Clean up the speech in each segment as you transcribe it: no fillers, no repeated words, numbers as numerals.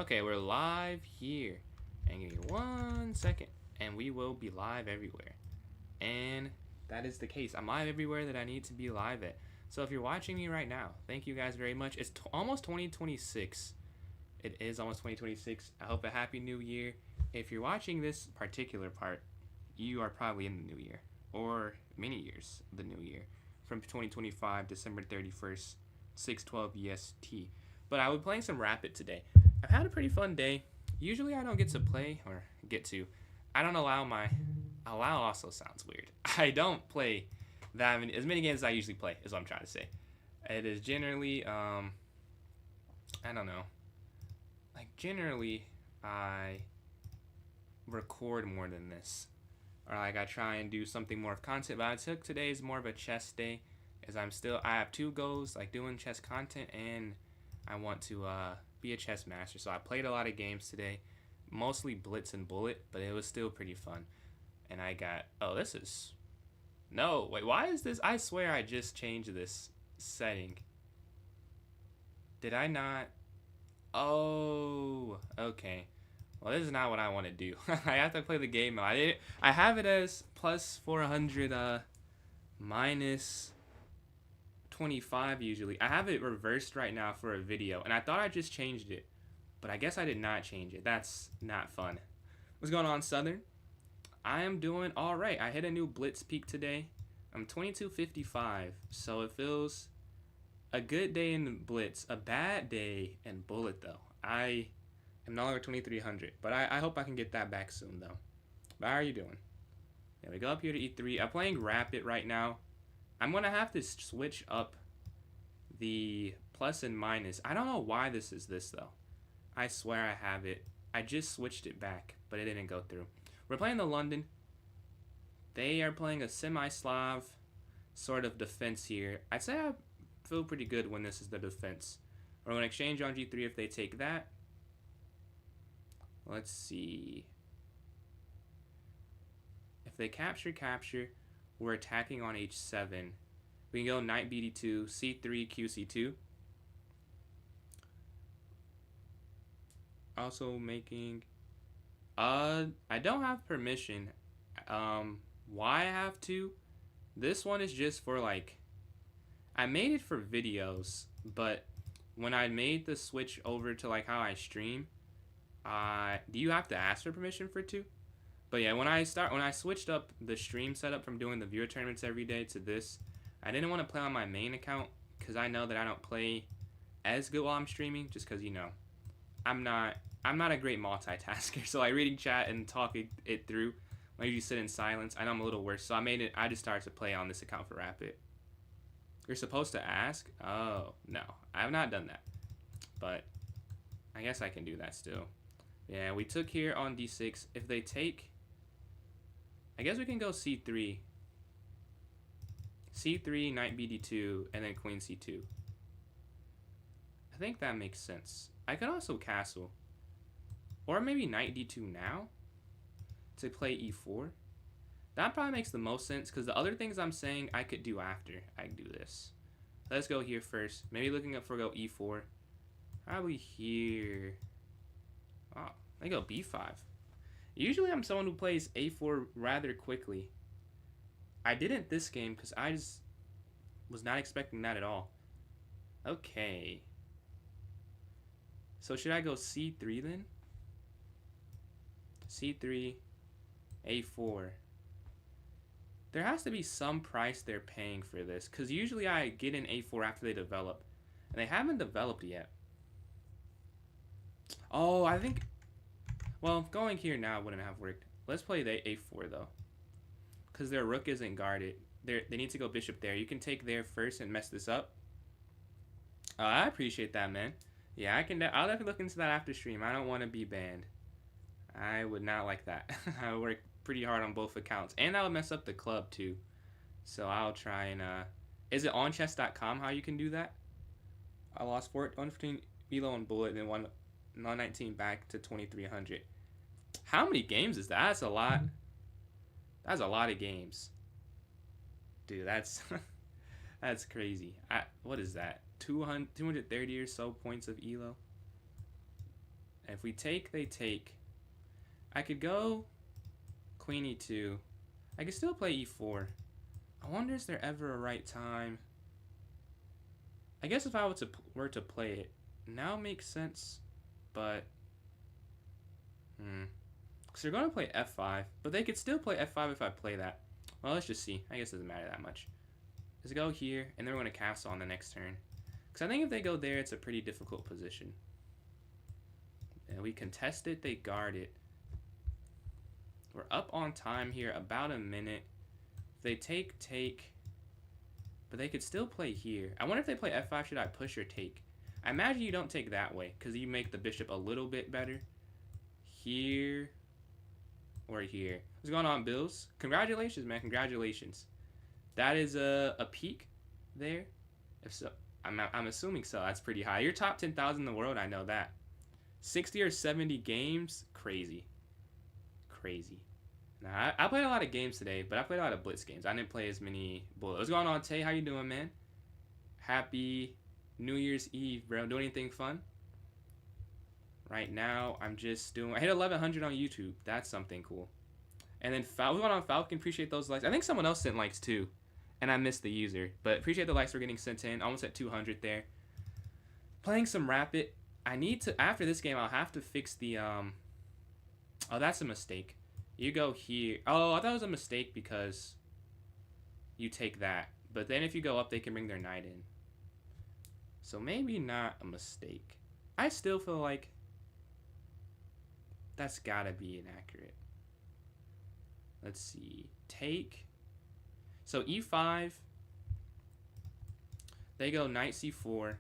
Okay, we're live here. And give me 1 second, and we will be live everywhere. And that is the case. I'm live everywhere that I need to be live at. So if you're watching me right now, thank you guys very much. It's almost 2026. It is almost 2026. I hope a happy new year. If you're watching this particular part, you are probably in the new year, or many years of the new year, from 2025, December 31st, 6:12 EST. But I was playing some Rapid today. I've had a pretty fun day. Usually I don't get to play, or get to. I don't allow my. Allow also sounds weird. I don't play that many, as many games as I usually play, is what I'm trying to say. It is generally, I don't know. Like, generally, I record more than this. Or, like, I try and do something more of content. But I took today as more of a chess day, as I have two goals, like doing chess content, and I want to be a chess master. So I played a lot of games today, mostly Blitz and Bullet, but it was still pretty fun. And I got, oh, this is, no, wait, why is this? I swear I just changed this setting. Did I not? Oh, okay. Well, this is not what I want to do. I have to play the game mode. I have it as plus 400, minus 25 usually. I have it reversed right now for a video, and I thought I just changed it, but I guess I did not change it. That's not fun. What's going on, Southern? I am doing all right. I hit a new Blitz peak today. I'm 2255, so it feels a good day in Blitz, a bad day in Bullet, though. I am no longer 2300, but I hope I can get that back soon, though. But how are you doing? Yeah, we go up here to E3. I'm playing Rapid right now. I'm going to have to switch up the plus and minus. I don't know why this is this, though. I swear I have it. I just switched it back, but it didn't go through. We're playing the London. They are playing a semi-Slav sort of defense here. I'd say I feel pretty good when this is the defense. We're going to exchange on G3 if they take that. Let's see. If they capture, we're attacking on H7. We can go knight BD2, C3, QC2. Also making... I don't have permission. Why I have to? This one is just for, like... I made it for videos, but when I made the switch over to, like, how I stream, do you have to ask for permission for it to? But yeah, when I switched up the stream setup from doing the viewer tournaments every day to this, I didn't want to play on my main account because I know that I don't play as good while I'm streaming, just because, you know, I'm not a great multitasker. So like reading chat and talking it through, I usually sit in silence. I know I'm a little worse, so I just started to play on this account for Rapid. You're supposed to ask? Oh, no. I have not done that. But I guess I can do that still. Yeah, we took here on D6. If they take... I guess we can go C3. C3, knight BD2, and then queen C2. I think that makes sense. I could also castle. Or maybe knight D2 now to play E4. That probably makes the most sense because the other things I'm saying I could do after I do this. Let's go here first. Maybe looking up for go E4. Probably here. Oh, they go B5. Usually I'm someone who plays A4 rather quickly. I didn't this game because I just was not expecting that at all. Okay. So should I go C3 then? C3, A4. There has to be some price they're paying for this, because usually I get in A4 after they develop, and they haven't developed yet. Oh, I think... Well, going here now wouldn't have worked. Let's play the A4, though, because their rook isn't guarded. They need to go bishop there. You can take there first and mess this up. I appreciate that, man. Yeah, I'll definitely look into that after stream. I don't want to be banned. I would not like that. I work pretty hard on both accounts, and that would mess up the club too. So I'll try and is it on chess.com how you can do that? I lost 115 Elo on Bullet and then 119 back to 2300. How many games is that? That's a lot. That's a lot of games, dude. That's that's crazy. What is that? 230 or so points of Elo. If we take, they take. I could go queen e2. I could still play e4. I wonder, is there ever a right time? I guess if I were to play it, now makes sense, but because they're going to play f5, but they could still play f5 if I play that. Well, let's just see. I guess it doesn't matter that much. Let's go here, and then we're going to castle on the next turn. Because I think if they go there, it's a pretty difficult position. And we contest it, they guard it. We're up on time here, about a minute. If they take, but they could still play here. I wonder if they play f5, should I push or take? I imagine you don't take that way, because you make the bishop a little bit better. Here or here. What's going on, Bills? Congratulations, man. Congratulations. That is a peak there. If so, I'm assuming so. That's pretty high. You're top 10,000 in the world. I know that. 60 or 70 games. Crazy. Crazy. Now, I played a lot of games today, but I played a lot of Blitz games. I didn't play as many Bullet. What's going on, Tay? How you doing, man? Happy New Year's Eve, bro. Doing anything fun? Right now, I'm just doing... I hit 1,100 on YouTube. That's something cool. And then, what's going on, Falcon? Appreciate those likes. I think someone else sent likes, too. And I missed the user. But appreciate the likes we're getting sent in. Almost at 200 there. Playing some Rapid. I need to... After this game, I'll have to fix the... Oh, that's a mistake. You go here. Oh, I thought it was a mistake because you take that. But then if you go up, they can bring their knight in. So maybe not a mistake. I still feel like that's gotta be inaccurate. Let's see. Take. So e5. They go knight c4.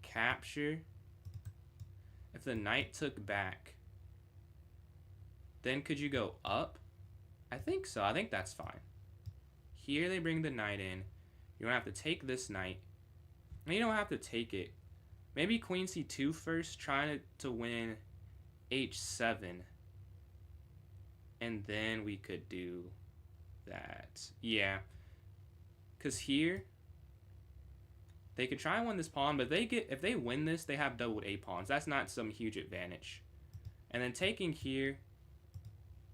Capture. If the knight took back, then could you go up? I think so. I think that's fine. Here they bring the knight in. You don't have to take this knight. And you don't have to take it. Maybe queen c2 first, trying to win h7. And then we could do that. Yeah. Because here, they could try and win this pawn, but if they win this, they have doubled a pawns. That's not some huge advantage. And then taking here.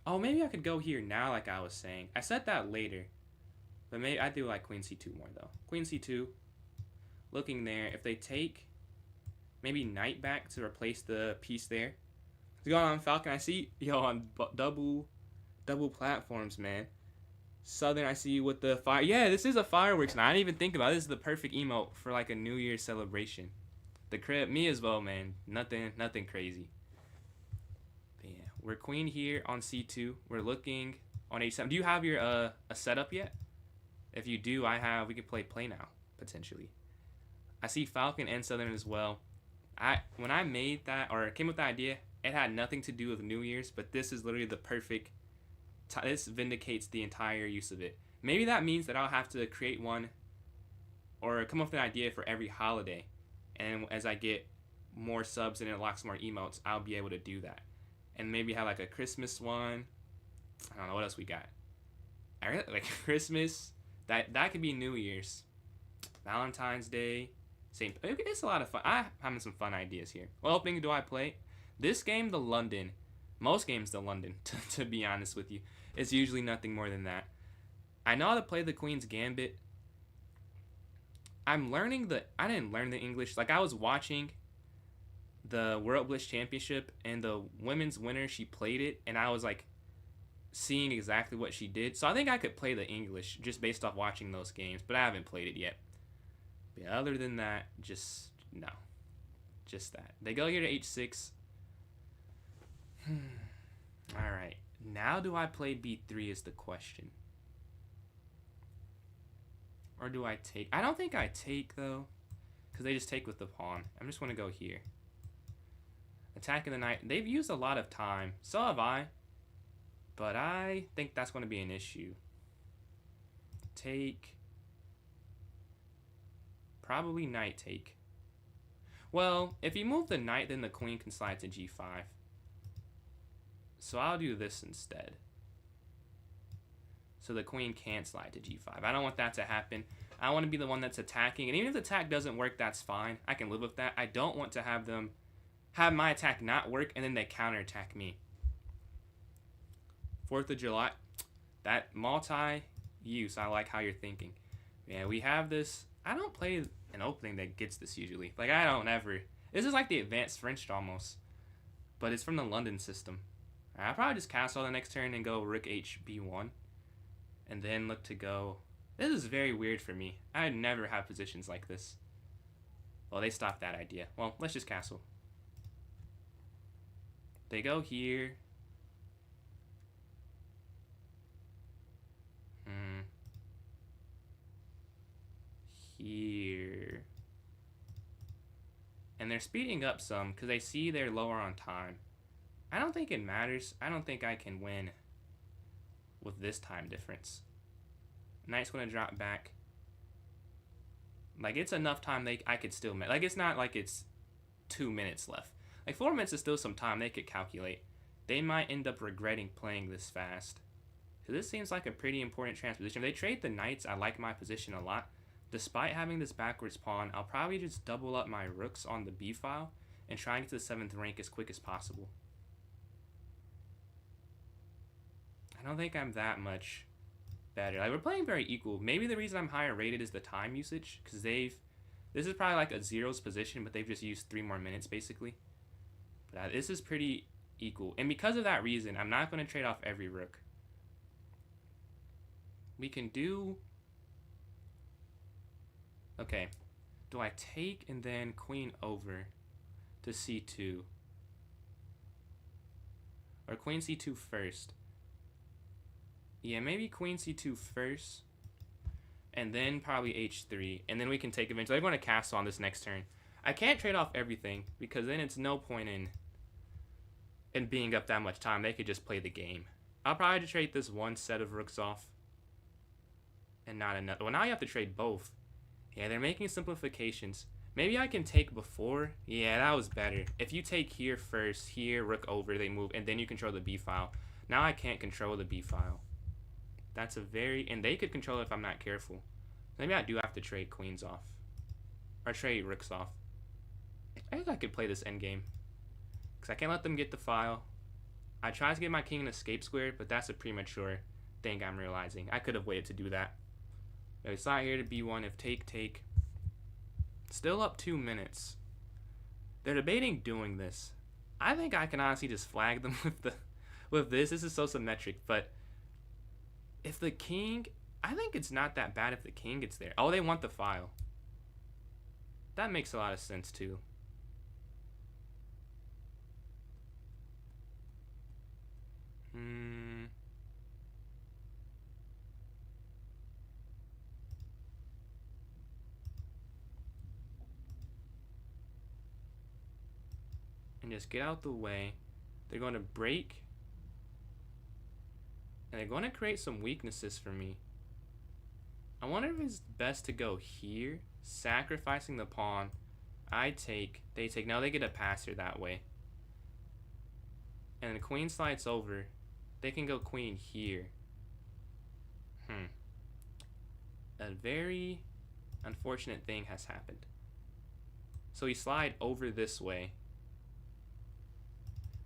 Oh, maybe I could go here now, like I was saying. I said that later. But maybe I do like queen c2 more, though. Queen c2. Looking there. If they take, maybe knight back to replace the piece there. What's going on, Falcon? I see yo on double platforms, man. Southern, I see you with the fire. Yeah, this is a fireworks now. I didn't even think about it. This is the perfect emote for like a New Year's celebration. The crib, me as well, man. Nothing crazy. But yeah, we're queen here on c2. We're looking on h7. Do you have your a setup yet? If you do, we can play now potentially. I see Falcon and Southern as well. When I made that or came up with the idea, it had nothing to do with New Year's, but this is literally the perfect. This vindicates the entire use of it. Maybe that means that I'll have to create one or come up with an idea for every holiday. And as I get more subs and it unlocks more emotes, I'll be able to do that. And maybe have like a Christmas one. I don't know what else we got. I really like Christmas. That could be New Year's. Valentine's Day. Same. It's a lot of fun. I'm having some fun ideas here. What opening do I play? This game, the London. Most games, the London, to be honest with you. It's usually nothing more than that. I know how to play the Queen's Gambit. I'm learning I didn't learn the English. Like, I was watching the World Blitz Championship, and the women's winner, she played it, and I was, like, seeing exactly what she did. So I think I could play the English just based off watching those games, but I haven't played it yet. But other than that, just, no. Just that. They go here to h6. Alright. Now do I play b3 is the question. Or do I take? I don't think I take, though. Because they just take with the pawn. I'm just going to go here. Attacking the knight. They've used a lot of time. So have I. But I think that's going to be an issue. Take. Probably knight take. Well, if you move the knight, then the queen can slide to g5. So I'll do this instead. So the queen can't slide to g5. I don't want that to happen. I want to be the one that's attacking. And even if the attack doesn't work, that's fine. I can live with that. I don't want to have them have my attack not work and then they counterattack me. 4th of July. That multi-use, I like how you're thinking. Yeah, we have this. I don't play an opening that gets this usually. Like, I don't ever. This is like the advanced French almost. But it's from the London system. I'll probably just castle the next turn and go rook HB1. And then look to go. This is very weird for me. I never have positions like this. Well, they stopped that idea. Well, let's just castle. They go here. Here. And they're speeding up some because they see they're lower on time. I don't think it matters. I don't think I can win with this time difference. Knight's going to drop back. Like, it's enough time I could still make. Like, it's not like it's 2 minutes left. Like, 4 minutes is still some time they could calculate. They might end up regretting playing this fast. So this seems like a pretty important transposition. If they trade the knights, I like my position a lot. Despite having this backwards pawn, I'll probably just double up my rooks on the b file and try and get to the 7th rank as quick as possible. I don't think I'm that much better. Like, we're playing very equal. Maybe the reason I'm higher rated is the time usage, because this is probably like a zeros position, but they've just used 3 more minutes basically. But this is pretty equal. And because of that reason, I'm not going to trade off every rook. We can do... Okay, do I take and then queen over to c2? Or queen c2 first? Yeah, maybe queen c2 first, and then probably h3, and then we can take eventually. I'm going to castle on this next turn. I can't trade off everything, because then it's no point in being up that much time. They could just play the game. I'll probably just trade this one set of rooks off, and not another. Well, now you have to trade both. Yeah, they're making simplifications. Maybe I can take before. Yeah, that was better. If you take here first, here, rook over, they move, and then you control the b file. Now I can't control the b file. That's a very... And they could control it if I'm not careful. Maybe I do have to trade queens off. Or trade rooks off. I think I could play this endgame. Because I can't let them get the file. I tried to get my king an escape square, but that's a premature thing I'm realizing. I could have waited to do that. It's not here to b1 if take. Still up 2 minutes. They're debating doing this. I think I can honestly just flag them with this. This is so symmetric, but if the king, I think it's not that bad if the king gets there. Oh, they want the file. That makes a lot of sense too. And just get out the way. They're going to break. And they're going to create some weaknesses for me. I wonder if it's best to go here, sacrificing the pawn. I take, they take. Now they get a passer that way. And the queen slides over. They can go queen here. A very unfortunate thing has happened. So we slide over this way.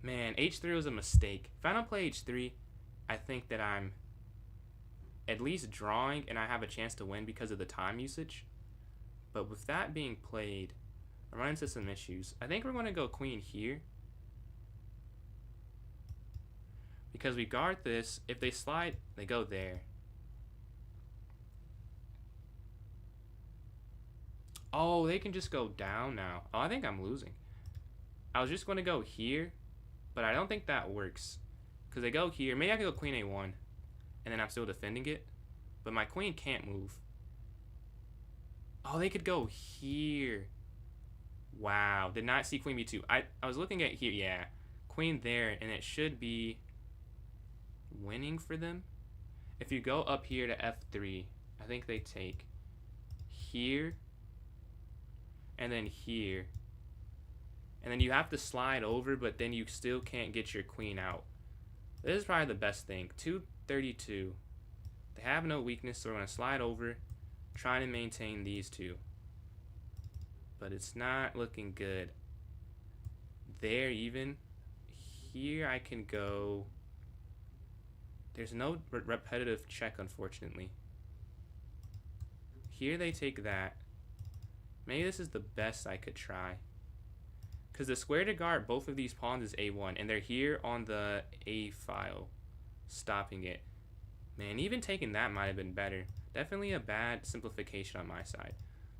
Man, h3 was a mistake. If I don't play h3, I think that I'm at least drawing and I have a chance to win because of the time usage. But with that being played, I run into some issues. I think we're going to go queen here. Because we guard this. If they slide, they go there. Oh, they can just go down now. Oh, I think I'm losing. I was just going to go here. But I don't think that works. Because they go here. Maybe I can go queen a1. And then I'm still defending it. But my queen can't move. Oh, they could go here. Wow. Did not see queen b2. I was looking at here. Yeah. Queen there. And it should be winning for them. If you go up here to f3. I think they take here. And then here. And then you have to slide over, but then you still can't get your queen out. This is probably the best thing. 232. They have no weakness, so we're going to slide over. Trying to maintain these two. But it's not looking good. There even. Here I can go. There's no repetitive check, unfortunately. Here they take that. Maybe this is the best I could try. Because the square to guard both of these pawns is A1. And they're here on the A file. Stopping it. Man, even taking that might have been better. Definitely a bad simplification on my side.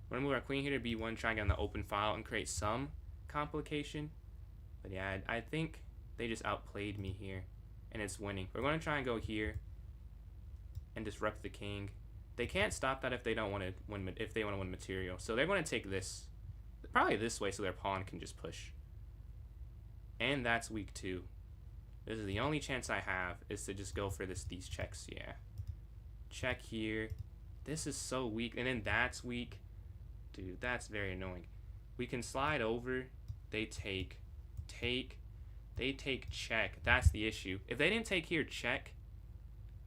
We're going to move our queen here to B1. Try and get on the open file and create some complication. But yeah, I think they just outplayed me here. And it's winning. We're going to try and go here. And disrupt the king. They can't stop that if they don't want to win. If they want to win material, so they're going to take this, probably this way, so their pawn can just push. And that's weak too. This is the only chance I have is to just go for these checks. Yeah, check here. This is so weak, and then that's weak, dude. That's very annoying. We can slide over. They take, they take check. That's the issue. If they didn't take here check,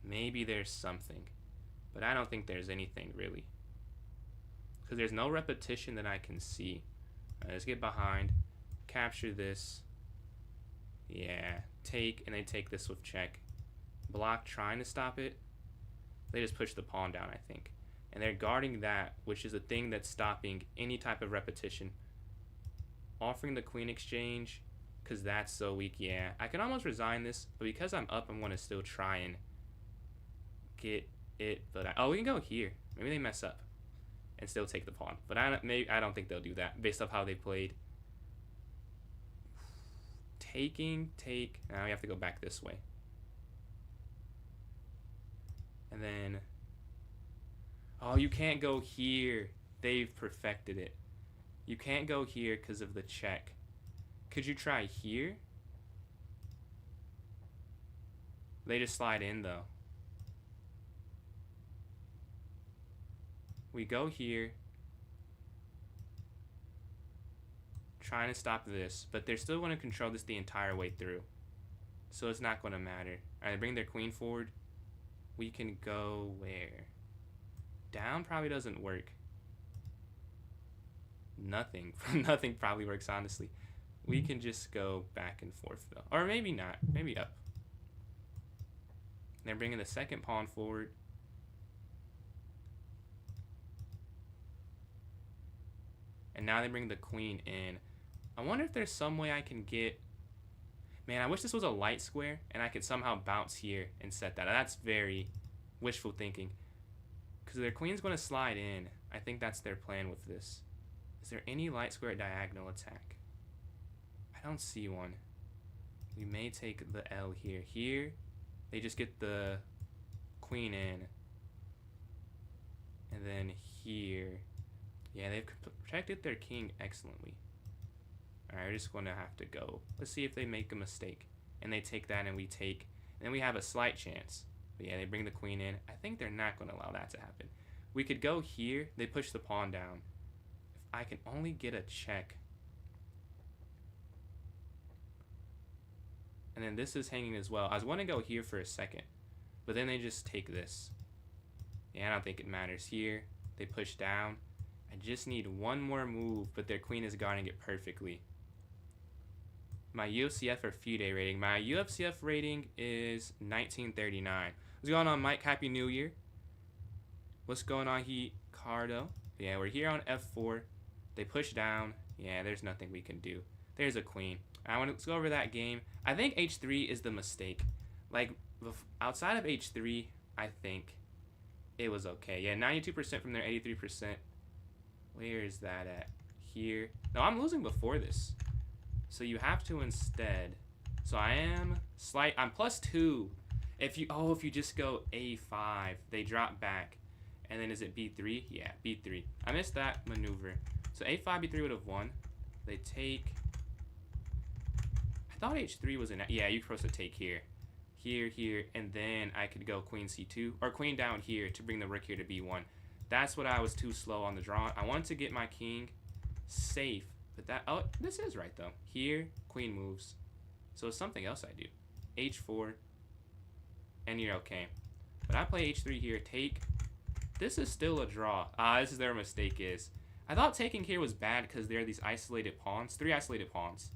maybe there's something. But I don't think there's anything, really. Because there's no repetition that I can see. Right, let's get behind. Capture this. Yeah. Take, and they take this with check. Block trying to stop it. They just push the pawn down, I think. And they're guarding that, which is a thing that's stopping any type of repetition. Offering the queen exchange, because that's so weak. Yeah. I can almost resign this, but because I'm up, I'm going to still try and get it, but oh, we can go here. Maybe they mess up and still take the pawn, but I don't think they'll do that based off how they played. Take. Now we have to go back this way, and then oh, you can't go here. They've perfected it. You can't go here because of the check. Could you try here? They just slide in though. We go here, trying to stop this, but they're still going to control this the entire way through. So it's not going to matter. All right, they bring their queen forward. We can go where? Down probably doesn't work. Nothing. Nothing probably works, honestly. We can just go back and forth, though. Or maybe not. Maybe up. They're bringing the second pawn forward. And now they bring the queen in. I wonder if there's some way I can get... Man, I wish this was a light square and I could somehow bounce here and set that. That's very wishful thinking. Because their queen's going to slide in. I think that's their plan with this. Is there any light square diagonal attack? I don't see one. We may take the L here. Here, they just get the queen in. And then here... Yeah, they've protected their king excellently. Alright, we're just going to have to go. Let's see if they make a mistake. And they take that and we take. And then we have a slight chance. But yeah, they bring the queen in. I think they're not going to allow that to happen. We could go here. They push the pawn down. If I can only get a check. And then this is hanging as well. I was going to go here for a second. But then they just take this. Yeah, I don't think it matters here. They push down. I just need one more move, but their queen is guarding it perfectly. My UFCF or FIDE rating. My UFCF rating is 1939. What's going on, Mike? Happy New Year. What's going on, Cardo? Yeah, we're here on F4. They push down. Yeah, there's nothing we can do. There's a queen. Let's go over that game. I think H3 is the mistake. Like, outside of H3, I think it was okay. Yeah, 92% from there, 83%. Where is that at? Here. No, I'm losing before this. So you have to instead. So I am I'm +2. If you just go A5, they drop back. And then is it B3? Yeah, B3. I missed that maneuver. So A5, B3 would have won. They take. I thought H3 was yeah, you're supposed to take here. Here, and then I could go queen C2 or queen down here to bring the rook here to B1. That's what I was too slow on the draw. I wanted to get my king safe, but this is right though. Here, queen moves. So it's something else I do. H4, and you're okay. But I play H3 here, take, This is still a draw. This is their mistake is. I thought taking here was bad because there are these isolated pawns. 3 isolated pawns.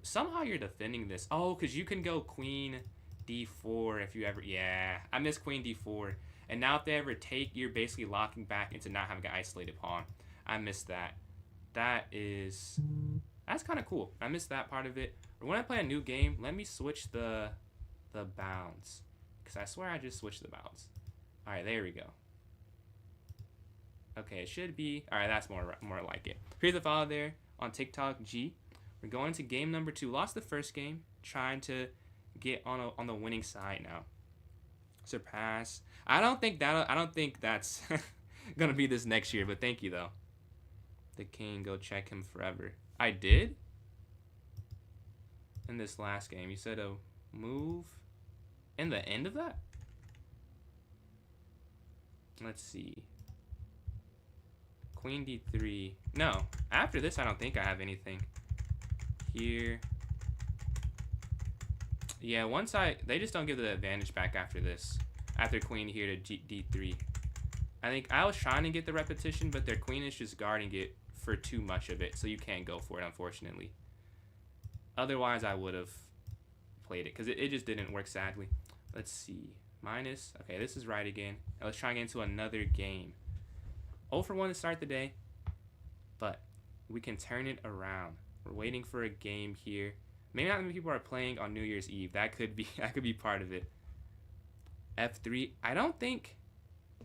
Somehow you're defending this. Oh, because you can go queen d4 if you ever... Yeah, I missed queen d4. And now if they ever take, you're basically locking back into not having an isolated pawn. I missed that. That's kind of cool. I missed that part of it. But when I play a new game, let me switch the bounds. Because I swear I just switched the bounds. Alright, there we go. Okay, it should be... Alright, that's more like it. Here's the follow there on TikTok, G. We're going to game number 2. Lost the first game. Trying to get on the winning side now. Surpass. I don't think that's gonna be this next year, but thank you though. The king, go check him forever. I did? In this last game. You said a move in the end of that? Let's see. Queen d3. No. After this, I don't think I have anything. Here. Yeah, they just don't give the advantage back after this. After queen here to d3. I think I was trying to get the repetition, but their queen is just guarding it for too much of it, so you can't go for it, unfortunately. Otherwise, I would have played it, because it just didn't work, sadly. Let's see. Minus. Okay, this is right again. Now let's try and get into another game. 0 for 1 to start the day, but we can turn it around. We're waiting for a game here. Maybe not many people are playing on New Year's Eve. That could be part of it. F3. I don't think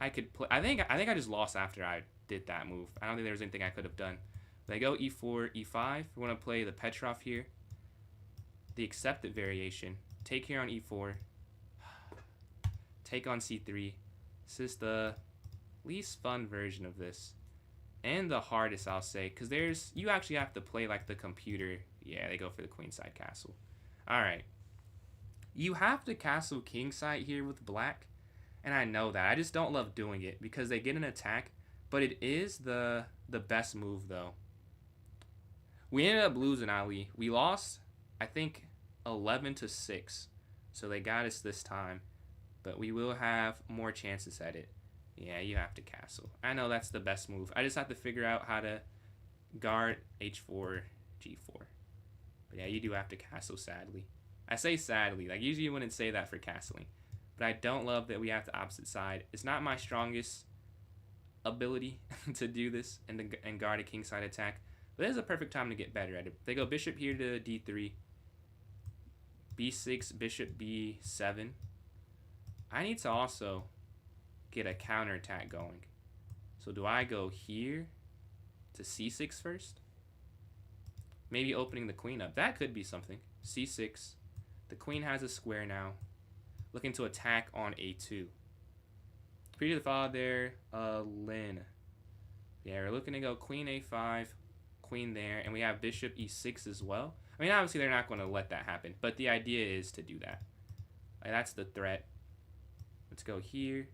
I could play. I think I just lost after I did that move. I don't think there was anything I could have done. But I go E4, E5. We want to play the Petrov here. The accepted variation. Take here on E4. Take on C3. This is the least fun version of this. And the hardest, I'll say. Because you actually have to play like the computer. Yeah, they go for the queenside castle. Alright. You have to castle kingside here with black. And I know that. I just don't love doing it. Because they get an attack. But it is the best move, though. We ended up losing, Ali. We lost, I think, 11-6. So they got us this time. But we will have more chances at it. Yeah, you have to castle. I know that's the best move. I just have to figure out how to guard H4, G4. But yeah, you do have to castle, sadly. I say sadly. Like, usually you wouldn't say that for castling. But I don't love that we have the opposite side. It's not my strongest ability to do this and guard a kingside attack. But this is a perfect time to get better at it. They go bishop here to D3. B6, bishop B7. I need to also get a counterattack going. So do I go here to C6 first? Maybe opening the queen up. That could be something. C6. The queen has a square now. Looking to attack on A2. Pretty the follow there, Lynn. Yeah, we're looking to go queen A5, queen there, and we have bishop E6 as well. I mean, obviously they're not going to let that happen, but the idea is to do that. Like, that's the threat. Let's go here.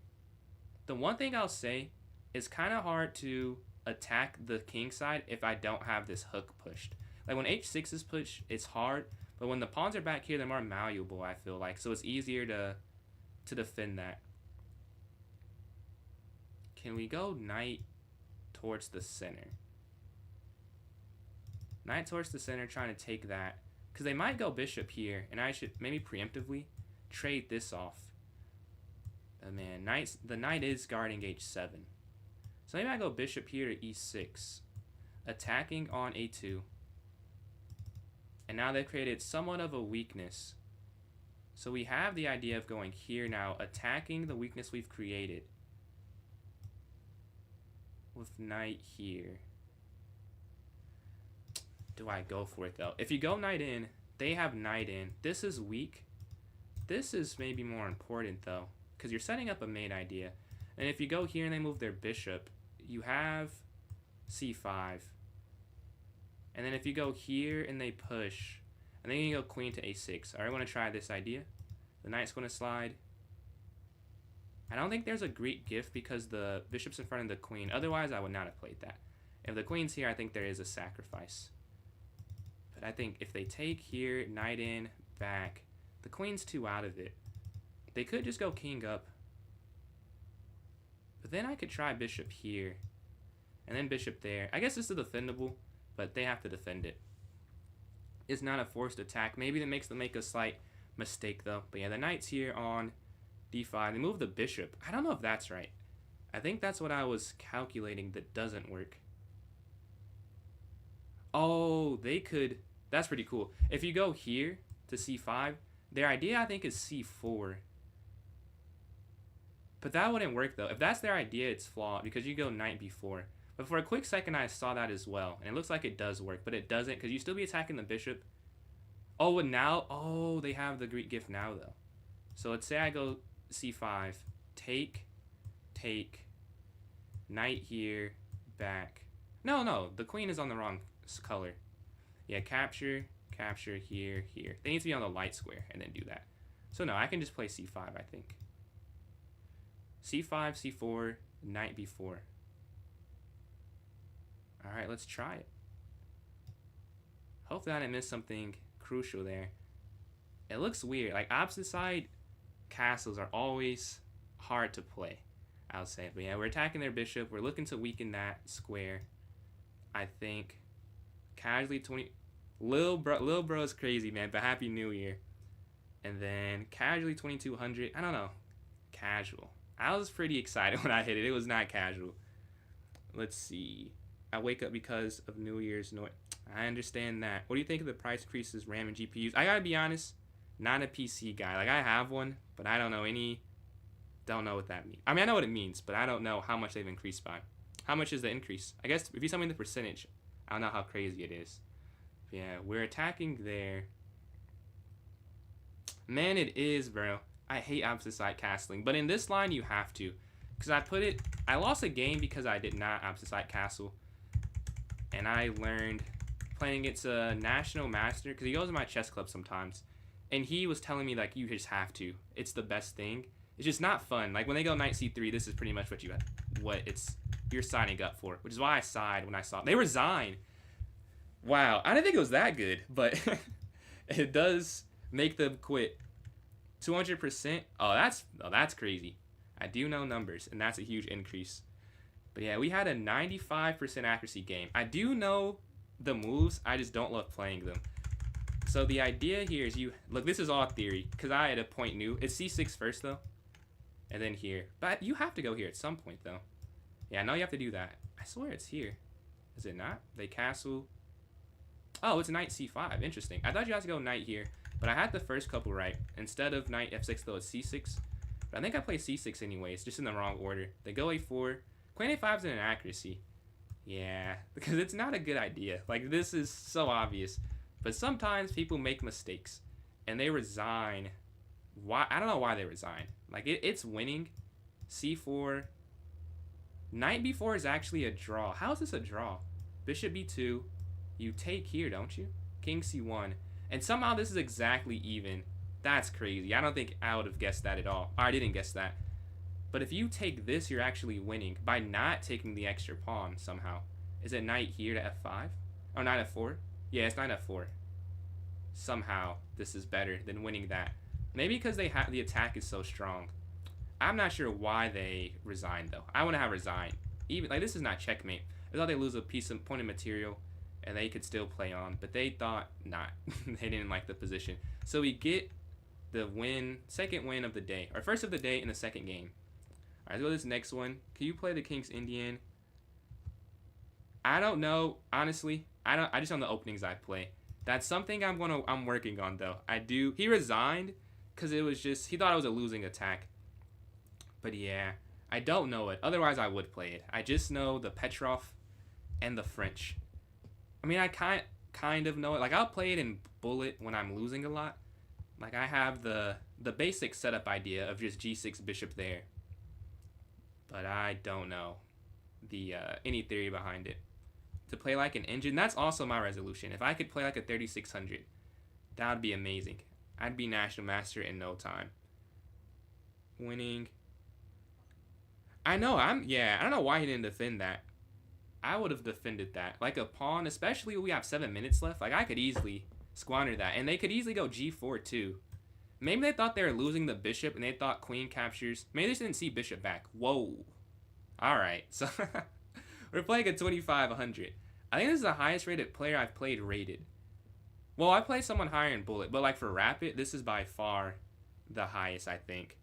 The one thing I'll say is kind of hard to attack the king side if I don't have this hook pushed. Like when H6 is pushed, it's hard, but when the pawns are back here, they're more malleable, I feel like. So it's easier to defend that. Can we go knight towards the center? Knight towards the center, trying to take that. Because they might go bishop here, and I should maybe preemptively trade this off. Oh man, the knight is guarding H7. So maybe I go bishop here to E6. Attacking on A2. And now they've created somewhat of a weakness. So we have the idea of going here now, attacking the weakness we've created. With knight here. Do I go for it though? If you go knight in, they have knight in. This is weak. This is maybe more important though, because you're setting up a mate idea. And if you go here and they move their bishop, you have C5. And then if you go here and they push, and then you go queen to A6. Alright, I want to try this idea. The knight's going to slide. I don't think there's a Greek gift because the bishop's in front of the queen. Otherwise, I would not have played that. If the queen's here, I think there is a sacrifice. But I think if they take here, knight in, back, the queen's too out of it. They could just go king up. But then I could try bishop here. And then bishop there. I guess this is defendable, but they have to defend it. It's not a forced attack. Maybe that makes them make a slight mistake, though. But yeah, the knight's here on d5. They move the bishop. I don't know if that's right. I think that's what I was calculating that doesn't work. Oh, they could... That's pretty cool. If you go here to c5, their idea, I think, is c4. But that wouldn't work, though. If that's their idea, it's flawed, because you go knight b4. But for a quick second, I saw that as well. And it looks like it does work, but it doesn't, because you still be attacking the bishop. Oh, and now... Oh, they have the Greek gift now, though. So let's say I go c5. Take. Knight here. Back. No. The queen is on the wrong color. Yeah, capture here. They need to be on the light square and then do that. So no, I can just play c5, I think. c5, c4, knight b4. Alright, let's try it. Hopefully I didn't miss something crucial there. It looks weird. Like, opposite side castles are always hard to play, I'll say. But yeah, we're attacking their bishop. We're looking to weaken that square, I think. Casually 20... Lil bro is crazy, man, but Happy New Year. And then casually 2200. I don't know. Casual. I was pretty excited when I hit it. It was not casual. Let's see. I wake up because of New Year's noise. I understand that. What do you think of the price increases RAM and GPUs? I gotta be honest, not a PC guy. Like, I have one, but I don't know what that means. I mean, I know what it means, but I don't know how much they've increased by. How much is the increase? I guess if you tell me the percentage, I don't know how crazy it is. Yeah, we're attacking there. Man, it is, bro. I hate opposite side castling, but in this line you have to, because I lost a game because I did not opposite side castle, and I learned playing against a national master, because he goes to my chess club sometimes, and he was telling me, like, you just have to. It's the best thing. It's just not fun. Like, when they go knight c3, this is pretty much you're signing up for, which is why I sighed when I saw they resign. Wow, I didn't think it was that good, but it does make them quit. 200%. Oh, that's crazy. I do know numbers, and that's a huge increase. But yeah, we had a 95% accuracy game. I do know the moves, I just don't love playing them. So the idea here is look, this is all theory, because I had a point new. It's c6 first, though, and then here. But you have to go here at some point, though. Yeah, I know you have to do that. I swear it's here. Is it not? They castle. Oh, it's knight c5. Interesting. I thought you had to go knight here, but I had the first couple right. Instead of knight f6, though, it's c6. But I think I played c6 anyways, just in the wrong order. They go a4. Queen a5 is an inaccuracy. Yeah, because it's not a good idea. Like, this is so obvious. But sometimes people make mistakes, and they resign. Why? I don't know why they resign. Like, it's winning. c4. Knight b4 is actually a draw. How is this a draw? Bishop b2. You take here, don't you? King c1. And somehow this is exactly even. That's crazy. I don't think I would have guessed that at all. I didn't guess that. But if you take this, you're actually winning by not taking the extra pawn somehow. Is it knight here to f5? Oh, knight f4? Yeah, it's knight f4. Somehow this is better than winning that. Maybe because the attack is so strong. I'm not sure why they resigned, though. I want to have resigned. Even like, this is not checkmate. I thought they lose a point of material and they could still play on, but they thought not. They didn't like the position. So we get the second win of the day, or first of the day in the second game. All right, let's go to this next one. Can you play the King's Indian? I don't know, honestly. I just know the openings I play. That's something I'm working on, though. He resigned because it was just, he thought it was a losing attack. But yeah, I don't know it. Otherwise, I would play it. I just know the Petrov and the French. I mean, I kind of know it. Like, I'll play it in bullet when I'm losing a lot. Like, I have the basic setup idea of just g6 bishop there. But I don't know any theory behind it. To play like an engine, that's also my resolution. If I could play like a 3600, that would be amazing. I'd be national master in no time. Winning. I know, I don't know why he didn't defend that. I would have defended that. Like a pawn, especially when we have 7 minutes left. Like, I could easily squander that. And they could easily go g4 too. Maybe they thought they were losing the bishop and they thought queen captures. Maybe they just didn't see bishop back. Whoa. All right, so we're playing a 2500. I think this is the highest rated player I've played rated. Well, I played someone higher in bullet, but like for rapid, this is by far the highest, I think.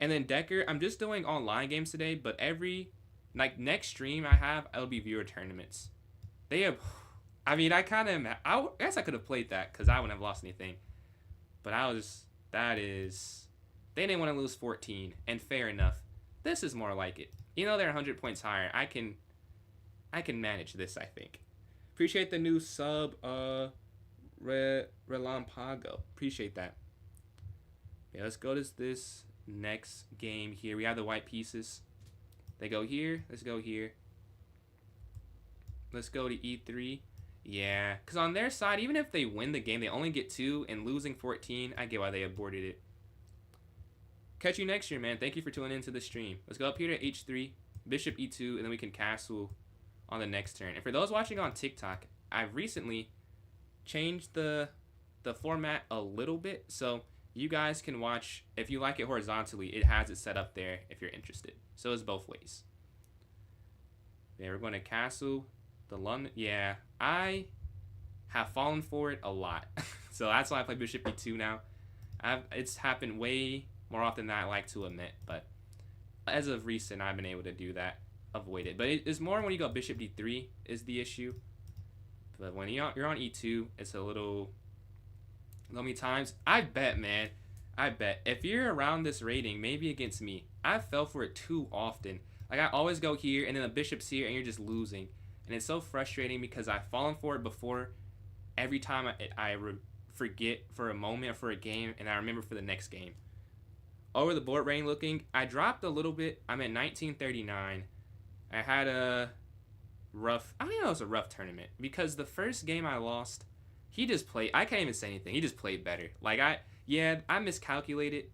And then Decker, I'm just doing online games today, but every like next stream I have, it'll be viewer tournaments. They have, I mean, I kind of, I guess I could have played that because I wouldn't have lost anything. But that is, they didn't want to lose 14, and fair enough. This is more like it. You know, they're 100 points higher. I can manage this, I think. Appreciate the new sub, Relampago. Appreciate that. Yeah, let's go to this next game here. We have the white pieces. They go here. Let's go here. Let's go to E3. Yeah, because on their side, even if they win the game, they only get 2, and losing 14, I get why they aborted it. Catch you next year, man. Thank you for tuning into the stream. Let's go up here to H3, Bishop E2, and then we can castle on the next turn. And for those watching on TikTok, I've recently changed the format a little bit, so you guys can watch. If you like it horizontally, it has it set up there if you're interested. So it's both ways. Yeah, we're going to castle the London. Yeah, I have fallen for it a lot. So that's why I play Bishop E2 now. It's happened way more often than I like to admit, but as of recent, I've been able to do that, avoid it. But it's more when you go Bishop D3 is the issue. But when you're on E2, it's a little many times. I bet, man. I bet. If you're around this rating, maybe against me, I fell for it too often. Like, I always go here, and then the bishop's here, and you're just losing. And it's so frustrating because I've fallen for it before. Every time I forget for a moment or for a game, and I remember for the next game. Over the board rating looking, I dropped a little bit. I'm at 1939. I had a rough, I don't even know it was a rough tournament because the first game I lost, he just played, I can't even say anything. He just played better. Like, I miscalculated,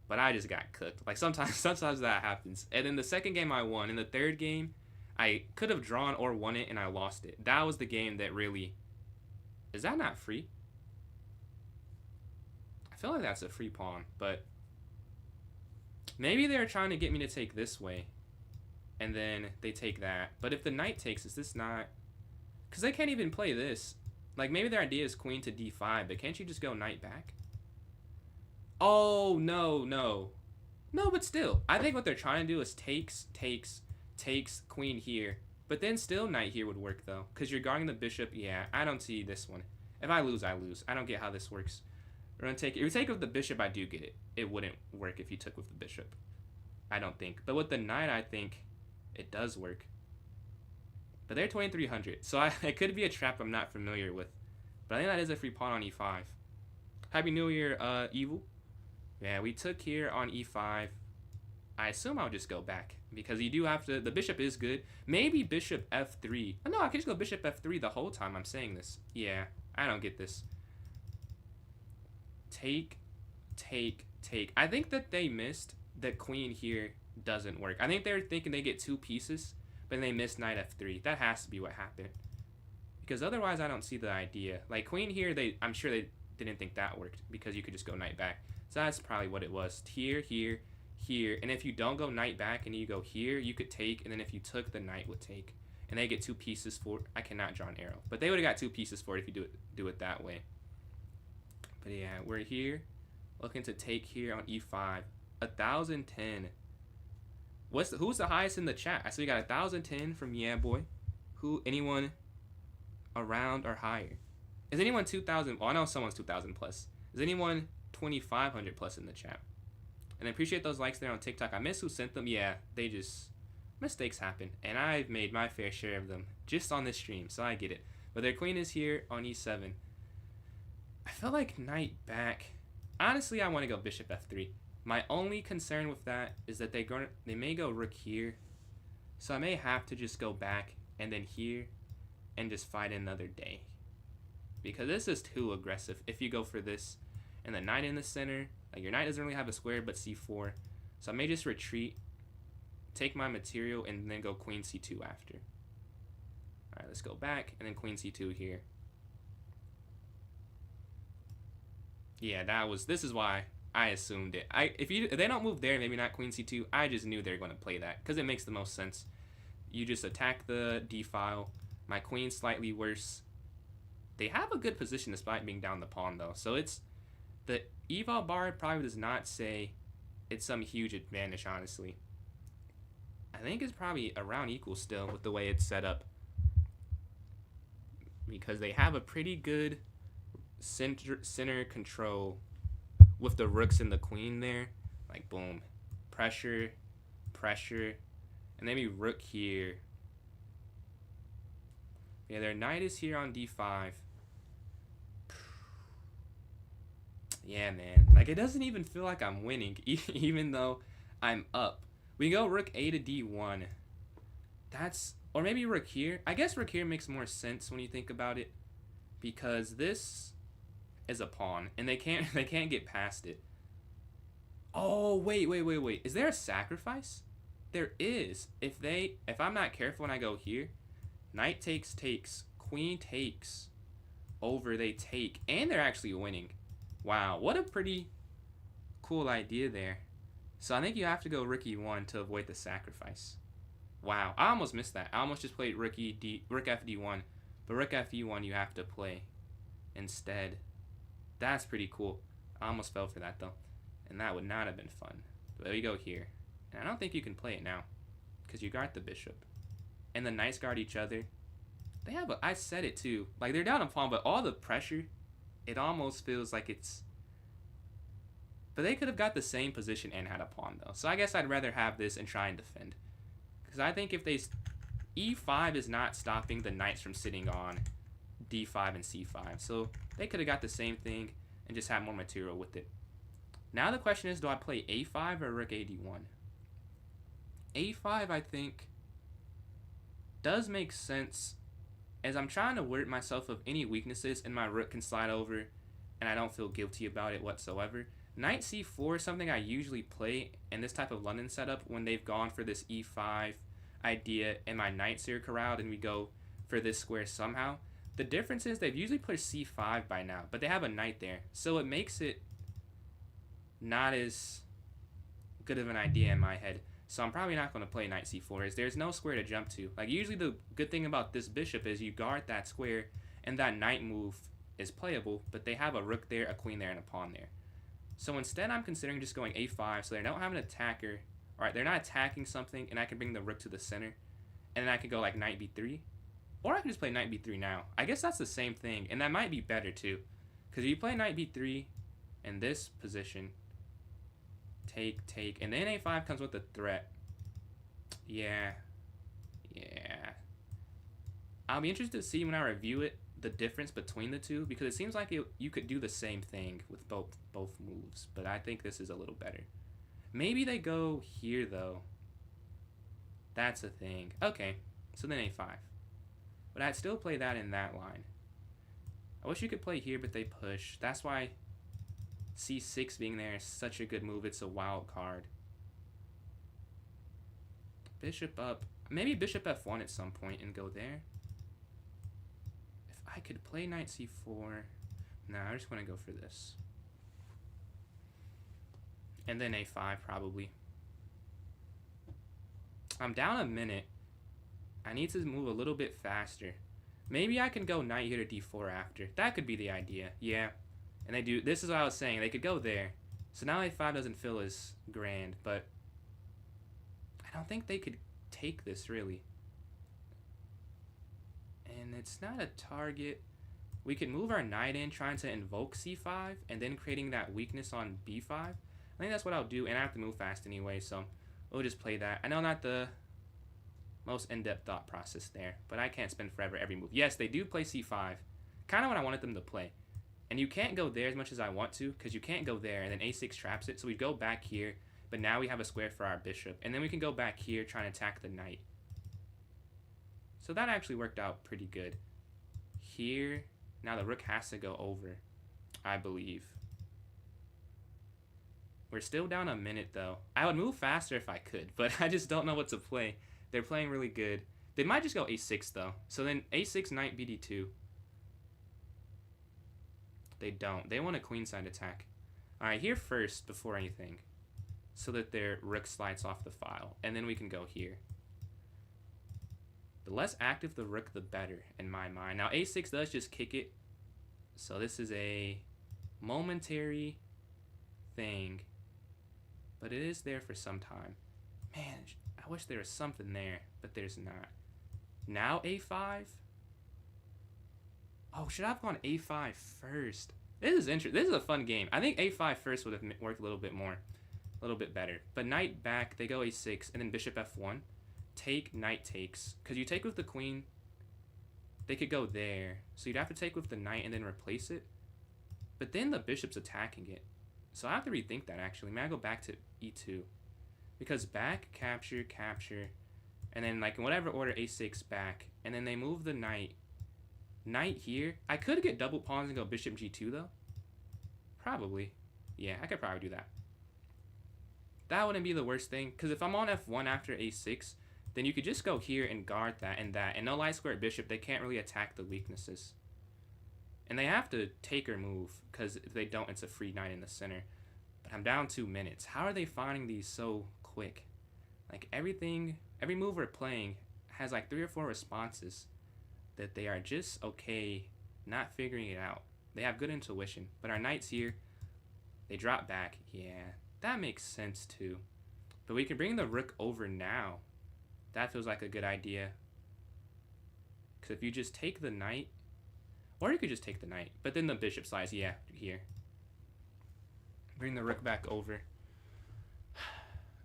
but I just got cooked. Like, sometimes that happens. And then the second game I won. In the third game, I could have drawn or won it, and I lost it. That was the game that really, is that not free? I feel like that's a free pawn, but maybe they're trying to get me to take this way, and then they take that. But if the knight takes, is this not, because they can't even play this. Like, maybe their idea is queen to d5, but can't you just go knight back? Oh, no, but still, I think what they're trying to do is takes queen here, but then still knight here would work, though, because you're guarding the bishop. Yeah, I don't see this one. If I lose, I lose. I don't get how this works. We're gonna take it. If you take with the bishop, I do get it. It wouldn't work if you took with the bishop, I don't think. But with the knight, I think it does work. But they're 2300, so it could be a trap I'm not familiar with. But I think that is a free pawn on e5. Happy New Year, Evil. Yeah, we took here on e5. I assume I'll just go back because you do have to. The bishop is good. Maybe bishop f3. Oh, no, I can just go bishop f3 the whole time I'm saying this. Yeah, I don't get this. Take. I think that they missed that queen here doesn't work. I think they're thinking they get 2 pieces, but they missed knight f3. That has to be what happened. Because otherwise, I don't see the idea. Like, queen here, I'm sure they didn't think that worked because you could just go knight back. So that's probably what it was. Here. And if you don't go knight back and you go here, you could take. And then if you took, the knight would take. And they get 2 pieces for. I cannot draw an arrow. But they would have got 2 pieces for it if you do it that way. But yeah, we're here. Looking to take here on e5. 1010. Who's the highest in the chat? I see we got 1010 from Yeah Boy. Anyone around or higher? Is anyone 2000? Well, I know someone's 2000 plus. Is anyone 2500 plus in the chat? And I appreciate those likes there on TikTok. I miss who sent them. Yeah, mistakes happen, and I've made my fair share of them just on this stream, so I get it. But their queen is here on e7. I feel like knight back. Honestly, I want to go bishop f3. My only concern with that is that they may go rook here, so I may have to just go back and then here and just fight another day, because this is too aggressive. If you go for this and the knight in the center, like, your knight doesn't really have a square but c4, so I may just retreat, take my material, and then go queen c2 after. All right, let's go back and then queen c2 here. Yeah, this is why I assumed it. If they don't move there, maybe not queen c2, I just knew they were going to play that because it makes the most sense. you just attack the d file. My queen's slightly worse. They have a good position despite being down the pawn though. So it's the eval bar probably does not say it's some huge advantage, honestly. I think it's probably around equal still with the way it's set up, because they have a pretty good center control with the rooks and the queen there. Like boom, pressure, pressure, and maybe rook here. Yeah, their knight is here on d5. Yeah, man. Like, it doesn't even feel like I'm winning, even though I'm up. We go rook a to d1. That's... Or maybe rook here. I guess rook here makes more sense when you think about it, because this is a pawn, and they can't get past it. Oh, wait. Is there a sacrifice? There is. If I'm not careful when I go here, knight takes, queen takes, over they take, and they're actually winning. Wow, what a pretty cool idea there. So I think you have to go rook e1 to avoid the sacrifice. Wow, I almost missed that. I almost just played rook f d1, but rook f e1 you have to play instead. That's pretty cool. I almost fell for that though, and that would not have been fun. But we go here, and I don't think you can play it now, because you guard the bishop, and the knights guard each other. They have I said it too, like they're down a pawn, but all the pressure, it almost feels like it's... But they could have got the same position and had a pawn though. So I guess I'd rather have this and try and defend. Because I think if they... e5 is not stopping the knights from sitting on d5 and c5. So they could have got the same thing and just had more material with it. Now the question is, do I play a5 or rook a d1? a5, I think, does make sense, as I'm trying to rid myself of any weaknesses, and my rook can slide over and I don't feel guilty about it whatsoever. Knight c4 is something I usually play in this type of London setup when they've gone for this e5 idea and my knights are corralled and we go for this square somehow. The difference is they've usually pushed c5 by now, but they have a knight there, so it makes it not as good of an idea in my head. So I'm probably not going to play knight c4, as there's no square to jump to. Like, usually the good thing about this bishop is you guard that square, and that knight move is playable, but they have a rook there, a queen there, and a pawn there. So instead, I'm considering just going a5, so they don't have an attacker. Alright, they're not attacking something, and I can bring the rook to the center, and then I could go like knight b3. Or I can just play knight b3 now. I guess that's the same thing, and that might be better too. Because if you play knight b3 in this position... Take, and then a5 comes with a threat. Yeah. I'll be interested to see when I review it the difference between the two, because it seems like you could do the same thing with both moves, but I think this is a little better. Maybe they go here though. That's a thing. Okay, so then a5. But I'd still play that in that line. I wish you could play here, but they push. That's why c6 being there is such a good move. It's a wild card. Bishop up. Maybe bishop f1 at some point and go there. If I could play knight c4. No, I just want to go for this. And then a5 probably. I'm down a minute. I need to move a little bit faster. Maybe I can go knight here to d4 after. That could be the idea. Yeah. And they do, this is what I was saying, they could go there. So now a5 doesn't feel as grand, but I don't think they could take this, really. And it's not a target. We could move our knight in, trying to invoke c5, and then creating that weakness on b5. I think that's what I'll do, and I have to move fast anyway, so we'll just play that. I know not the most in-depth thought process there, but I can't spend forever every move. Yes, they do play c5. Kind of what I wanted them to play. And you can't go there as much as I want to, because you can't go there, and then a6 traps it. So we go back here, but now we have a square for our bishop. And then we can go back here, trying to attack the knight. So that actually worked out pretty good. Here, now the rook has to go over, I believe. We're still down a minute, though. I would move faster if I could, but I just don't know what to play. They're playing really good. They might just go a6, though. So then a6, knight, bd2. They don't. They want a queenside attack. Alright, here first before anything, so that their rook slides off the file. And then we can go here. The less active the rook, the better, in my mind. Now, a6 does just kick it. So this is a momentary thing. But it is there for some time. Man, I wish there was something there, but there's not. Now a5? Oh, should I have gone a5 first? This is interesting. This is a fun game. I think a5 first would have worked a little bit more. A little bit better. But knight back, they go a6, and then bishop f1. Take, knight takes. Because you take with the queen, they could go there. So you'd have to take with the knight and then replace it. But then the bishop's attacking it. So I have to rethink that, actually. Maybe I go back to e2. Because back, capture, capture. And then, like, in whatever order, a6 back. And then they move the knight. Knight here. I could get double pawns and go bishop g2, though. Probably. Yeah, I could probably do that. That wouldn't be the worst thing. Because if I'm on f1 after a6, then you could just go here and guard that and that. And no light square bishop, they can't really attack the weaknesses. And they have to take or move, because if they don't, it's a free knight in the center. But I'm down 2 minutes. How are they finding these so quick? Like, everything, every move we're playing has like 3 or 4 responses that they are just okay not figuring it out. They have good intuition. But our knights here, they drop back. Yeah, that makes sense too. But we can bring the rook over now. That feels like a good idea. Because if you just take the knight, or you could just take the knight, but then the bishop slides, yeah, here. Bring the rook back over.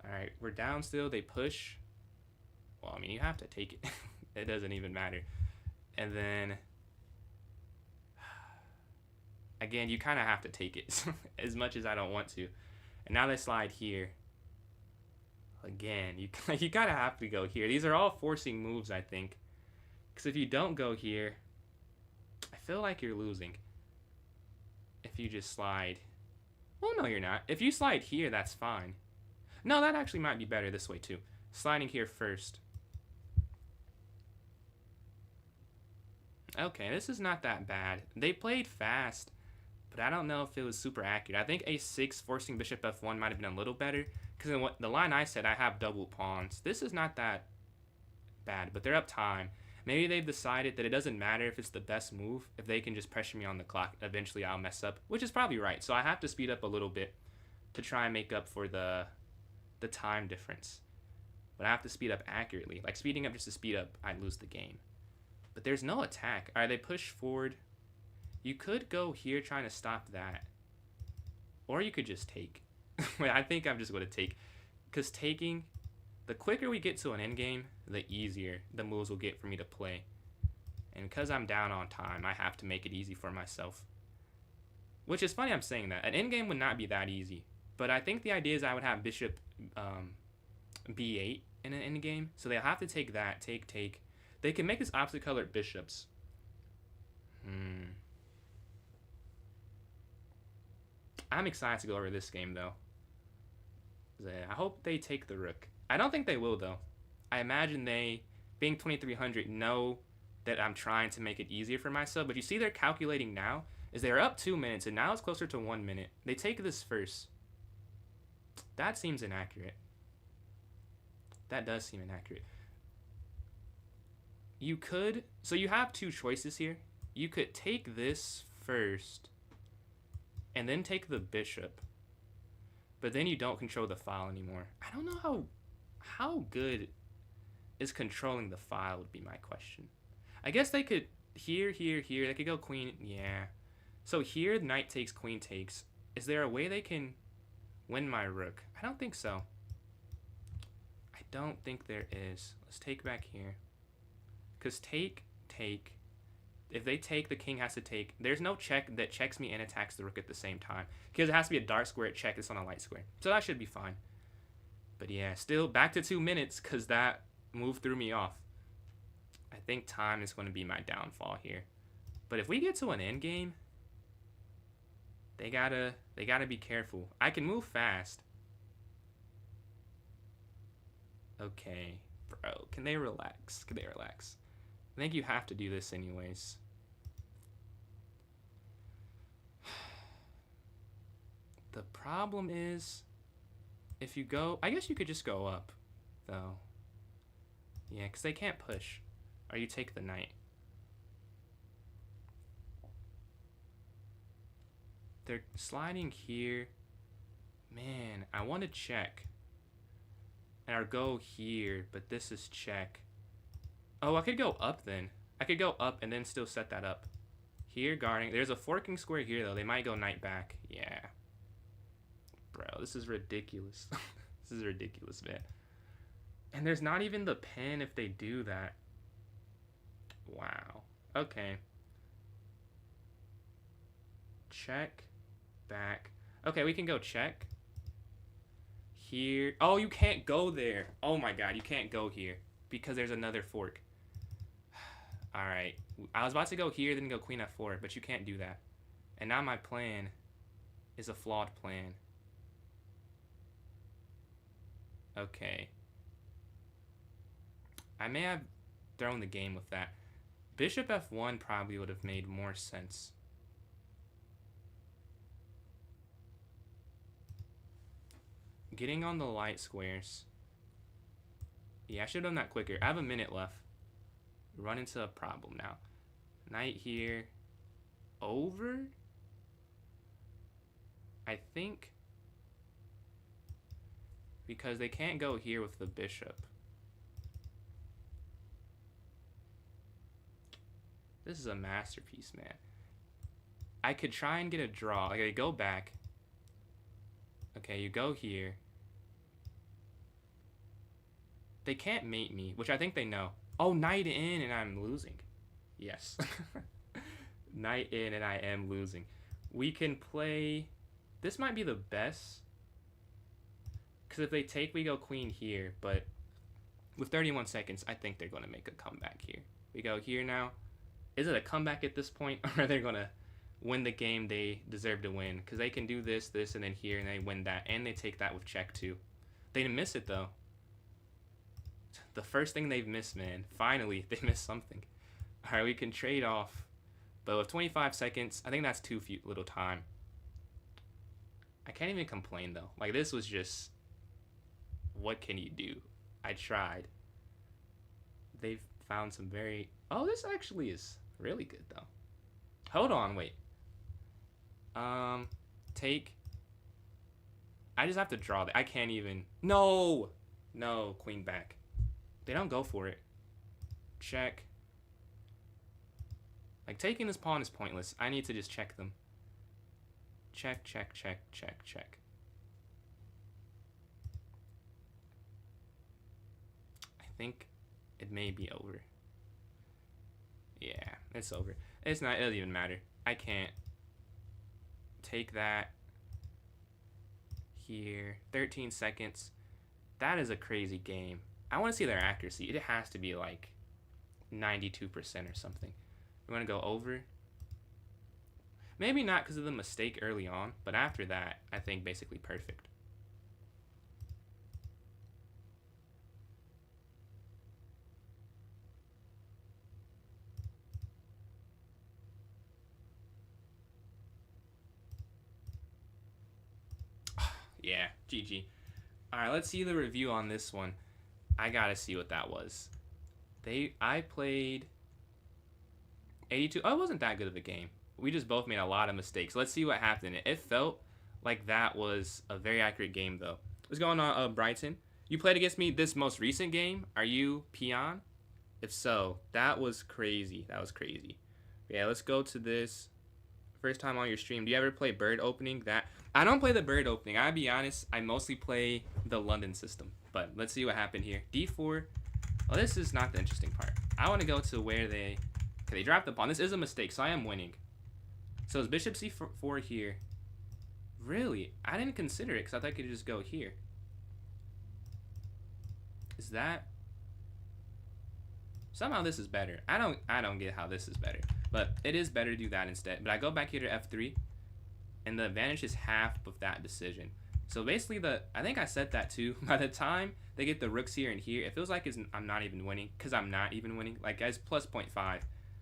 Alright, we're down still. They push. Well, I mean, you have to take it. It doesn't even matter. And then, again, you kind of have to take it as much as I don't want to. And now they slide here. Again, you kind of have to go here. These are all forcing moves, I think. Because if you don't go here, I feel like you're losing. If you just slide. Well, no, you're not. If you slide here, that's fine. No, that actually might be better this way, too. Sliding here first. Okay, this is not that bad. They played fast, but I don't know if it was super accurate. I think a6 forcing bishop f1 might have been a little better, because in the line I said, I have double pawns. This is not that bad, but they're up time. Maybe they've decided that it doesn't matter if it's the best move, if they can just pressure me on the clock. Eventually I'll mess up, which is probably right. So I have to speed up a little bit to try and make up for the time difference. But I have to speed up accurately. Like, speeding up just to speed up, I'd lose the game. But there's no attack. All right, they push forward. You could go here trying to stop that. Or you could just take. Wait, I think I'm just going to take. Because taking, the quicker we get to an endgame, the easier the moves will get for me to play. And because I'm down on time, I have to make it easy for myself. Which is funny I'm saying that. An endgame would not be that easy. But I think the idea is I would have bishop b8 in an endgame. So they'll have to take that, take. They can make this opposite colored bishops. I'm excited to go over this game, though. I hope they take the rook. I don't think they will, though. I imagine they, being 2300, know that I'm trying to make it easier for myself. But you see they're calculating now, is they're up 2 minutes, and now it's closer to 1 minute. They take this first. That seems inaccurate. That does seem inaccurate. You could, so you have 2 choices here. You could take this first and then take the bishop, but then you don't control the file anymore. I don't know how good is controlling the file would be my question. I guess they could here, they could go queen, yeah. So here, knight takes, queen takes. Is there a way they can win my rook? I don't think so. I don't think there is. Let's take back here. Because take. If they take, the king has to take. There's no check that checks me and attacks the rook at the same time. Because it has to be a dark square check that's on a light square. So that should be fine. But yeah, still back to 2 minutes because that move threw me off. I think time is going to be my downfall here. But if we get to an endgame, they gotta be careful. I can move fast. Okay, bro, can they relax? I think you have to do this anyways. The problem is, if you go, I guess you could just go up, though. Yeah, because they can't push. Or you take the knight. They're sliding here. Man, I want to check. And I'll go here, but this is check. Oh, I could go up then. I could go up and then still set that up. Here, guarding. There's a forking square here, though. They might go knight back. Yeah. Bro, this is ridiculous. This is ridiculous, man. And there's not even the pen if they do that. Wow. Okay. Check. Back. Okay, we can go check. Here. Oh, you can't go there. Oh my god, you can't go here. Because there's another fork. Alright. I was about to go here, then go queen f4, but you can't do that. And now my plan is a flawed plan. Okay. I may have thrown the game with that. Bishop f1 probably would have made more sense. Getting on the light squares. Yeah, I should have done that quicker. I have a minute left. Run into a problem now. Knight here. Over? I think. Because they can't go here with the bishop. This is a masterpiece, man. I could try and get a draw. Like, I go back. Okay, you go here. They can't mate me, which I think they know. Oh, knight in and I'm losing. Yes. Knight in and I am losing. We can play... This might be the best. Because if they take, we go queen here. But with 31 seconds, I think they're going to make a comeback here. We go here now. Is it a comeback at this point? Or are they going to win the game they deserve to win? Because they can do this, this, and then here, and they win that. And they take that with check, too. They didn't miss it, though. The first thing they've missed, man. Finally, they missed something. All right, we can trade off. But with 25 seconds, I think that's too little time. I can't even complain, though. Like, this was just... What can you do? I tried. They've found some very... Oh, this actually is really good, though. Hold on, wait. Take... I just have to draw that. I can't even... No! No, queen back. They don't go for it. Check. Like, taking this pawn is pointless. I need to just check them. Check, check, check, check, check. I think it may be over. Yeah, it's over. It's not, it doesn't even matter. I can't take that here. 13 seconds. That is a crazy game. I want to see their accuracy. It has to be like 92% or something. We want to go over. Maybe not because of the mistake early on, but after that, I think basically perfect. Yeah, GG. Alright, let's see the review on this one. I gotta see what that was. I played 82. Oh, it wasn't that good of a game. We just both made a lot of mistakes. Let's see what happened. It felt like that was a very accurate game, though. What's going on, Brighton? You played against me this most recent game? Are you peon? If so, that was crazy. That was crazy. Yeah, let's go to this. First time on your stream. Do you ever play bird opening? I don't play the bird opening. I'll be honest. I mostly play the London system. But let's see what happened here. D4. Well, this is not the interesting part. I want to go to where they... Okay, they dropped the pawn. This is a mistake, so I am winning. So it's bishop c4 here. Really? I didn't consider it because I thought I could just go here. Is that... Somehow this is better. I don't get how this is better. But it is better to do that instead. But I go back here to f3. And the advantage is half of that decision. So basically, I think I said that too. By the time they get the rooks here and here, it feels like I'm not even winning. Because I'm not even winning. Like, guys, plus 0.5.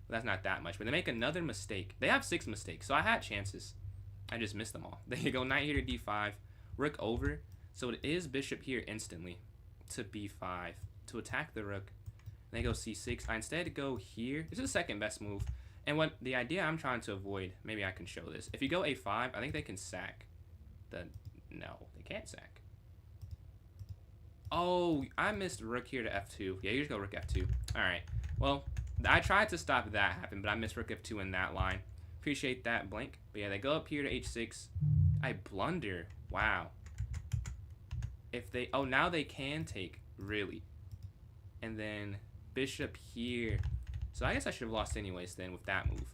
That's not that much. But they make another mistake. They have 6 mistakes. So I had chances. I just missed them all. They go knight here to d5. Rook over. So it is bishop here instantly to b5 to attack the rook. And they go c6. I instead go here. This is the second best move. And what the idea I'm trying to avoid, maybe I can show this. If you go a5, I think they can sack. No, they can't sack. Oh, I missed rook here to f2. Yeah, you just go rook f2. All right. Well, I tried to stop that happen, but I missed rook f2 in that line. Appreciate that, blank. But yeah, they go up here to h6. I blunder. Wow. If they... Oh, now they can take. Really. And then bishop here. So I guess I should have lost anyways then with that move.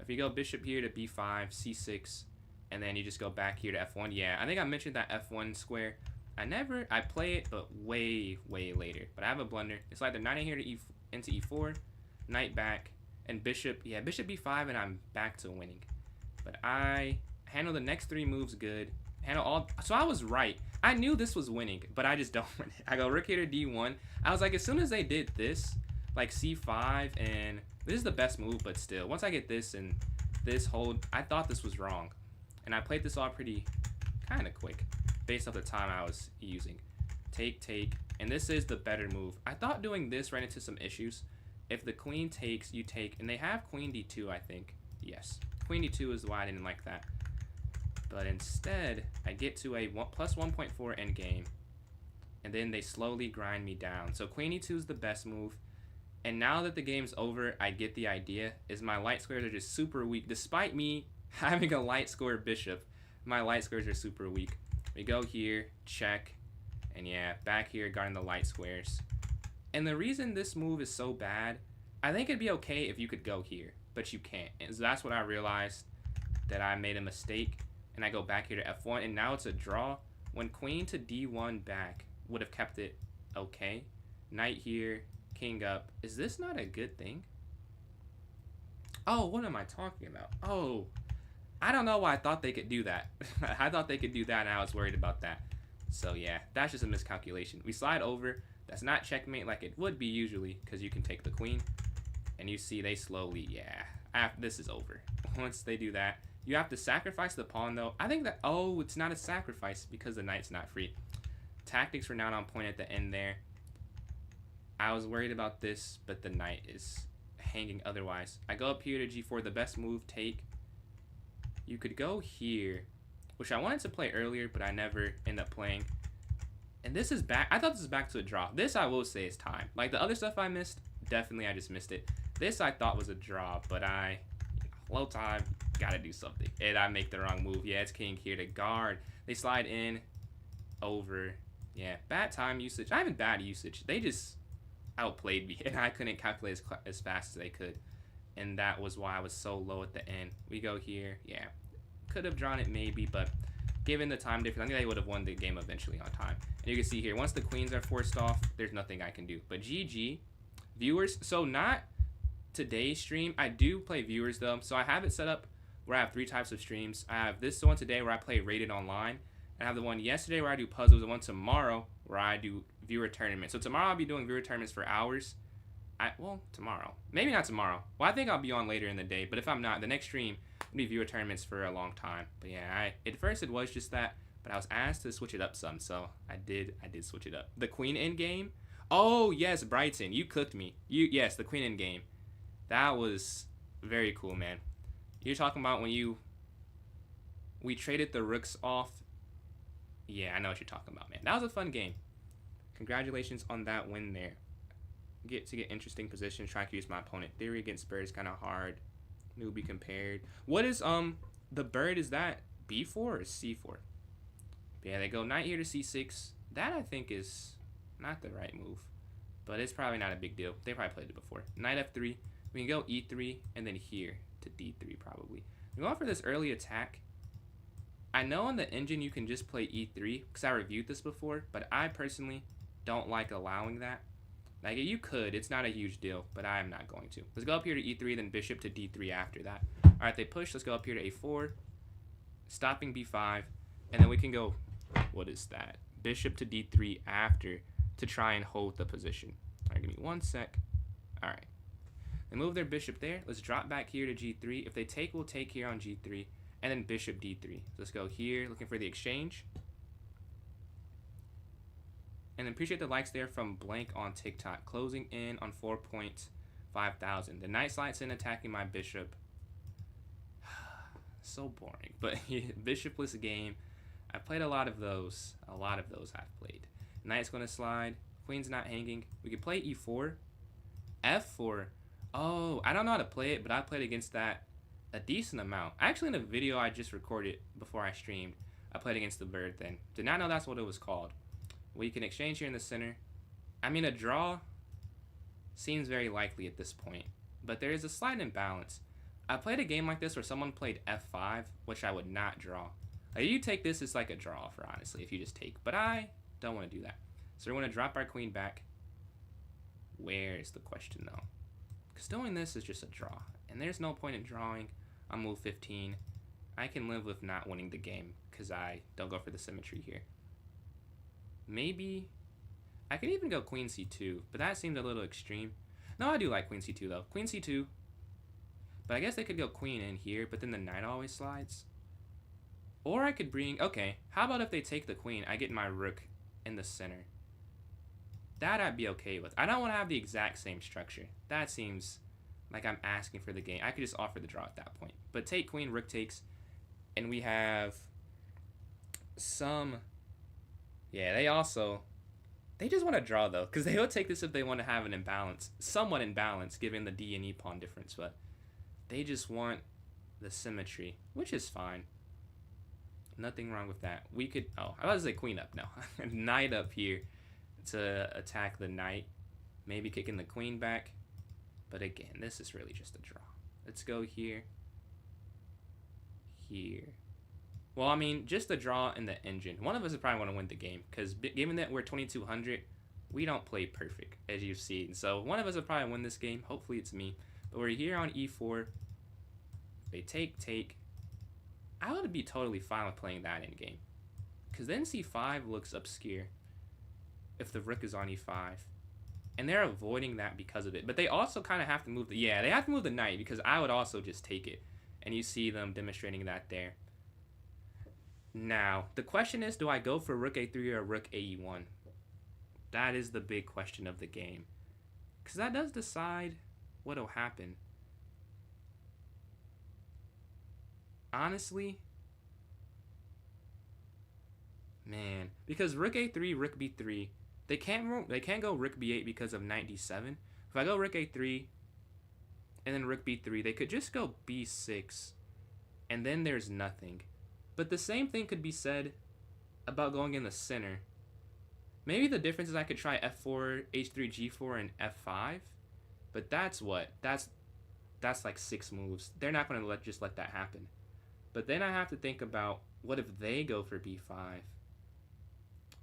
If you go bishop here to b5, c6, and then you just go back here to f1. Yeah, I think I mentioned that f1 square. I play it, but way, way later. But I have a blunder. It's like the knight in here to into e4, knight back, and bishop. Yeah, bishop b5, and I'm back to winning. But I handle the next 3 moves good. Handle all. So I was right. I knew this was winning, but I just don't win it. I go rook here to d1. I was like, as soon as they did this, like c5, and this is the best move, but still, once I get this and this hold, I thought this was wrong. And I played this all pretty kind of quick based off the time I was using. Take, and this is the better move. I thought doing this ran into some issues. If the queen takes, you take, and they have queen d2, I think. Yes, queen d2 is why I didn't like that. But instead, I get to a plus 1.4 endgame, and then they slowly grind me down. So queen e2 is the best move. And now that the game's over, I get the idea, is my light squares are just super weak. Despite me having a light square bishop, my light squares are super weak. We go here, check, and yeah, back here guarding the light squares. And the reason this move is so bad, I think it'd be okay if you could go here, but you can't. And so that's what I realized, that I made a mistake, and I go back here to f1, and now it's a draw. When queen to d1 back would have kept it okay. Knight here, king up. Is this not a good thing? Oh, what am I talking about? Oh, I don't know why I thought they could do that. I thought they could do that, and I was worried about that. So yeah, that's just a miscalculation. We slide over. That's not checkmate like it would be usually, because you can take the queen. And you see they slowly, yeah. This is over. Once they do that, you have to sacrifice the pawn though. I think that, oh, it's not a sacrifice because the knight's not free. Tactics were not on point at the end there. I was worried about this, but the knight is hanging otherwise. I go up here to g4, the best move, take. You could go here, which I wanted to play earlier, but I never end up playing. And this is back. I thought this was back to a draw. This I will say is time. Like the other stuff I missed, definitely I just missed it. This I thought was a draw, but low time, gotta do something. And I make the wrong move. Yeah, it's king here to guard. They slide in, over. Yeah, bad time usage. Not even bad usage. They just outplayed me, and I couldn't calculate as fast as they could. And that was why I was so low at the end. We go here. Yeah, could have drawn it maybe, but given the time difference, I think they would have won the game eventually on time. And you can see here, once the queens are forced off, there's nothing I can do. But GG, viewers. So not today's stream. I do play viewers though. So I have it set up where I have 3 types of streams. I have this one today where I play rated online. And I have the one yesterday where I do puzzles. The one tomorrow where I do viewer tournaments. So tomorrow I'll be doing viewer tournaments for hours. Well, tomorrow. Maybe not tomorrow. Well, I think I'll be on later in the day. But if I'm not, the next stream will be viewer tournaments for a long time. But yeah, at first it was just that. But I was asked to switch it up some. So I did switch it up. The queen in game. Oh, yes, Brighton. You cooked me. Yes, the queen in game. That was very cool, man. You're talking about when we traded the rooks off. Yeah, I know what you're talking about, man. That was a fun game. Congratulations on that win there. Get interesting positions. Try to use my opponent theory against bird is kind of hard. Newbie compared. What is the bird? Is that b4 or c4? Yeah, they go knight here to c6. That I think is not the right move, but it's probably not a big deal. They probably played it before. Knight f3. We can go e3 and then here to d3 probably. We're going for this early attack. I know on the engine you can just play e3 because I reviewed this before, but I personally don't like allowing that. Like, you could. It's not a huge deal, but I am not going to. Let's go up here to e3, then bishop to d3 after that. All right, they push. Let's go up here to a4, stopping b5, and then we can go, what is that? Bishop to d3 after to try and hold the position. All right, give me 1 sec. All right. They move their bishop there. Let's drop back here to g3. If they take, we'll take here on g3, and then bishop d3. So let's go here, looking for the exchange. And appreciate the likes there from Blank on TikTok. Closing in on 4.5,000. The knight slides in, attacking my bishop. So boring. But bishopless game. I played a lot of those. A lot of those I've played. Knight's going to slide. Queen's not hanging. We could play e4. f4. Oh, I don't know how to play it, but I played against that a decent amount. Actually, in a video I just recorded before I streamed, I played against the bird then. Did not know that's what it was called. We can exchange here in the center. I mean, a draw seems very likely at this point, but there is a slight imbalance. I played a game like this where someone played f5, which I would not draw. Like, you take this, it's like a draw for honestly, if you just take. But I don't want to do that. So we're going to drop our queen back. Where is the question, though? Because doing this is just a draw. And there's no point in drawing on move 15. I can live with not winning the game because I don't go for the symmetry here. Maybe I could even go queen c2, but that seemed a little extreme. No, I do like queen c2, though. Queen c2. But I guess they could go queen in here, but then the knight always slides. Or I could bring... Okay, how about if they take the queen, I get my rook in the center. That I'd be okay with. I don't want to have the exact same structure. That seems like I'm asking for the game. I could just offer the draw at that point. But take queen, rook takes, and we have some... Yeah, they just want to draw, though, because they will take this if they want to have an imbalance. Somewhat imbalance, given the D and E pawn difference, but they just want the symmetry, which is fine. Nothing wrong with that. We could... Oh, I was to say queen up. No. Knight up here to attack the knight. Maybe kicking the queen back. But again, this is really just a draw. Let's go here. Here. Well, I mean, just a draw in the engine. One of us would probably want to win the game. Because given that we're 2200, we don't play perfect, as you've seen. So one of us would probably win this game. Hopefully it's me. But we're here on e4. They take. I would be totally fine with playing that in game. Because then c5 looks obscure if the rook is on e5. And they're avoiding that because of it. But they also kind of have to move the... Yeah, they have to move the knight because I would also just take it. And you see them demonstrating that there. Now, the question is, do I go for rook a3 or rook ae1? That is the big question of the game. Because that does decide what will happen. Honestly, man, because rook a3, rook b3, they can't go rook b8 because of knight d7. If I go rook a3 and then rook b3, they could just go b6 and then there's nothing. But the same thing could be said about going in the center. Maybe the difference is I could try f4, h3, g4, and f5, but that's like 6 moves. They're not going to just let that happen. But then I have to think about, what if they go for b5?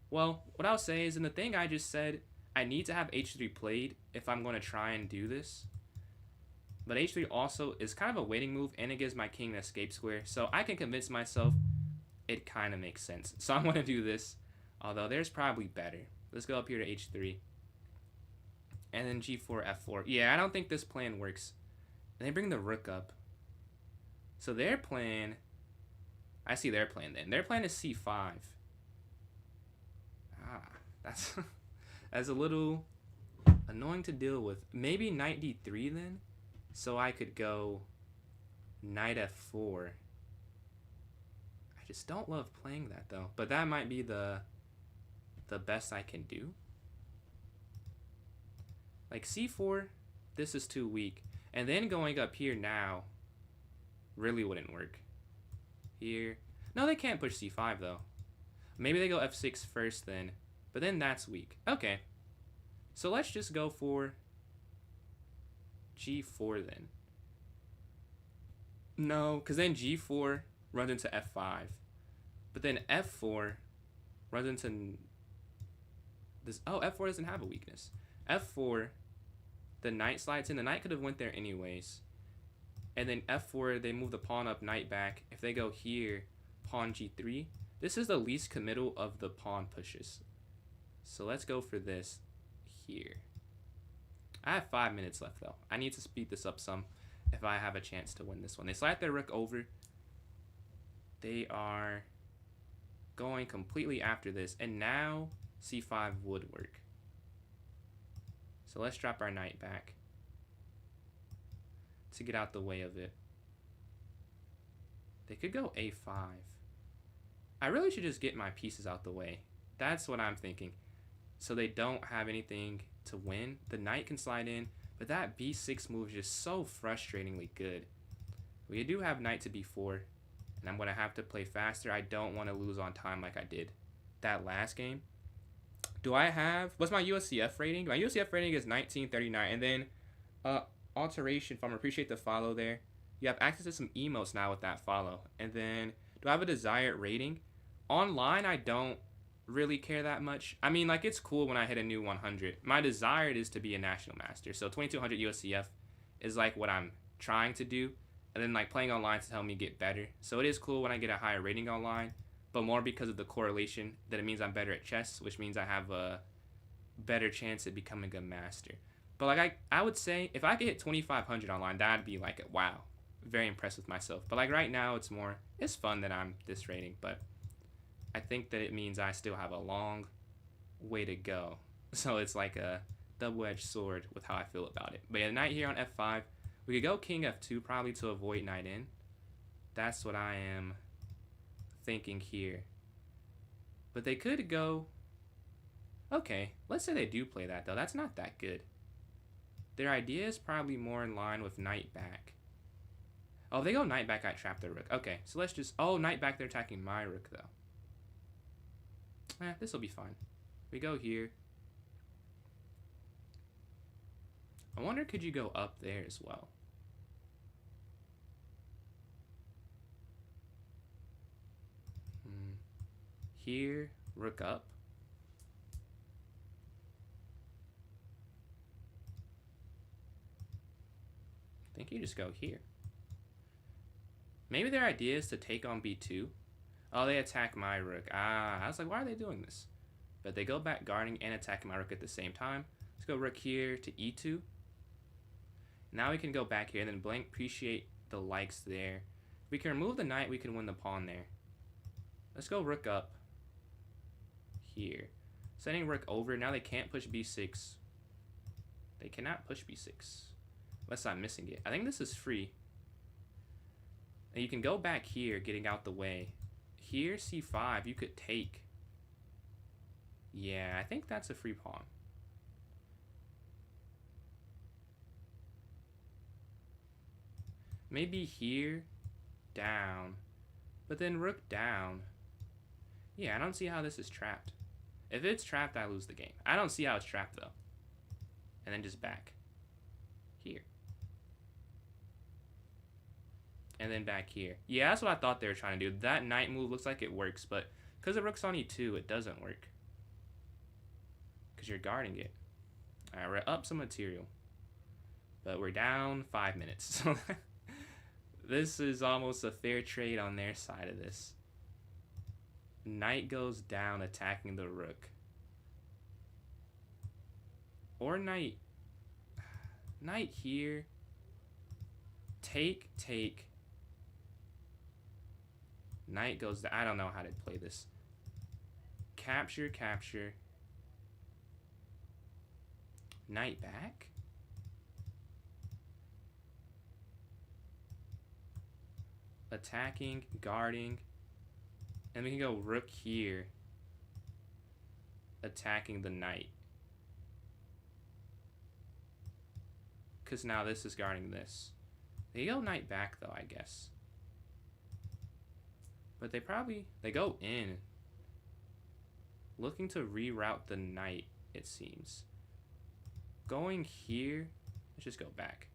Well, what I'll say is, in the thing I just said, I need to have h3 played if I'm going to try and do this. But h3 also is kind of a waiting move, and it gives my king an escape square. So I can convince myself it kind of makes sense. So I'm going to do this, although there's probably better. Let's go up here to h3. And then g4, f4. Yeah, I don't think this plan works. And they bring the rook up. So their plan... I see their plan then. Their plan is c5. That's that's a little annoying to deal with. Maybe knight d3 then? So I could go knight f4. I just don't love playing that though. But that might be the best I can do. Like c4, this is too weak. And then going up here now really wouldn't work. Here. No, they can't push c5 though. Maybe they go f6 first then. But then that's weak. Okay. So let's just go for g4 then. No, because then g4 runs into f5. But then f4 runs into this. Oh, f4 doesn't have a weakness. f4, the knight slides in. The knight could have went there anyways. And then f4, they move the pawn up, knight back. If they go here, pawn g3. This is the least committal of the pawn pushes. So let's go for this here. I have 5 minutes left though. I need to speed this up some if I have a chance to win this one. They slide their rook over. They are going completely after this. And now c5 would work. So let's drop our knight back to get out the way of it. They could go a5. I really should just get my pieces out the way. That's what I'm thinking. So they don't have anything to win. The knight can slide in, but that b6 move is just so frustratingly good. We do have knight to b4, and I'm going to have to play faster. I don't want to lose on time like I did that last game. Do I have... What's my USCF rating? My USCF rating is 1939. And then alteration farmer. Appreciate the follow there. You have access to some emotes now with that follow. And then do I have a desired rating? Online, I don't really care that much. I mean, like, it's cool when I hit a new 100. My desired is to be a national master. So 2200 USCF is like what I'm trying to do. And then like playing online to help me get better. So it is cool when I get a higher rating online, but more because of the correlation that it means I'm better at chess, which means I have a better chance at becoming a master. But like I would say if I could hit 2500 online, that'd be like a wow. Very impressed with myself. But like right now it's fun that I'm this rating, but I think that it means I still have a long way to go. So it's like a double-edged sword with how I feel about it. But yeah, knight here on f5. We could go king f2 probably to avoid knight in. That's what I am thinking here. But they could go... Okay, let's say they do play that though. That's not that good. Their idea is probably more in line with knight back. Oh, if they go knight back, I trap their rook. Okay, so let's just... Oh, knight back, they're attacking my rook though. This will be fine. We go here. I wonder, could you go up there as well? Here, rook up. I think you just go here. Maybe their idea is to take on b2. Oh, they attack my rook. I was like, why are they doing this? But they go back guarding and attacking my rook at the same time. Let's go rook here to e2. Now we can go back here and then blank appreciate the likes there. If we can remove the knight, we can win the pawn there. Let's go rook up here. Sending rook over. Now they can't push b6. They cannot push b6. Unless I'm missing it. I think this is free. And you can go back here, getting out the way. Here, c5, you could take. Yeah, I think that's a free pawn. Maybe here, down. But then rook down. Yeah, I don't see how this is trapped. If it's trapped, I lose the game. I don't see how it's trapped, though. And then just back. Here. And then back here. Yeah, that's what I thought they were trying to do. That knight move looks like it works, but because the rook's on e2, it doesn't work. Because you're guarding it. Alright, we're up some material. But we're down 5 minutes. So this is almost a fair trade on their side of this. Knight goes down, attacking the rook. Or knight. Knight here. Take. Knight goes down. I don't know how to play this. Capture. Knight back. Attacking, guarding. And we can go rook here. Attacking the knight. Because now this is guarding this. They go knight back though, I guess. But they go in. Looking to reroute the knight, it seems. Going here, let's just go back.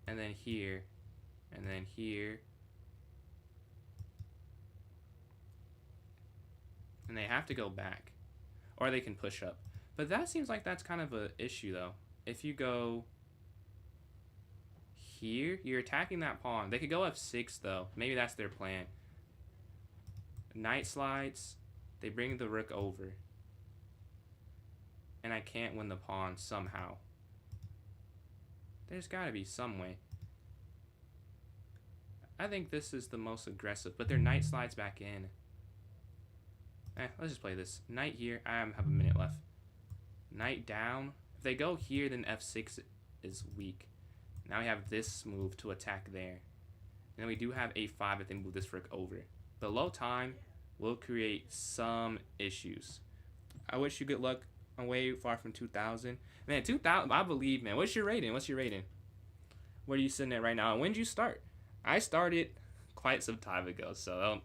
And then here, and then here. And they have to go back. Or they can push up. But that seems like that's kind of an issue though. If you go here, you're attacking that pawn. They could go f6 though. Maybe that's their plan. Knight slides. They bring the rook over. And I can't win the pawn somehow. There's got to be some way. I think this is the most aggressive. But their knight slides back in. Let's just play this. Knight here. I have a minute left. Knight down. If they go here, then f6 is weak. Now we have this move to attack there. And then we do have a5 if they move this rook over. But low time will create some issues. I wish you good luck. I'm way far from 2,000. Man, 2,000, I believe, man. What's your rating? What's your rating? Where are you sitting at right now? And when did you start? I started quite some time ago, so...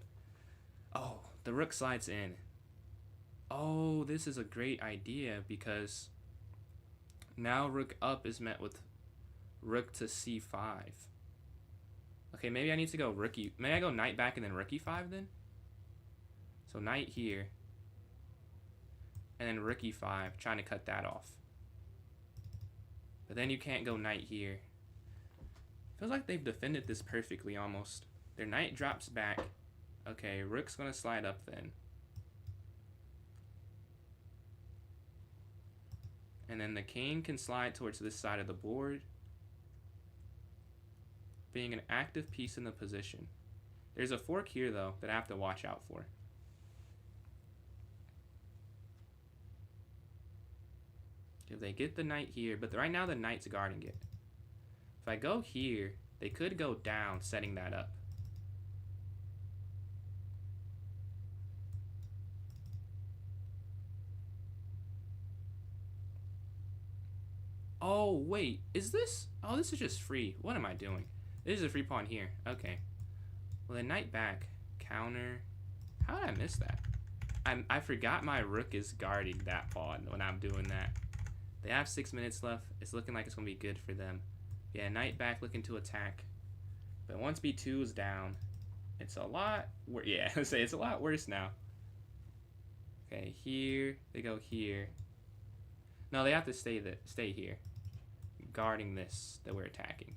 Oh, the rook slides in. Oh, this is a great idea because now rook up is met with rook to c5. Okay, maybe I need to go rookie. Maybe I go knight back and then rook e5 then? So knight here. And then rook e5, trying to cut that off. But then you can't go knight here. Feels like they've defended this perfectly almost. Their knight drops back. Okay, rook's gonna slide up then. And then the king can slide towards this side of the board, being an active piece in the position. There's a fork here though that I have to watch out for. If they get the knight here, but right now the knight's guarding it. If I go here, they could go down, setting that up. Oh, wait, is this? Oh, this is just free. What am I doing? This is a free pawn here. Okay. Well, the knight back. Counter. How did I miss that? I forgot my rook is guarding that pawn when I'm doing that. They have 6 minutes left. It's looking like it's going to be good for them. Yeah, knight back looking to attack. But once b2 is down, it's a lot worse. Yeah, I say it's a lot worse now. Okay, here. They go here. No, they have to stay here. Guarding this that we're attacking.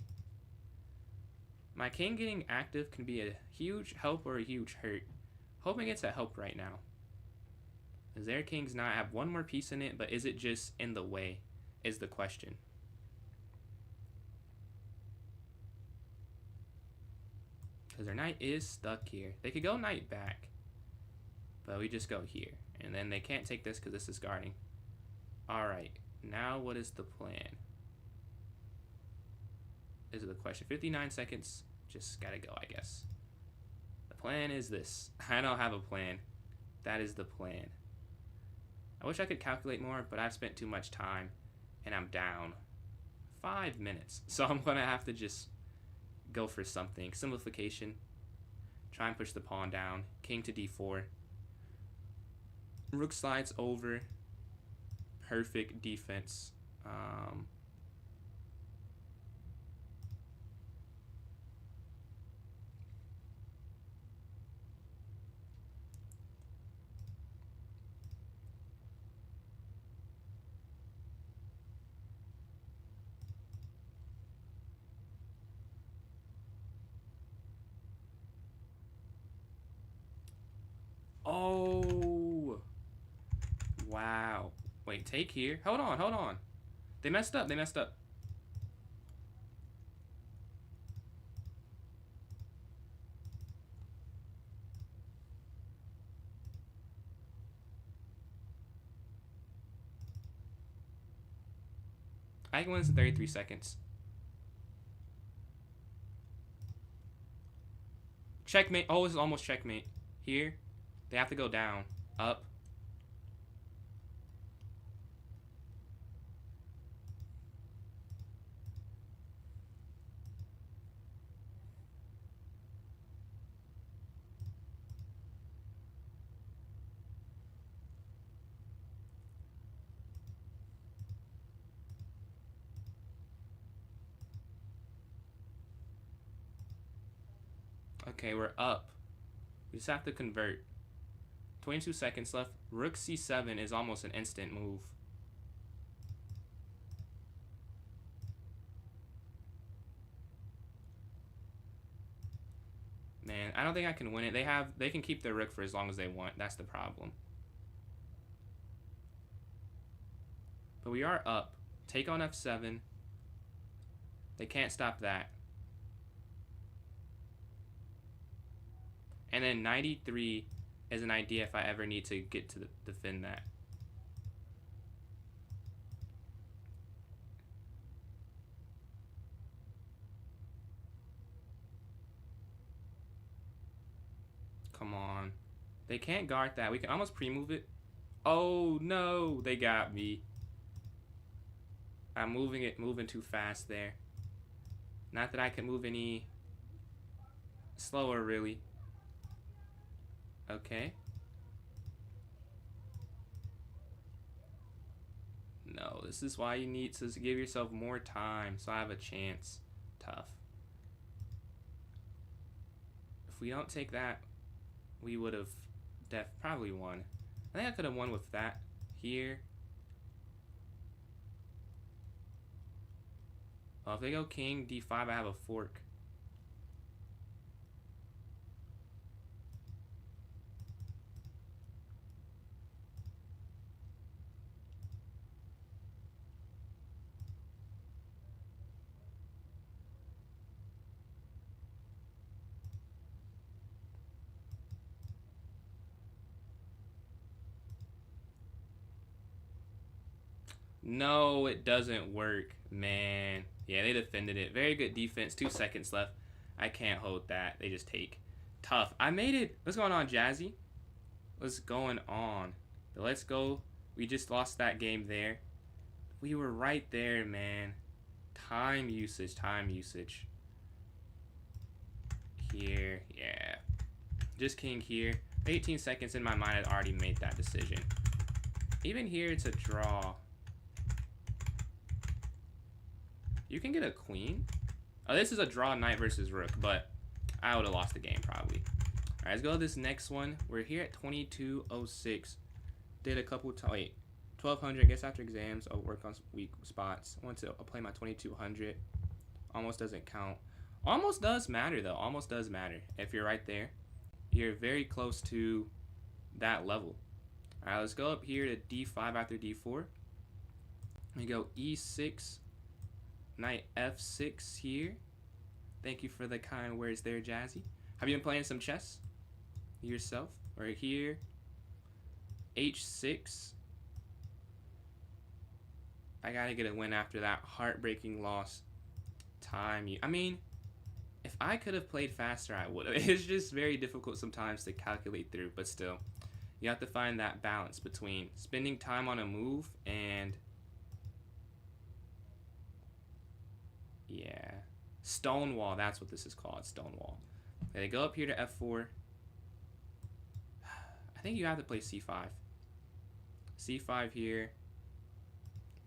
My king getting active can be a huge help or a huge hurt. Hoping it's a help right now. Because their king's not have one more piece in it, but is it just in the way is the question. Because their knight is stuck here. They could go knight back, but we just go here. And then they can't take this because this is guarding. Alright, now what is the plan? Is the question. 59 seconds, just gotta go, I guess. The plan is this. I don't have a plan. That is the plan. I wish I could calculate more, but I've spent too much time, and I'm down 5 minutes. So I'm gonna have to just go for something. Simplification. Try and push the pawn down. King to d4. Rook slides over. Perfect defense. Oh, wow. Wait, take here. Hold on, hold on. They messed up, they messed up. I can win this in 33 seconds. Checkmate. Oh, this is almost checkmate. Here, they have to go down, up. Okay, we're up. We just have to convert. 22 seconds left. Rook c7 is almost an instant move. Man, I don't think I can win it. They can keep their rook for as long as they want. That's the problem. But we are up. Take on f7. They can't stop that. And then 93 as an idea if I ever need to get to defend that. Come on. They can't guard that. We can almost pre-move it. Oh, no. They got me. I'm moving too fast there. Not that I can move any slower, really. Okay. No, this is why you need to give yourself more time so I have a chance. Tough. If we don't take that, we would have probably won. I think I could have won with that here. Well, if they go king, d5, I have a fork. No, it doesn't work, man. Yeah, they defended it. Very good defense. 2 seconds left. I can't hold that. They just take. Tough. I made it. What's going on, Jazzy? What's going on? But let's go. We just lost that game there. We were right there, man. Time usage. Time usage. Here. Yeah. Just king here. 18 seconds in my mind, I'd already made that decision. Even here, it's a draw. You can get a queen. Oh, this is a draw knight versus rook, but I would have lost the game probably. All right, let's go to this next one. We're here at 2206. Did a couple, wait, 1200, guess after exams. I'll work on some weak spots. I want to play my 2200. Almost doesn't count. Almost does matter though. Almost does matter. If you're right there, you're very close to that level. All right, let's go up here to d5 after d4. We go e6. Knight f6 here. Thank you for the kind words there, Jazzy. Have you been playing some chess yourself? Or here, h6. I gotta get a win after that heartbreaking loss. I mean, if I could have played faster, I would have. It's just very difficult sometimes to calculate through, but still, you have to find that balance between spending time on a move and yeah. Stonewall, that's what this is called, Stonewall. They go up here to f4. I think you have to play c5. c5 here.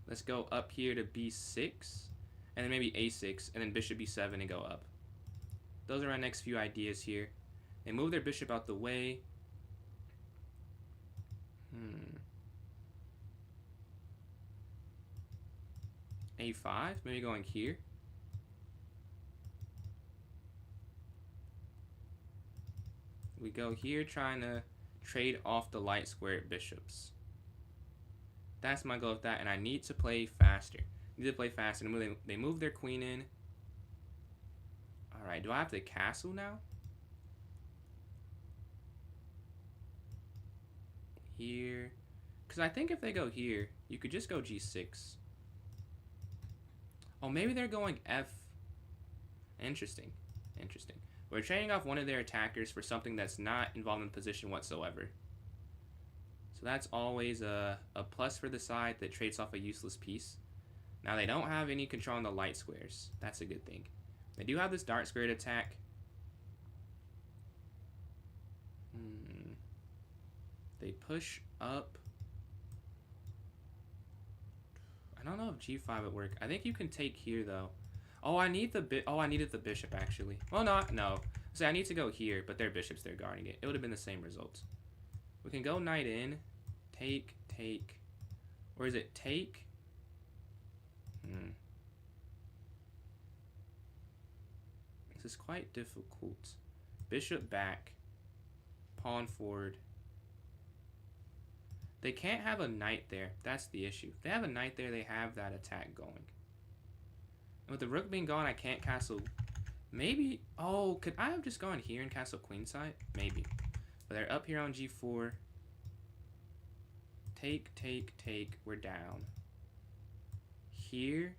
Let's go up here to b6. And then maybe a6. And then bishop b7 and go up. Those are our next few ideas here. They move their bishop out the way. a5, maybe going here. We go here trying to trade off the light squared bishops. That's my goal with that, and I need to play faster. They move their queen in. Alright, do I have to castle now? Here. Because I think if they go here, you could just go g6. Oh, maybe they're going f. Interesting. Interesting. We're trading off one of their attackers for something that's not involved in position whatsoever. So that's always a plus for the side that trades off a useless piece. Now they don't have any control on the light squares. That's a good thing. They do have this dark squared attack. They push up. I don't know if g5 would work. I think you can take here though. Oh, I needed the bishop actually. Well, no. So I need to go here, but their bishops, they're guarding it. It would have been the same result. We can go knight in, take, or is it take? This is quite difficult. Bishop back, pawn forward. They can't have a knight there. That's the issue. If they have a knight there, they have that attack going. And with the rook being gone, I can't castle. Maybe. Oh, could I have just gone here and castle queenside? Maybe. But they're up here on g4. Take, take, take. We're down. Here.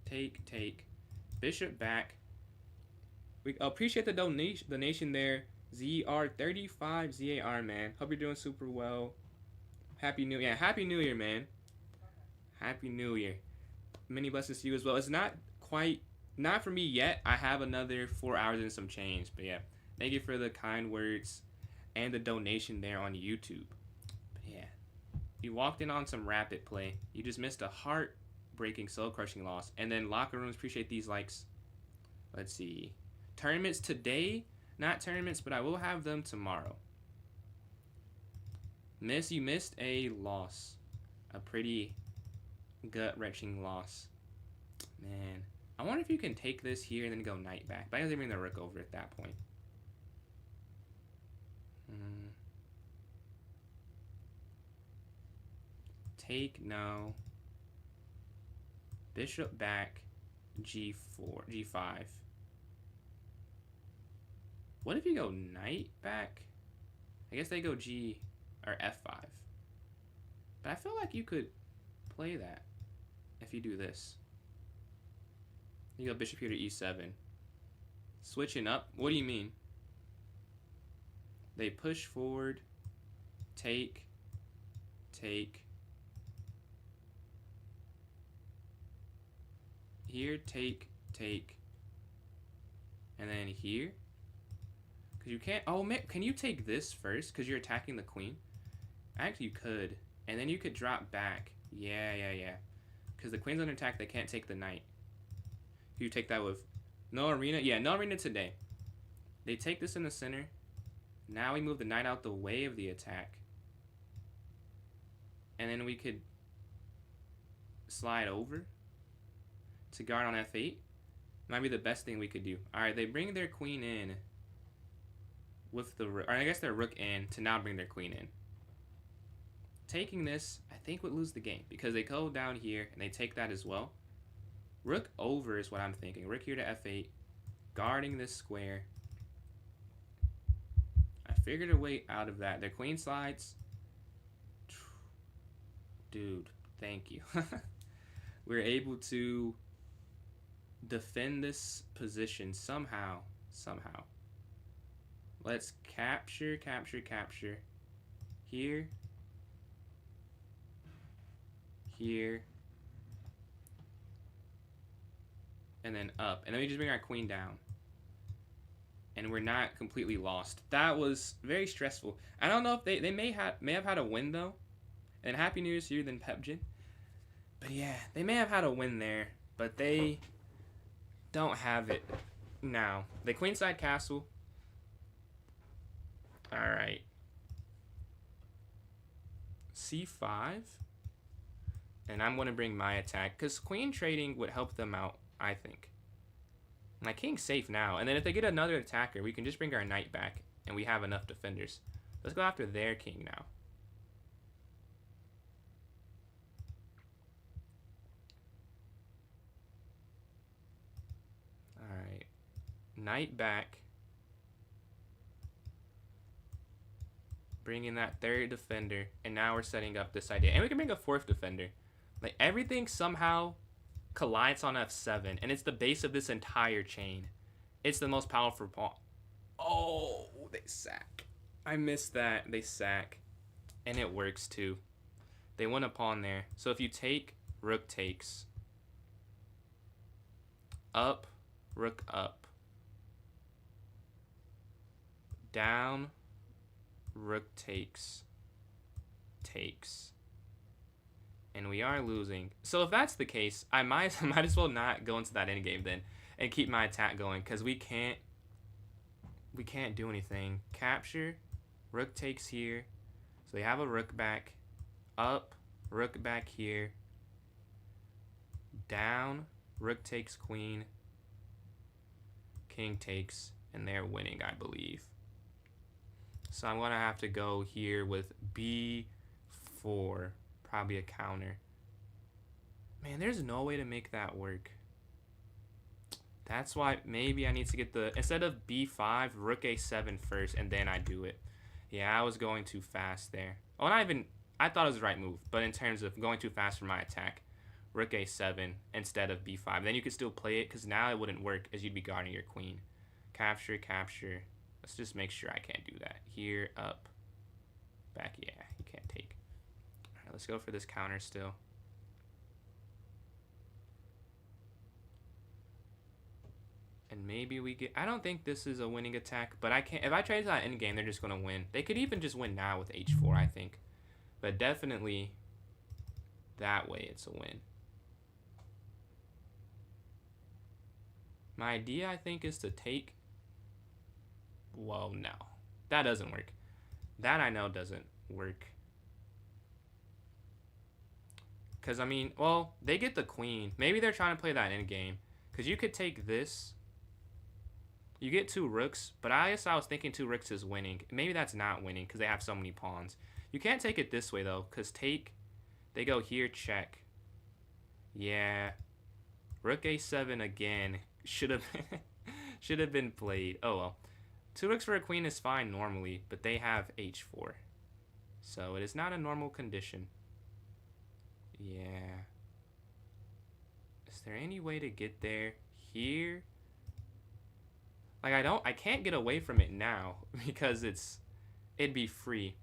Take, take. Bishop back. We appreciate the donation there. ZR35 ZAR, man. Hope you're doing super well. Happy New Year. Yeah, Happy New Year, man. Happy New Year. Many blessings to you as well. It's not quite, not for me yet. I have another 4 hours and some change. But yeah, thank you for the kind words and the donation there on YouTube. But yeah, you walked in on some rapid play. You just missed a heartbreaking, soul-crushing loss. And then locker rooms, appreciate these likes. Let's see. Tournaments today, not tournaments, but I will have them tomorrow. You missed a loss. A pretty gut-wrenching loss. Man. I wonder if you can take this here and then go knight back. But I guess they bring the rook over at that point. Take, no. Bishop back, g4, g5. What if you go knight back? I guess they go g or f5. But I feel like you could play that if you do this. You go bishop here to e7. Switching up. What do you mean? They push forward. Take. Take. Here, take, take. And then here. Because you can't... Oh, man, can you take this first? Because you're attacking the queen? Actually, you could. And then you could drop back. Yeah. Because the queen's under attack, they can't take the knight. You take that with no arena. Yeah, no arena today. They take this in the center. Now we move the knight out the way of the attack. And then we could slide over to guard on f8. Might be the best thing we could do. Alright, they bring their queen in with the rook. Or I guess their rook in to now bring their queen in. Taking this, I think, would lose the game. Because they go down here and they take that as well. Rook over is what I'm thinking. Rook here to f8. Guarding this square. I figured a way out of that. Their queen slides. Dude, thank you. We're able to defend this position somehow. Let's capture. Here. Here. And then up. And then we just bring our queen down. And we're not completely lost. That was very stressful. I don't know if they may have had a win though. And Happy New Year to you, then Pepjin. But yeah, they may have had a win there. But they don't have it now. The queenside castle. Alright. C5. And I'm going to bring my attack. Because queen trading would help them out, I think. My king's safe now. And then if they get another attacker, we can just bring our knight back. And we have enough defenders. Let's go after their king now. Alright. Knight back. Bringing that third defender. And now we're setting up this idea. And we can bring a fourth defender. Like, everything somehow collides on f7. And it's the base of this entire chain. It's the most powerful pawn. Oh, they sack. I missed that. They sack. And it works too. They won a pawn there. So if you take, rook takes. Up, rook up. Down, rook takes. Takes. And we are losing. So if that's the case, I might as well not go into that endgame then and keep my attack going, because we can't do anything. Capture, rook takes here. So they have a rook back. Up, rook back here. Down, rook takes queen. King takes, and they're winning, I believe. So I'm gonna have to go here with b4. Probably a counter. Man, there's no way to make that work. That's why maybe I need to get the... Instead of b5, rook a7 first, and then I do it. Yeah, I was going too fast there. Oh, not even. I thought it was the right move, but in terms of going too fast for my attack, rook a7 instead of b5. Then you could still play it because now it wouldn't work as you'd be guarding your queen. Capture, capture. Let's just make sure I can't do that. Here, up, back. Yeah, you can't take. All right, let's go for this counter still. And maybe we get. I don't think this is a winning attack, but I can't. If I try to that endgame, they're just gonna win. They could even just win now with h4, I think. But definitely that way it's a win. My idea, I think, is to take. Well, no, that doesn't work. That I know doesn't work. Because, I mean, well, they get the queen. Maybe they're trying to play that endgame. Because you could take this. You get 2 rooks, but I guess I was thinking 2 rooks is winning. Maybe that's not winning because they have so many pawns. You can't take it this way, though, because take, they go here, check. Yeah. Rook a7 again. Should have been played. Oh, well. 2 rooks for a queen is fine normally, but they have h4. So it is not a normal condition. Yeah. Is there any way to get there? Here? Like, I can't get away from it now because it'd be free.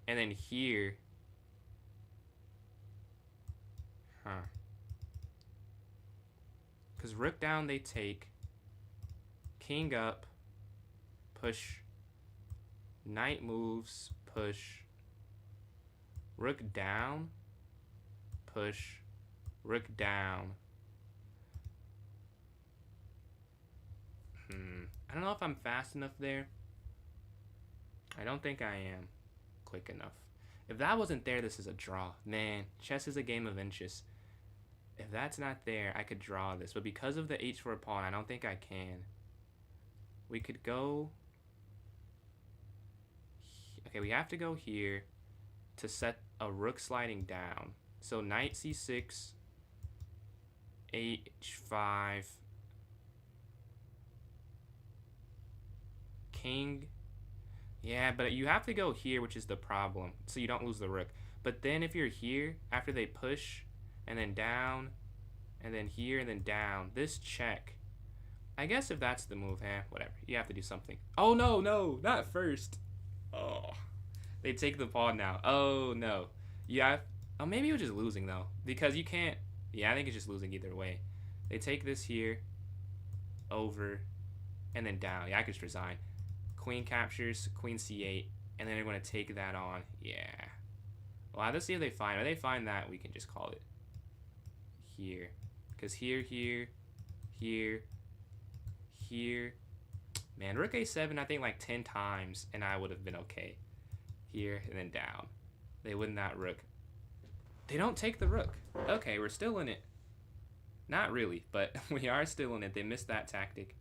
And then here. Huh. Because rook down, they take. King up. Push. Knight moves. Push. Rook down. Push. Rook down. I don't know if I'm fast enough there. I don't think I am quick enough. If that wasn't there, this is a draw. Man, chess is a game of inches. If that's not there, I could draw this. But because of the h4 pawn, I don't think I can. We could go. Okay, we have to go here to set a rook sliding down. So knight c6, h5, king. Yeah, but you have to go here, which is the problem, so you don't lose the rook. But then if you're here, after they push, and then down, and then here, and then down, this check. I guess if that's the move, whatever. You have to do something. Oh, no, not first. Oh, they take the pawn now. Oh, no. Yeah. Oh, maybe you're just losing, though, because you can't. Yeah, I think it's just losing either way. They take this here, over, and then down. Yeah, I could just resign. Queen captures, queen c8, and then they're going to take that on. Yeah. Well, let's see if they find. If they find that, we can just call it here. Because here, here, here, here. Man, rook a7, I think like 10 times, and I would have been okay. Here, and then down. They win that rook. They don't take the rook. Okay, we're still in it. Not really, but we are still in it. They missed that tactic.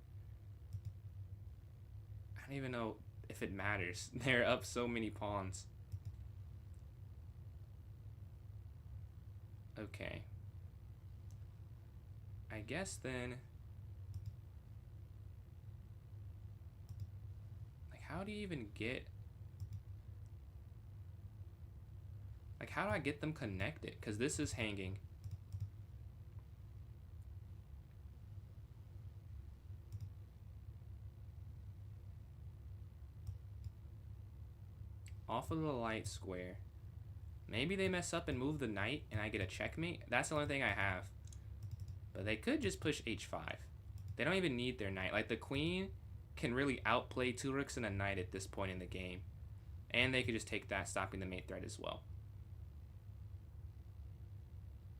I don't even know if it matters. They're up so many pawns. Okay. I guess then. Like, how do you even get. Like, how do I get them connected? Because this is hanging. Off of the light square. Maybe they mess up and move the knight and I get a checkmate. That's the only thing I have. But they could just push h5. They don't even need their knight. Like, the queen can really outplay 2 rooks and a knight at this point in the game. And they could just take that, stopping the mate threat as well.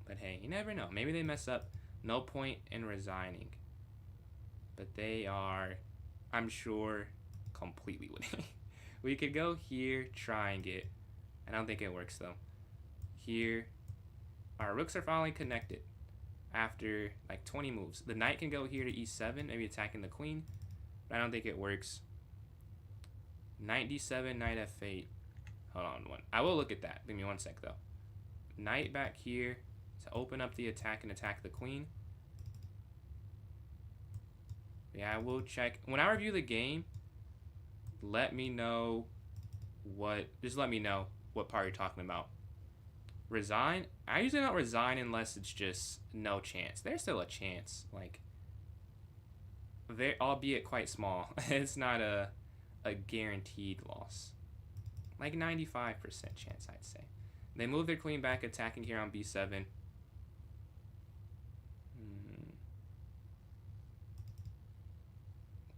But hey, you never know. Maybe they mess up. No point in resigning. But they are, I'm sure, completely winning. We could go here, trying it. I don't think it works, though. Here. Our rooks are finally connected. After, like, 20 moves. The knight can go here to e7, maybe attacking the queen. But I don't think it works. Knight d7, knight f8. Hold on one. I will look at that. Give me 1 sec, though. Knight back here to open up the attack and attack the queen. Yeah, I will check. When I review the game, let me know what. Just let me know what part you're talking about. Resign? I usually don't resign unless it's just no chance. There's still a chance, like, albeit quite small. It's not a guaranteed loss. Like 95% chance, I'd say. They move their queen back, attacking here on b7.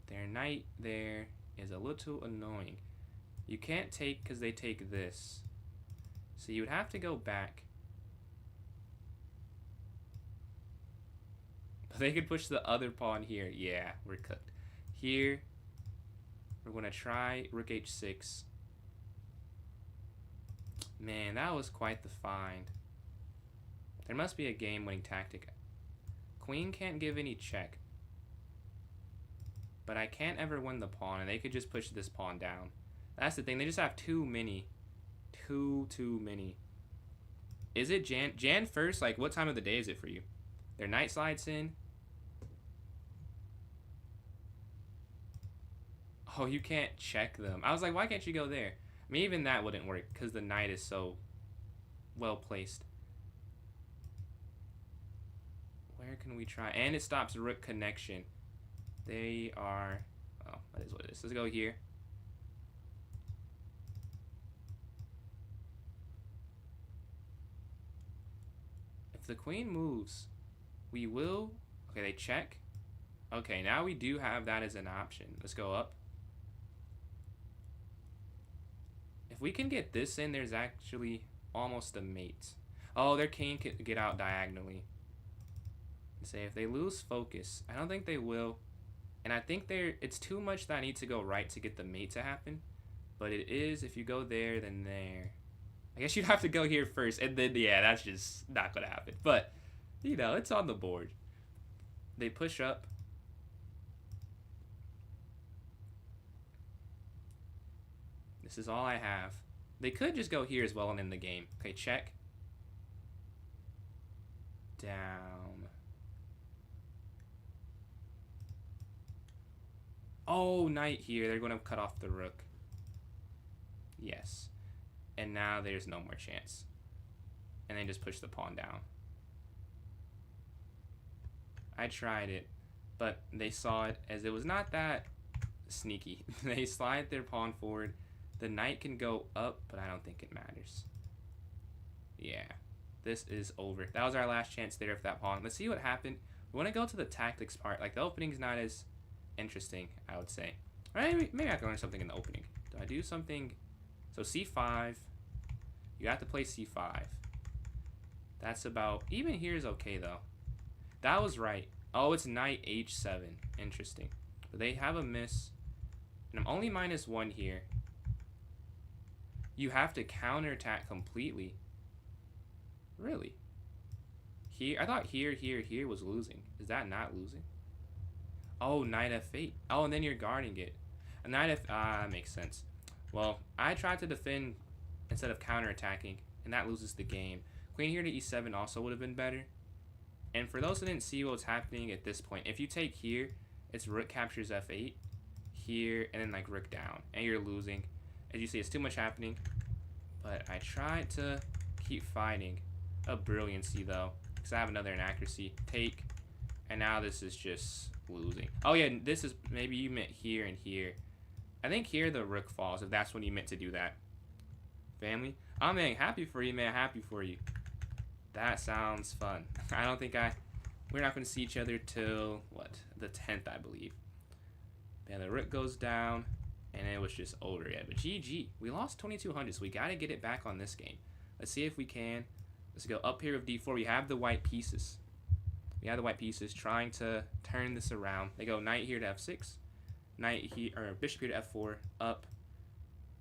Their knight there is a little annoying. You can't take because they take this. So you would have to go back. But they could push the other pawn here. Yeah, we're cooked. Here, we're going to try rook h6. Man, that was quite the find. There must be a game-winning tactic. Queen can't give any check. But I can't ever win the pawn, and they could just push this pawn down. That's the thing. They just have too many. Too many. Is it Jan first? Like, what time of the day is it for you? Their knight slides in. Oh, you can't check them. I was like, why can't you go there? I mean, even that wouldn't work because the knight is so well placed. Where can we try? And it stops rook connection. They are... Oh, that is what it is. Let's go here. If the queen moves, we will... Okay, they check. Okay, now we do have that as an option. Let's go up. If we can get this in, there's actually almost a mate. Oh, their king can get out diagonally. Say if they lose focus, I don't think they will. And I think it's too much that I need to go right to get the mate to happen. But it is, if you go there, then there. I guess you'd have to go here first. And then, yeah, that's just not going to happen. But, you know, it's on the board. They push up. This is all I have. They could just go here as well and end the game. Okay, check. Down. Oh, knight here. They're going to cut off the rook. Yes. And now there's no more chance. And then just push the pawn down. I tried it, but they saw it as it was not that sneaky. They slide their pawn forward. The knight can go up, but I don't think it matters. Yeah. This is over. That was our last chance there for that pawn. Let's see what happened. We want to go to the tactics part. Like, the opening's not as interesting, I would say. Or maybe I can learn something in the opening. Do I do something? So c5. You have to play c5. That's about... Even here is okay, though. That was right. Oh, it's knight h7. Interesting. But they have a miss. And I'm only -1 here. You have to counterattack completely. Really? Here? I thought here was losing. Is that not losing? Oh, knight f8. Oh, and then you're guarding it. A knight f... Ah, that makes sense. Well, I tried to defend instead of counterattacking, and that loses the game. Queen here to e7 also would have been better. And for those who didn't see what's happening at this point, if you take here, it's rook captures f8. Here, and then like rook down. And you're losing. As you see, it's too much happening. But I tried to keep fighting. A brilliancy, though. Because I have another inaccuracy. Take. And now this is just losing. Oh, yeah, this is... Maybe you meant here and here. I think here the rook falls, if that's when you meant to do that. Family? Oh, man, happy for you, man. Happy for you. That sounds fun. I don't think we're not going to see each other till, what, the 10th, I believe. Yeah, the rook goes down, and it was just over. Yeah, but GG. We lost 2,200, so we got to get it back on this game. Let's see if we can. Let's go up here with d4. We have the white pieces. We have the white pieces trying to turn this around. They go knight here to f6. Knight here, or bishop here to f4. Up.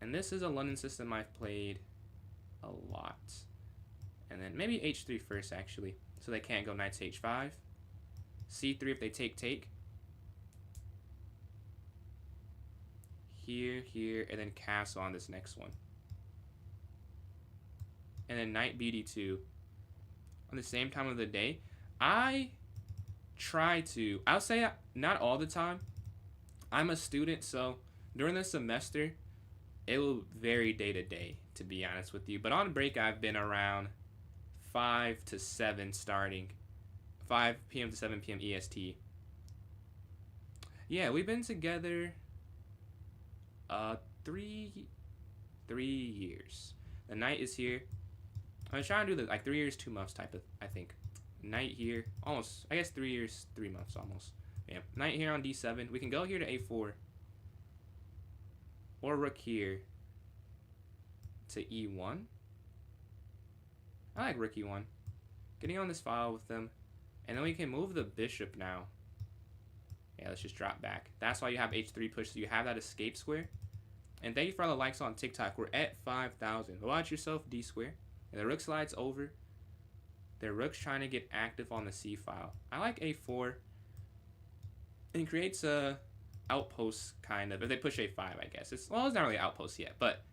And this is a London system I've played a lot. And then maybe h3 first, actually. So they can't go knight to h5. c3 if they take. Here, and then castle on this next one. And then knight bd2 on the same time of the day. I try to, I'll say not all the time. I'm a student, so during the semester, It will vary day to day, to be honest with you. But on break, I've been around 5 to 7 starting. 5 p.m. to 7 p.m. EST. Yeah, we've been together 3 years. The night is here. I was trying to do the like 3 years, 2 months type of, I think. Knight here, almost. I guess 3 years, 3 months almost. Yeah, knight here on d7. We can go here to a4, or rook here to e1. I like rook e1. Getting on this file with them, and then we can move the bishop now. Yeah, let's just drop back. That's why you have h3 push, so you have that escape square. And thank you for all the likes on TikTok. We're at 5,000. Watch yourself, d square. And the rook slides over. Their rook's trying to get active on the c file. I like a4. And creates a outpost, kind of. If they push a5, I guess. It's not really outpost yet, but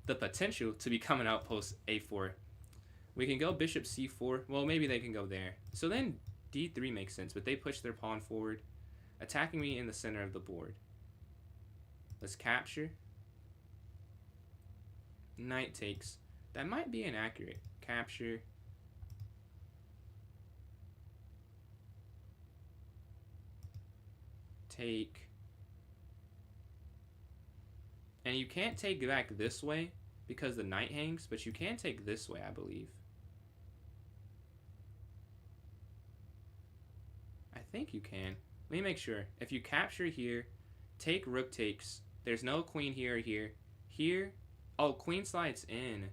the potential to become an outpost a4. We can go bishop c4. Well, maybe they can go there. So then d3 makes sense, but they push their pawn forward, attacking me in the center of the board. Let's capture. Knight takes. That might be inaccurate. Capture. Take. And you can't take back this way because the knight hangs, but you can take this way, I believe. I think you can. Let me make sure. If you capture here, take rook takes. There's no queen here or here. Here, oh, queen slides in.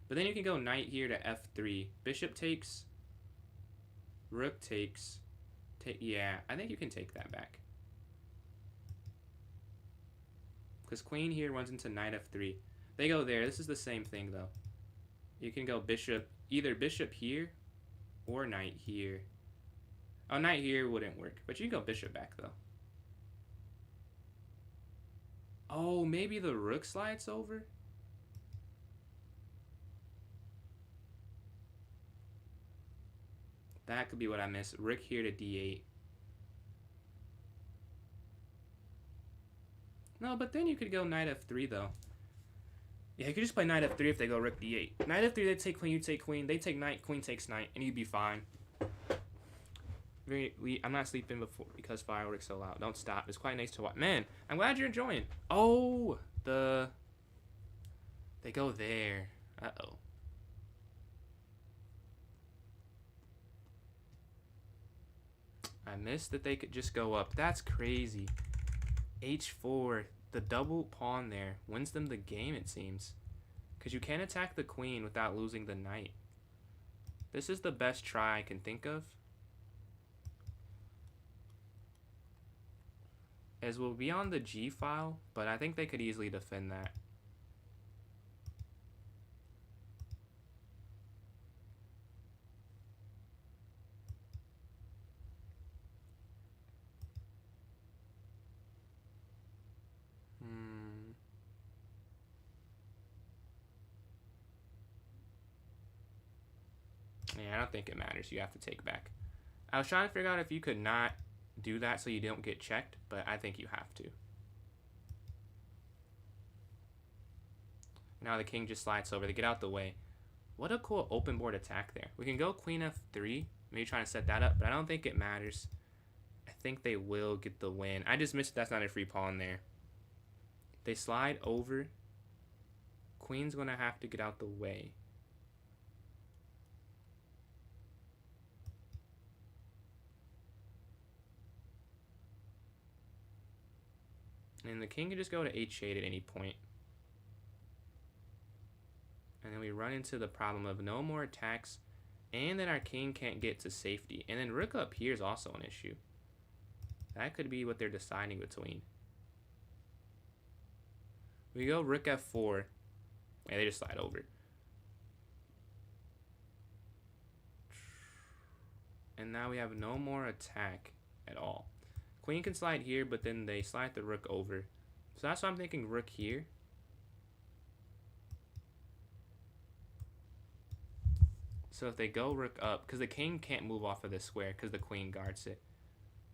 But then you can go knight here to f3. Bishop takes. Rook takes. Yeah, I think you can take that back. Because queen here runs into knight f3. They go there. This is the same thing, though. You can go bishop, either bishop here or knight here. Oh, knight here wouldn't work. But you can go bishop back, though. Oh, maybe the rook slides over? That could be what I missed. Rook here to d8. No, but then you could go knight f3, though. Yeah, you could just play knight f3 if they go rook d8. Knight f3, they take queen, you take queen. They take knight, queen takes knight, and you'd be fine. I'm not sleeping before because fireworks so loud. Don't stop. It's quite nice to watch. Man, I'm glad you're enjoying. Oh, they go there. Uh-oh. I missed that they could just go up. That's crazy. h4, the double pawn there wins them the game, it seems. Because you can't attack the queen without losing the knight. This is the best try I can think of. As will be on the G file, but I think they could easily defend that. Yeah, I don't think it matters. You have to take back. I was trying to figure out if you could not do that so you don't get checked, but I think you have to. Now the king just slides over to get out the way. What a cool open board attack there. We can go queen f3, maybe trying to set that up, but I don't think it matters. I think they will get the win. I just missed that's not a free pawn there. They slide over. Queen's going to have to get out the way. And the king can just go to h8 at any point. And then we run into the problem of no more attacks, and then our king can't get to safety. And then rook up here is also an issue. That could be what they're deciding between. We go rook f4. Yeah, they just slide over. And now we have no more attack at all. Queen can slide here, but then they slide the rook over. So that's why I'm thinking rook here. So if they go rook up, because the king can't move off of this square because the queen guards it.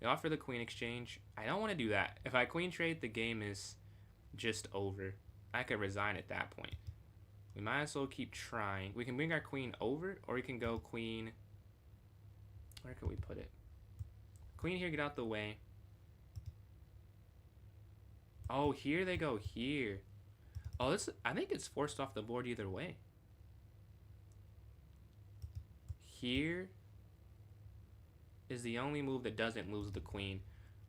They offer the queen exchange. I don't want to do that. If I queen trade, the game is just over. I could resign at that point. We might as well keep trying. We can bring our queen over, or we can go queen. Where can we put it? Queen here, get out the way. Oh, here they go here. Oh, this, I think it's forced off the board either way. Here is the only move that doesn't lose the queen.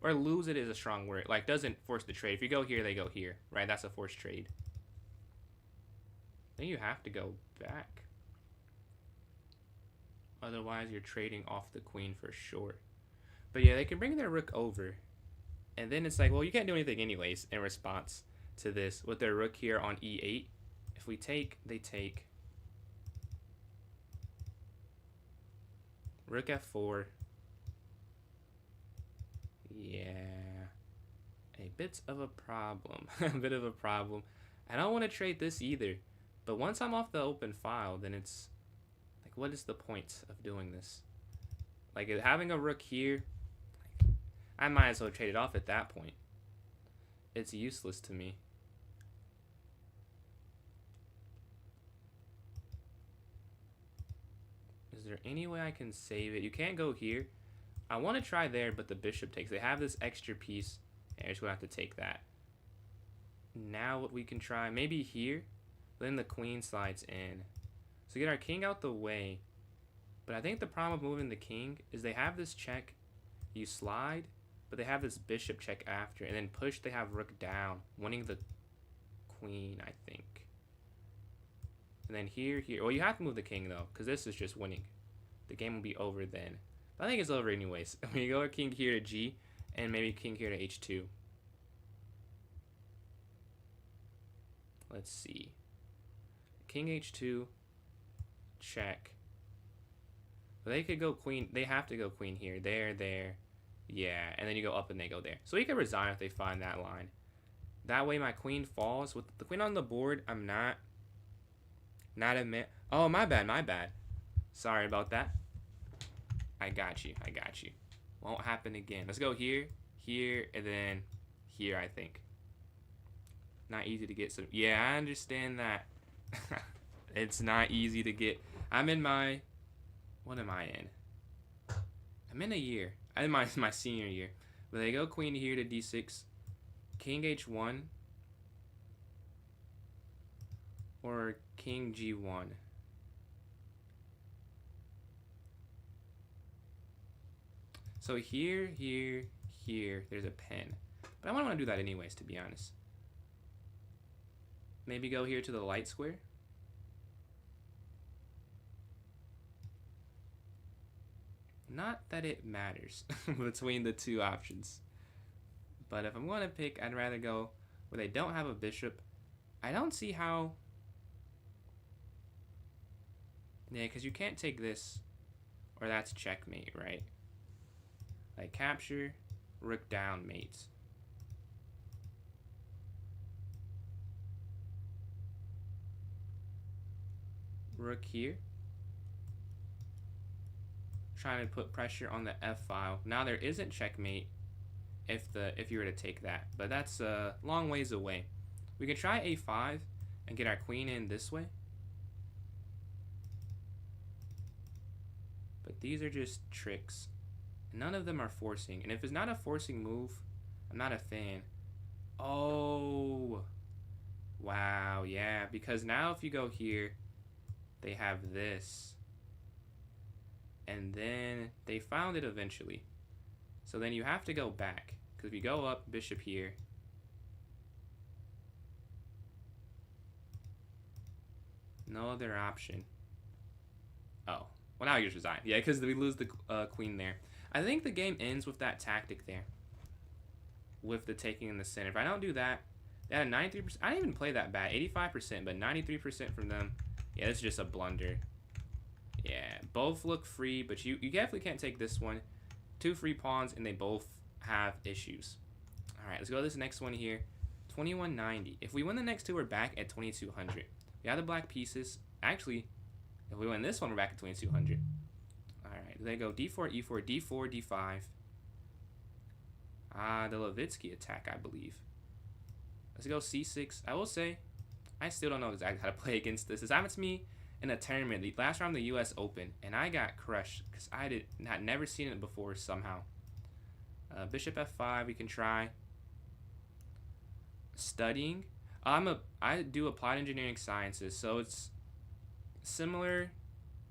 Or lose it is a strong word. Like, doesn't force the trade. If you go here, they go here. Right? That's a forced trade. Then you have to go back. Otherwise, you're trading off the queen for sure. But yeah, they can bring their rook over. And then it's like, well, you can't do anything anyways in response to this. With their rook here on e8. If we take, they take. Rook f4. Yeah. A bit of a problem. A bit of a problem. I don't want to trade this either. But once I'm off the open file, then it's like, what is the point of doing this? Like, having a rook here, I might as well trade it off at that point. It's useless to me. Is there any way I can save it? You can't go here. I want to try there, but the bishop takes. They have this extra piece. And I just going to have to take that. Now what we can try, maybe here. Then the queen slides in. So get our king out the way. But I think the problem with moving the king is they have this check. You slide, but they have this bishop check after. And then push, they have rook down. Winning the queen, I think. And then here. Well, you have to move the king, though. Because this is just winning. The game will be over then. But I think it's over anyways. We go king here to g. And maybe king here to h2. Let's see. King h2, check. But they could go queen. They have to go queen here. There. Yeah, and then you go up and they go there. So you can resign if they find that line. That way my queen falls. With the queen on the board, I'm not admit. Oh, my bad. Sorry about that. I got you. Won't happen again. Let's go here, and then here, I think. Not easy to get some. Yeah, I understand that. It's not easy to get. I'm in my. What am I in? I'm in a year. I'm in my senior year. But they go queen here to d6. King h1. Or king g1. So here, there's a pen. But I wouldn't want to do that anyways, to be honest. Maybe go here to the light square. Not that it matters between the two options. But if I'm going to pick, I'd rather go where they don't have a bishop. I don't see how... Yeah, because you can't take this, or that's checkmate, right? Like capture, rook down, mates. Rook here. Trying to put pressure on the f file. Now there isn't checkmate if you were to take that, but that's a long ways away. We can try a5 and get our queen in this way. But these are just tricks. None of them are forcing. And if it's not a forcing move, I'm not a fan. Oh. Wow, yeah. Because now if you go here, they have this. And then they found it eventually. So then you have to go back. Because if you go up, bishop here. No other option. Oh. Well, now you just resign. Yeah, because we lose the queen there. I think the game ends with that tactic there. With the taking in the center. If I don't do that, they had a 93%. I didn't even play that bad. 85%, but 93% from them. Yeah, it's just a blunder. Yeah, both look free, but you definitely can't take this one. Two free pawns, and they both have issues. All right, let's go to this next one here. 2190. If we win the next two, we're back at 2200. We have the black pieces. Actually, if we win this one, we're back at 2200. All right, they go d4, e4, d4, d5. Ah, the Levitsky attack, I believe. Let's go c6. I will say, I still don't know exactly how to play against this. This happened to me in a tournament, the last round of the U.S. Open, and I got crushed because I had never seen it before somehow. Bishop f5, we can try. Studying. I do applied engineering sciences, so it's similar.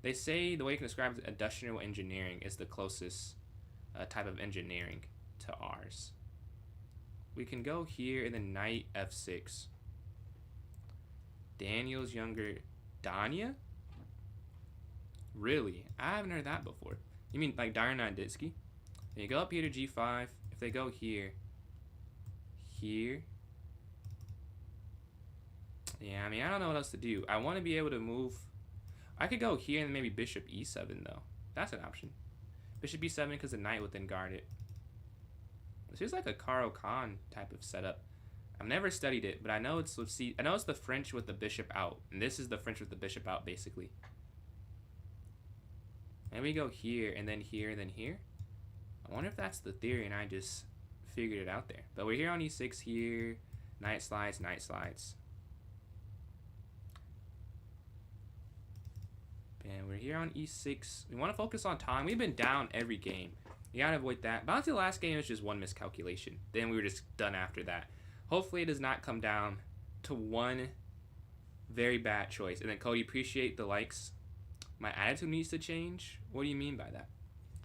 They say the way you can describe it, industrial engineering is the closest type of engineering to ours. We can go here and then knight f6. Daniel's younger. Danya? Really? I haven't heard that before. You mean like Darna Ditsky? Then you go up here to g5. If they go here. Here. Yeah, I mean, I don't know what else to do. I want to be able to move. I could go here and maybe bishop e7, though. That's an option. Bishop e7 because the knight would then guard it. This is like a Karo Khan type of setup. I've never studied it, but I know it's, let's see, I know it's the French with the bishop out. And this is the French with the bishop out, basically. And we go here, and then here, and then here. I wonder if that's the theory, and I just figured it out there. But we're here on e6 here. Knight slides, knight slides. And we're here on e6. We want to focus on time. We've been down every game. You gotta avoid that. Bounty the last game was just one miscalculation. Then we were just done after that. Hopefully it does not come down to one very bad choice. And then Cody, appreciate the likes. My attitude needs to change. What do you mean by that?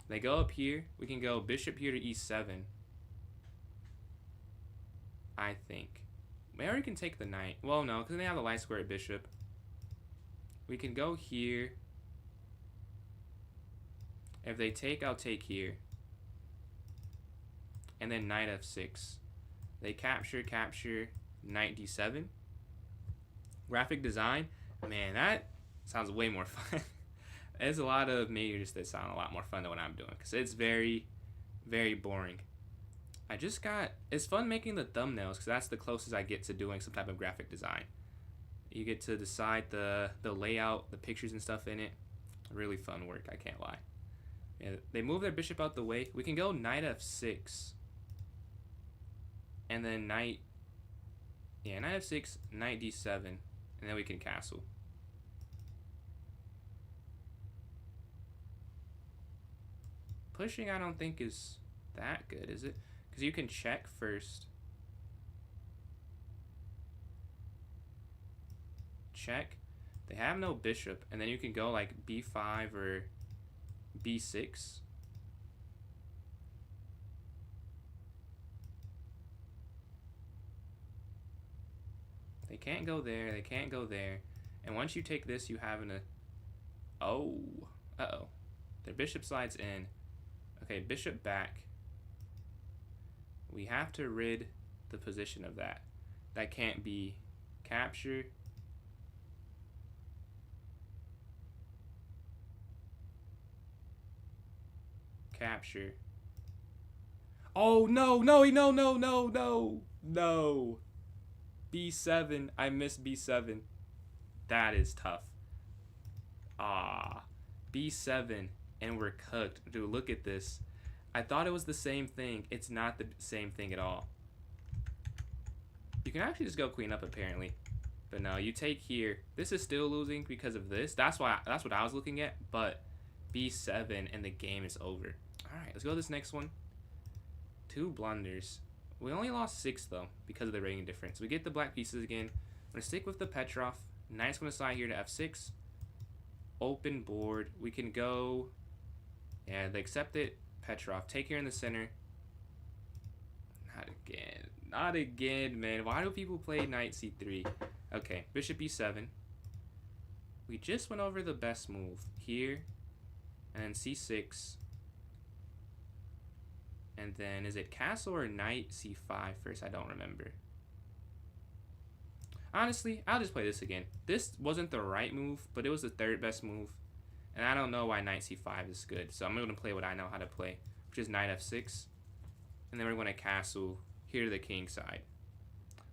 They go up here. We can go bishop here to e7. I think. Maybe we can take the knight. Well, no, because they have the light square bishop. We can go here. If they take, I'll take here. And then knight f6. They capture, knight d7. Graphic design. Man, that sounds way more fun. There's a lot of majors that sound a lot more fun than what I'm doing. Because it's very, very boring. It's fun making the thumbnails. Because that's the closest I get to doing some type of graphic design. You get to decide the layout, the pictures and stuff in it. Really fun work, I can't lie. Yeah, they move their bishop out the way. We can go knight f6. And then knight f6, knight d7. And then we can castle. Pushing I don't think is that good, is it? Because you can check first. Check. They have no bishop. And then you can go like b5 or b6. They can't go there. They can't go there. And once you take this, you have oh. Uh-oh. Their bishop slides in. Okay, bishop back. We have to rid the position of that. That can't be capture. Capture. Oh, no. B7. I missed B7. That is tough. B7. And we're cooked. Dude, look at this. I thought it was the same thing. It's not the same thing at all. You can actually just go queen up, apparently. But no, you take here. This is still losing because of this. That's what I was looking at. But B7 and the game is over. Alright, let's go to this next one. 2 blunders. We only lost 6 though because of the rating difference. We get the black pieces again. I'm gonna stick with the Petrov. Knight's gonna slide here to f6. Open board. We can go. Yeah, they accept it. Petrov. Take here in the center. Not again. Not again, man. Why do people play knight c3? Okay, bishop e7. We just went over the best move here. And then c6. And then, is it castle or knight c5 first? I don't remember. Honestly, I'll just play this again. This wasn't the right move, but it was the 3rd best move. And I don't know why knight c5 is good. So I'm going to play what I know how to play, which is knight f6. And then we're going to castle here to the king side.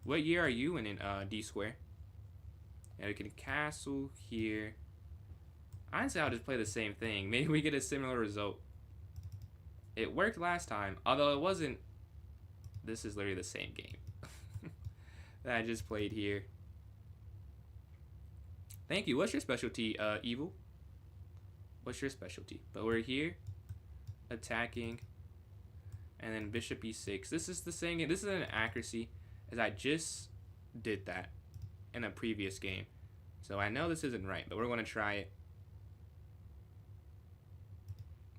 What year are you in D square? And we can castle here. Honestly, I'll just play the same thing. Maybe we get a similar result. It worked last time, although it wasn't. This is literally the same game that I just played here. Thank you. What's your specialty, Evil? What's your specialty? But we're here, attacking, and then bishop e6. This is the same game. This is an accuracy, as I just did that in a previous game. So I know this isn't right, but we're going to try it.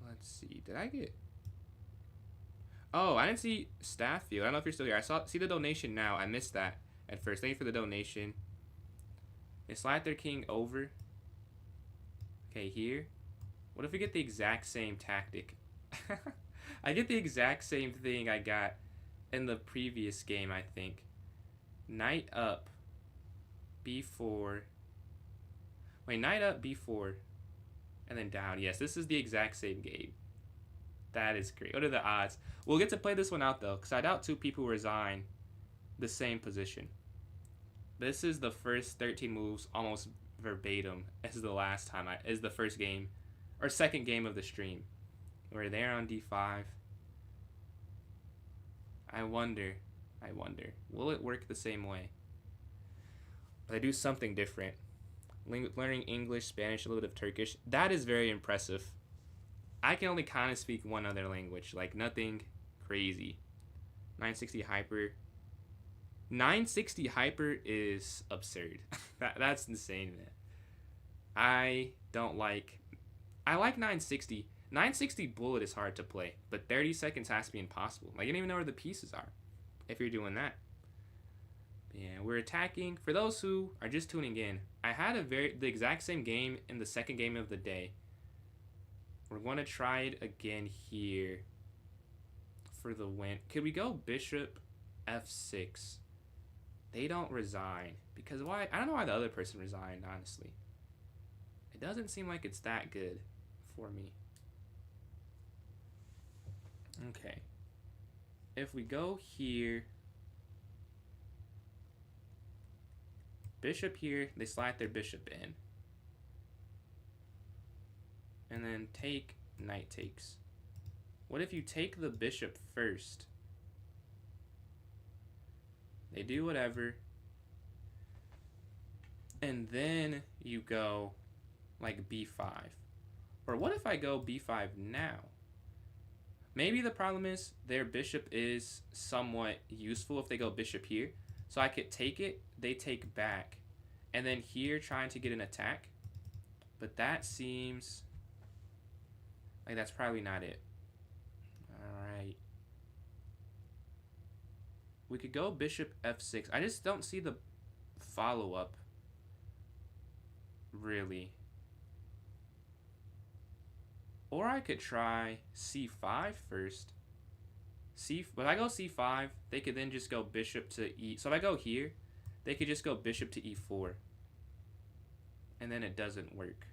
Let's see. Did I get... Oh, I didn't see Stafffield. I don't know if you're still here. See the donation now. I missed that at first. Thank you for the donation. They slide their king over. Okay, here. What if we get the exact same tactic? I get the exact same thing I got in the previous game, I think. Knight up, b4. Wait, knight up, b4, and then down. Yes, this is the exact same game. That is great. What are the odds? We'll get to play this one out, though, because I doubt two people resign the same position. This is the first 13 moves almost verbatim as the last time is the first game or second game of the stream. We're there on d5. I wonder, will it work the same way? But I do something different. Learning English, Spanish, a little bit of Turkish. That is very impressive. I can only kind of speak one other language, like nothing crazy. 960 hyper. 960 hyper is absurd. That's insane, man. I like 960. 960 bullet is hard to play, but 30 seconds has to be impossible. Like, you don't even know where the pieces are if you're doing that. But yeah, we're attacking. For those who are just tuning in, I had the exact same game in the second game of the day. We're going to try it again here for the win. Could we go bishop f6? They don't resign. Because why? I don't know why the other person resigned, honestly. It doesn't seem like it's that good for me. Okay. If we go here, bishop here, they slide their bishop in. And then take, knight takes. What if you take the bishop first? They do whatever. And then you go like b5. Or what if I go b5 now? Maybe the problem is their bishop is somewhat useful if they go bishop here. So I could take it, they take back. And then here trying to get an attack. But that seems like that's probably not it. Alright. We could go bishop f6. I just don't see the follow-up, really. Or I could try c5 first. If I go c5, they could then just go bishop to e. So if I go here, they could just go bishop to e4. And then it doesn't work.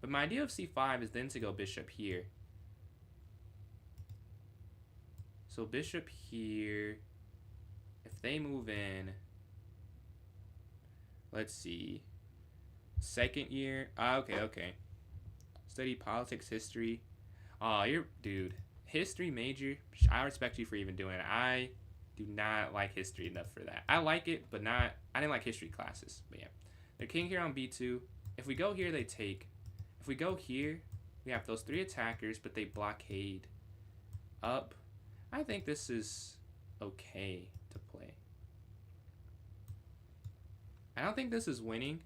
But my idea of c5 is then to go bishop here. So bishop here. If they move in, let's see. Second year. Okay. Study politics, history. Dude. History major. I respect you for even doing it. I do not like history enough for that. I like it, but I didn't like history classes. But yeah. They're king here on b2. If we go here, they take. If we go here, we have those three attackers, but they blockade up. I think this is okay to play. I don't think this is winning.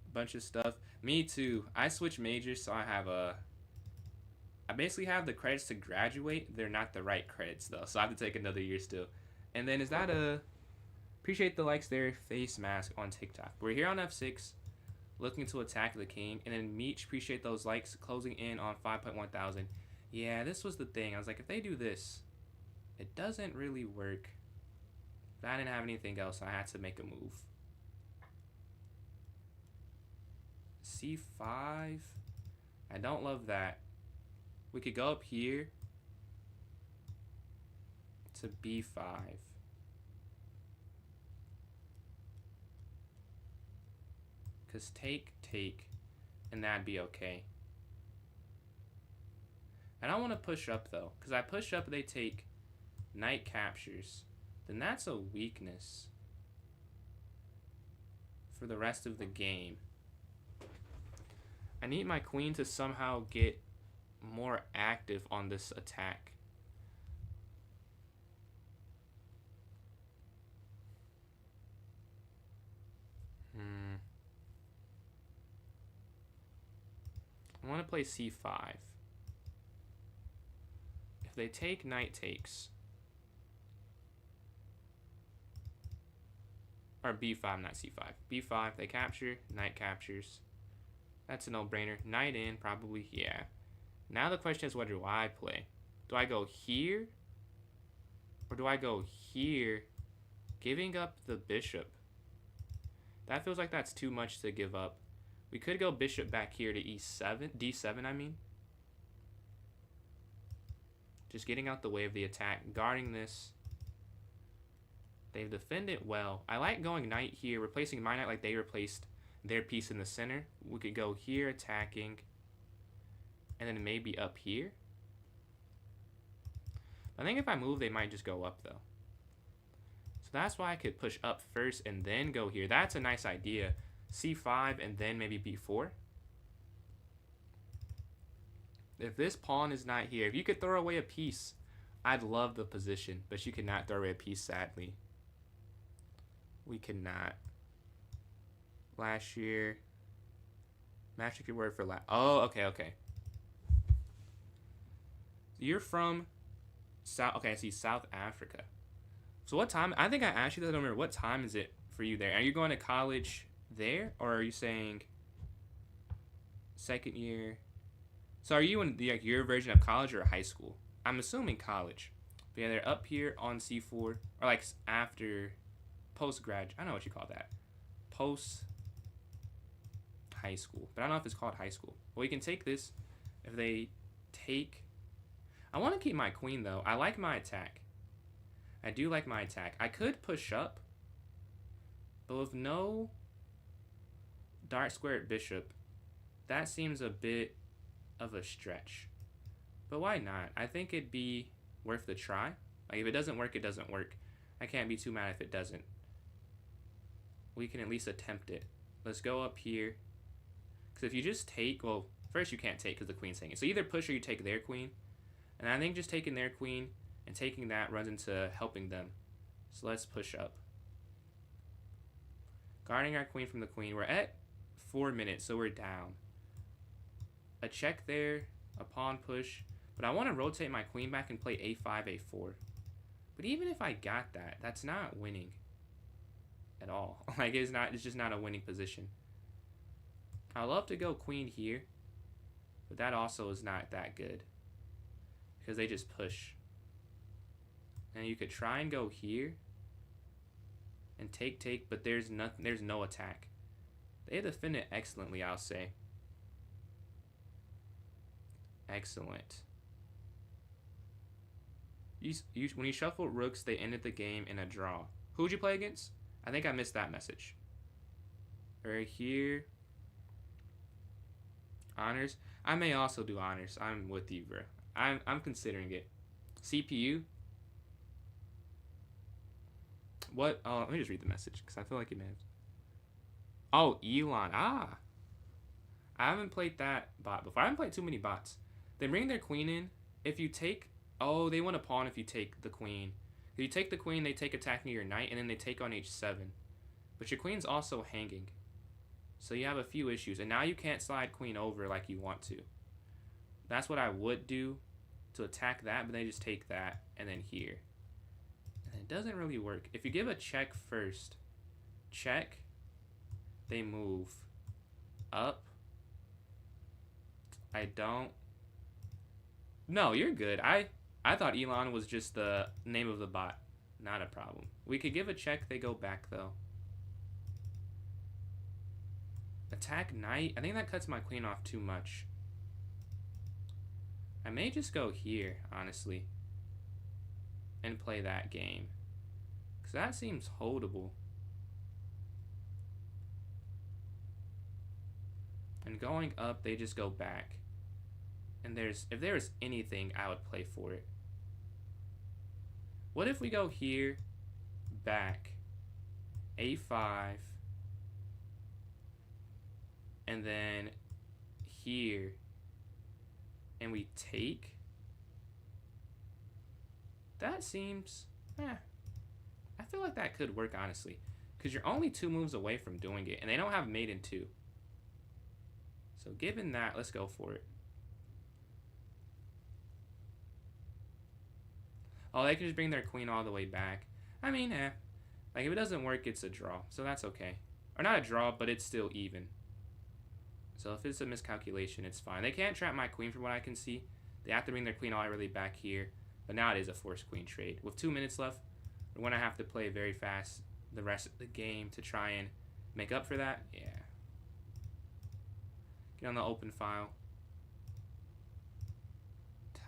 A bunch of stuff. Me too. I switch majors, so I basically have the credits to graduate. They're not the right credits, though, so I have to take another year still. And then is that appreciate the likes there, face mask on TikTok. We're here on f6, looking to attack the king. And then Meech, appreciate those likes, closing in on 5.1 thousand. Yeah, this was the thing. I was like, if they do this, it doesn't really work. But I didn't have anything else, so I had to make a move. c5. I don't love that. We could go up here to b5. Because take, and that'd be okay. I don't want to push up, though. Because I push up, they take knight captures. Then that's a weakness for the rest of the game. I need my queen to somehow get more active on this attack. I want to play c5. If they take, knight takes. Or b5, not c5. b5, they capture, knight captures. That's a no-brainer. Knight in, probably, yeah. Now the question is, what do I play? Do I go here? Or do I go here, giving up the bishop? That feels like that's too much to give up. We could go bishop back here to e7, d7, I mean. Just getting out the way of the attack, guarding this. They've defended well. I like going knight here, replacing my knight like they replaced their piece in the center. We could go here attacking, and then maybe up here. I think if I move, they might just go up though. So that's why I could push up first and then go here. That's a nice idea. c5 and then maybe b4. If this pawn is not here, if you could throw away a piece, I'd love the position, but you cannot throw away a piece, sadly. We cannot. Last year, magic your word for oh, okay. You're from South, okay, I see South Africa. So what time, I think I asked you that, I don't remember, what time is it for you there? Are you going to college there, or are you saying second year? So are you in the, like, your version of college or high school? I'm assuming college. But yeah, they're up here on c4, or like after post-grad, I don't know what you call that. Post high school, but I don't know if it's called high school. Well, you can take this. If they take, I want to keep my queen though. I like my attack. I do like my attack. I could push up, but with no dark squared bishop, that seems a bit of a stretch. But why not? I think it'd be worth the try. Like, if it doesn't work, it doesn't work. I can't be too mad if it doesn't. We can at least attempt it. Let's go up here. Because if you just take, well, first you can't take because the queen's hanging. So either push or you take their queen. And I think just taking their queen and taking that runs into helping them. So let's push up. Guarding our queen from the queen. We're at 4 minutes, so we're down. A check there, a pawn push. But I want to rotate my queen back and play a5, a4. But even if I got that, that's not winning at all. Like, it's just not a winning position. I love to go queen here, but that also is not that good because they just push. And you could try and go here and take, but there's nothing. There's no attack. They defended excellently, I'll say. Excellent. When you shuffled rooks, they ended the game in a draw. Who'd you play against? I think I missed that message. Right here. Honors. I may also do honors. I'm with you, bro. I'm considering it. CPU. What? Oh, let me just read the message because I feel like it may have. Oh, Elon. Ah. I haven't played that bot before. I haven't played too many bots. They bring their queen in. If you take... Oh, they want a pawn if you take the queen. If you take the queen, they take attacking your knight, and then they take on h7. But your queen's also hanging. So you have a few issues. And now you can't slide queen over like you want to. That's what I would do to attack that, but they just take that, and then here. And it doesn't really work. If you give a check first, check, they move up. I don't... No, you're good. I thought Elon was just the name of the bot. Not a problem. We could give a check. They go back, though. Attack knight. I think that cuts my queen off too much. I may just go here, honestly. And play that game. Because that seems holdable. And going up, they just go back. And if there is anything, I would play for it. What if we go here, back, a5, and then here, and we take. That seems, I feel like that could work, honestly. Because you're only 2 moves away from doing it, and they don't have mate in 2. So given that, let's go for it. Oh, they can just bring their queen all the way back. I mean, like, if it doesn't work, it's a draw. So that's okay. Or not a draw, but it's still even. So if it's a miscalculation, it's fine. They can't trap my queen from what I can see. They have to bring their queen all the way back here. But now it is a forced queen trade. With 2 minutes left, we're going to have to play very fast the rest of the game to try and make up for that. Yeah. Get on the open file.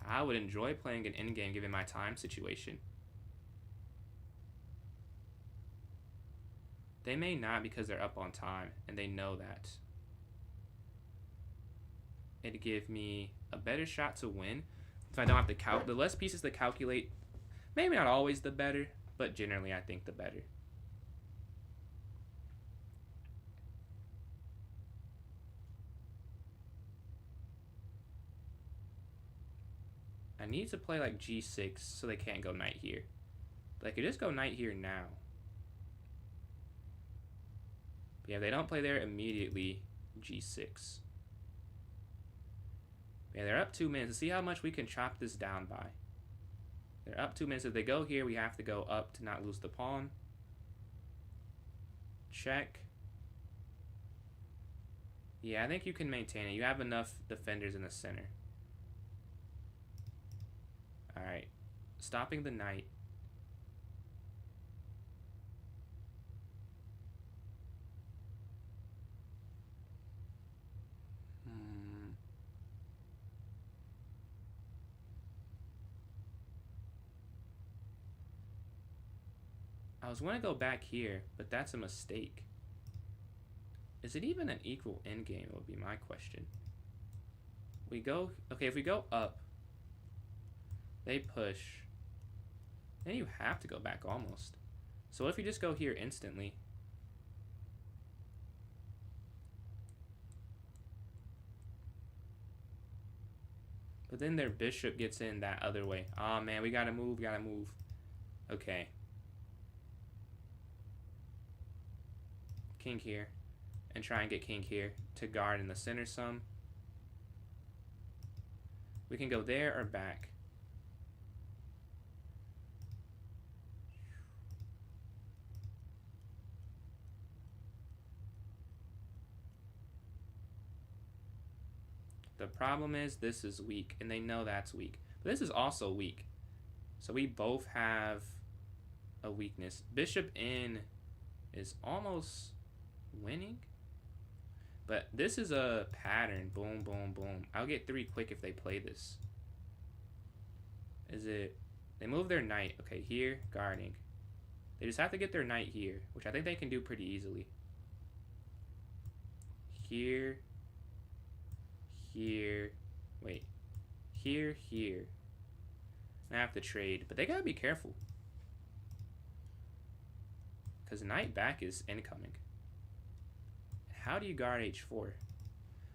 I would enjoy playing an endgame given my time situation. They may not because they're up on time, and they know that. It'd give me a better shot to win if I don't have to the less pieces to calculate. Maybe not always the better, but generally I think the better. I need to play like g6 so they can't go knight here. But I could just go knight here now. But yeah, if they don't play there immediately, g6. Yeah, they're up 2 minutes. See how much we can chop this down by. They're up 2 minutes. If they go here, we have to go up to not lose the pawn. Check. Yeah, I think you can maintain it. You have enough defenders in the center. Alright. Stopping the knight. I was going to go back here, but that's a mistake. Is it even an equal endgame would be my question. We go, okay, if we go up, they push, then you have to go back almost. So what if you just go here instantly? But then their bishop gets in that other way. Oh man, we gotta move, Okay. King here. And try and get king here to guard in the center some. We can go there or back. The problem is this is weak, and they know that's weak. But this is also weak. So we both have a weakness. Bishop in is almost winning. But this is a pattern. Boom, boom, boom. I'll get 3 quick if they play this. Is it... They move their knight. Okay, here, guarding. They just have to get their knight here, which I think they can do pretty easily. Here. Here. Wait. Here, here. I have to trade, but they gotta be careful. Because knight back is incoming. How do you guard h4?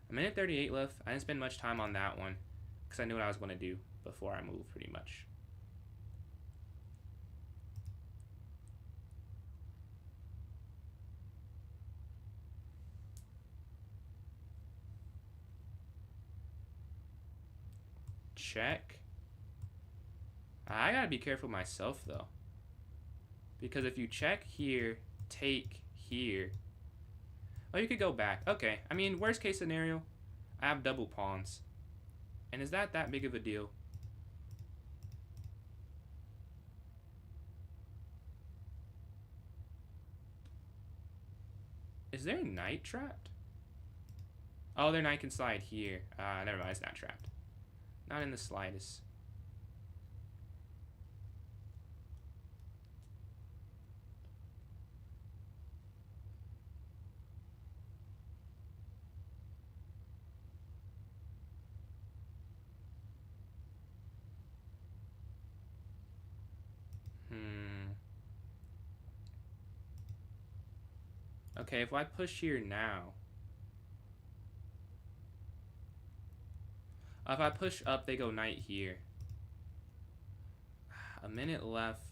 A minute 38 left. I didn't spend much time on that one because I knew what I was going to do before I moved, pretty much. Check. I gotta be careful myself though, because if you check here, take here. Oh, you could go back. Okay, I mean, worst case scenario, I have double pawns. And is that big of a deal? Is their knight trapped? Oh, their knight can slide here. Never mind, it's not trapped. Not in the slightest. Okay, if I push here now, If I push up, they go knight here. A minute left.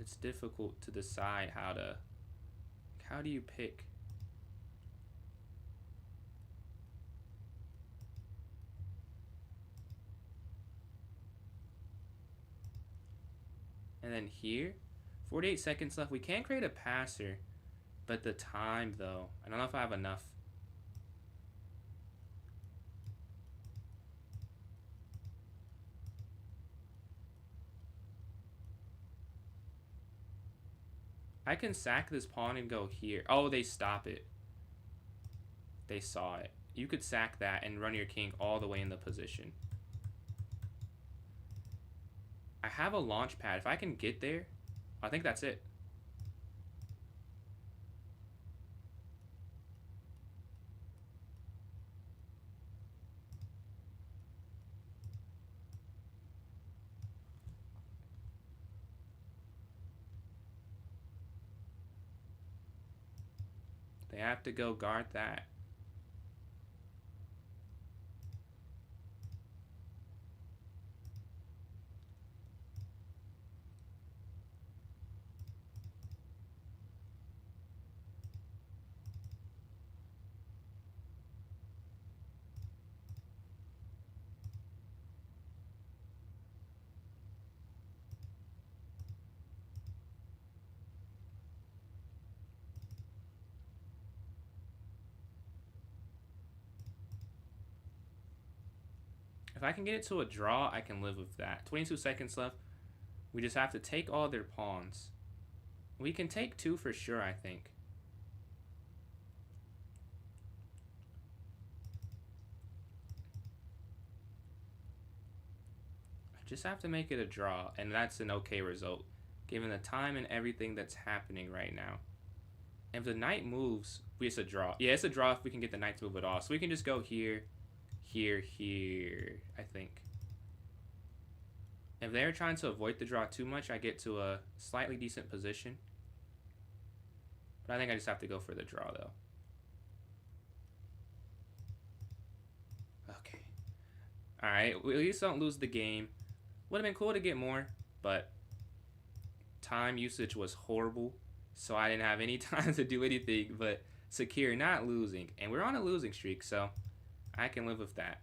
It's difficult to decide how do you pick? And then here, 48 seconds left. We can't create a passer, but the time though, I don't know if I have enough. I can sack this pawn and go here. Oh, they stop it. They saw it. You could sack that and run your king all the way in the position. I have a launch pad. If I can get there, I think that's it. They have to go guard that. If I can get it to a draw, I can live with that. 22 seconds left. We just have to take all their pawns. We can take two for sure, I think. I just have to make it a draw, and that's an okay result, given the time and everything that's happening right now. And if the knight moves, it's a draw. Yeah, it's a draw if we can get the knight to move at all. So we can just go here, here, here, I think. If they're trying to avoid the draw too much, I get to a slightly decent position. But I think I just have to go for the draw, though. Okay. Alright, we at least don't lose the game. Would have been cool to get more, but time usage was horrible. So I didn't have any time to do anything but secure not losing. And we're on a losing streak, so I can live with that.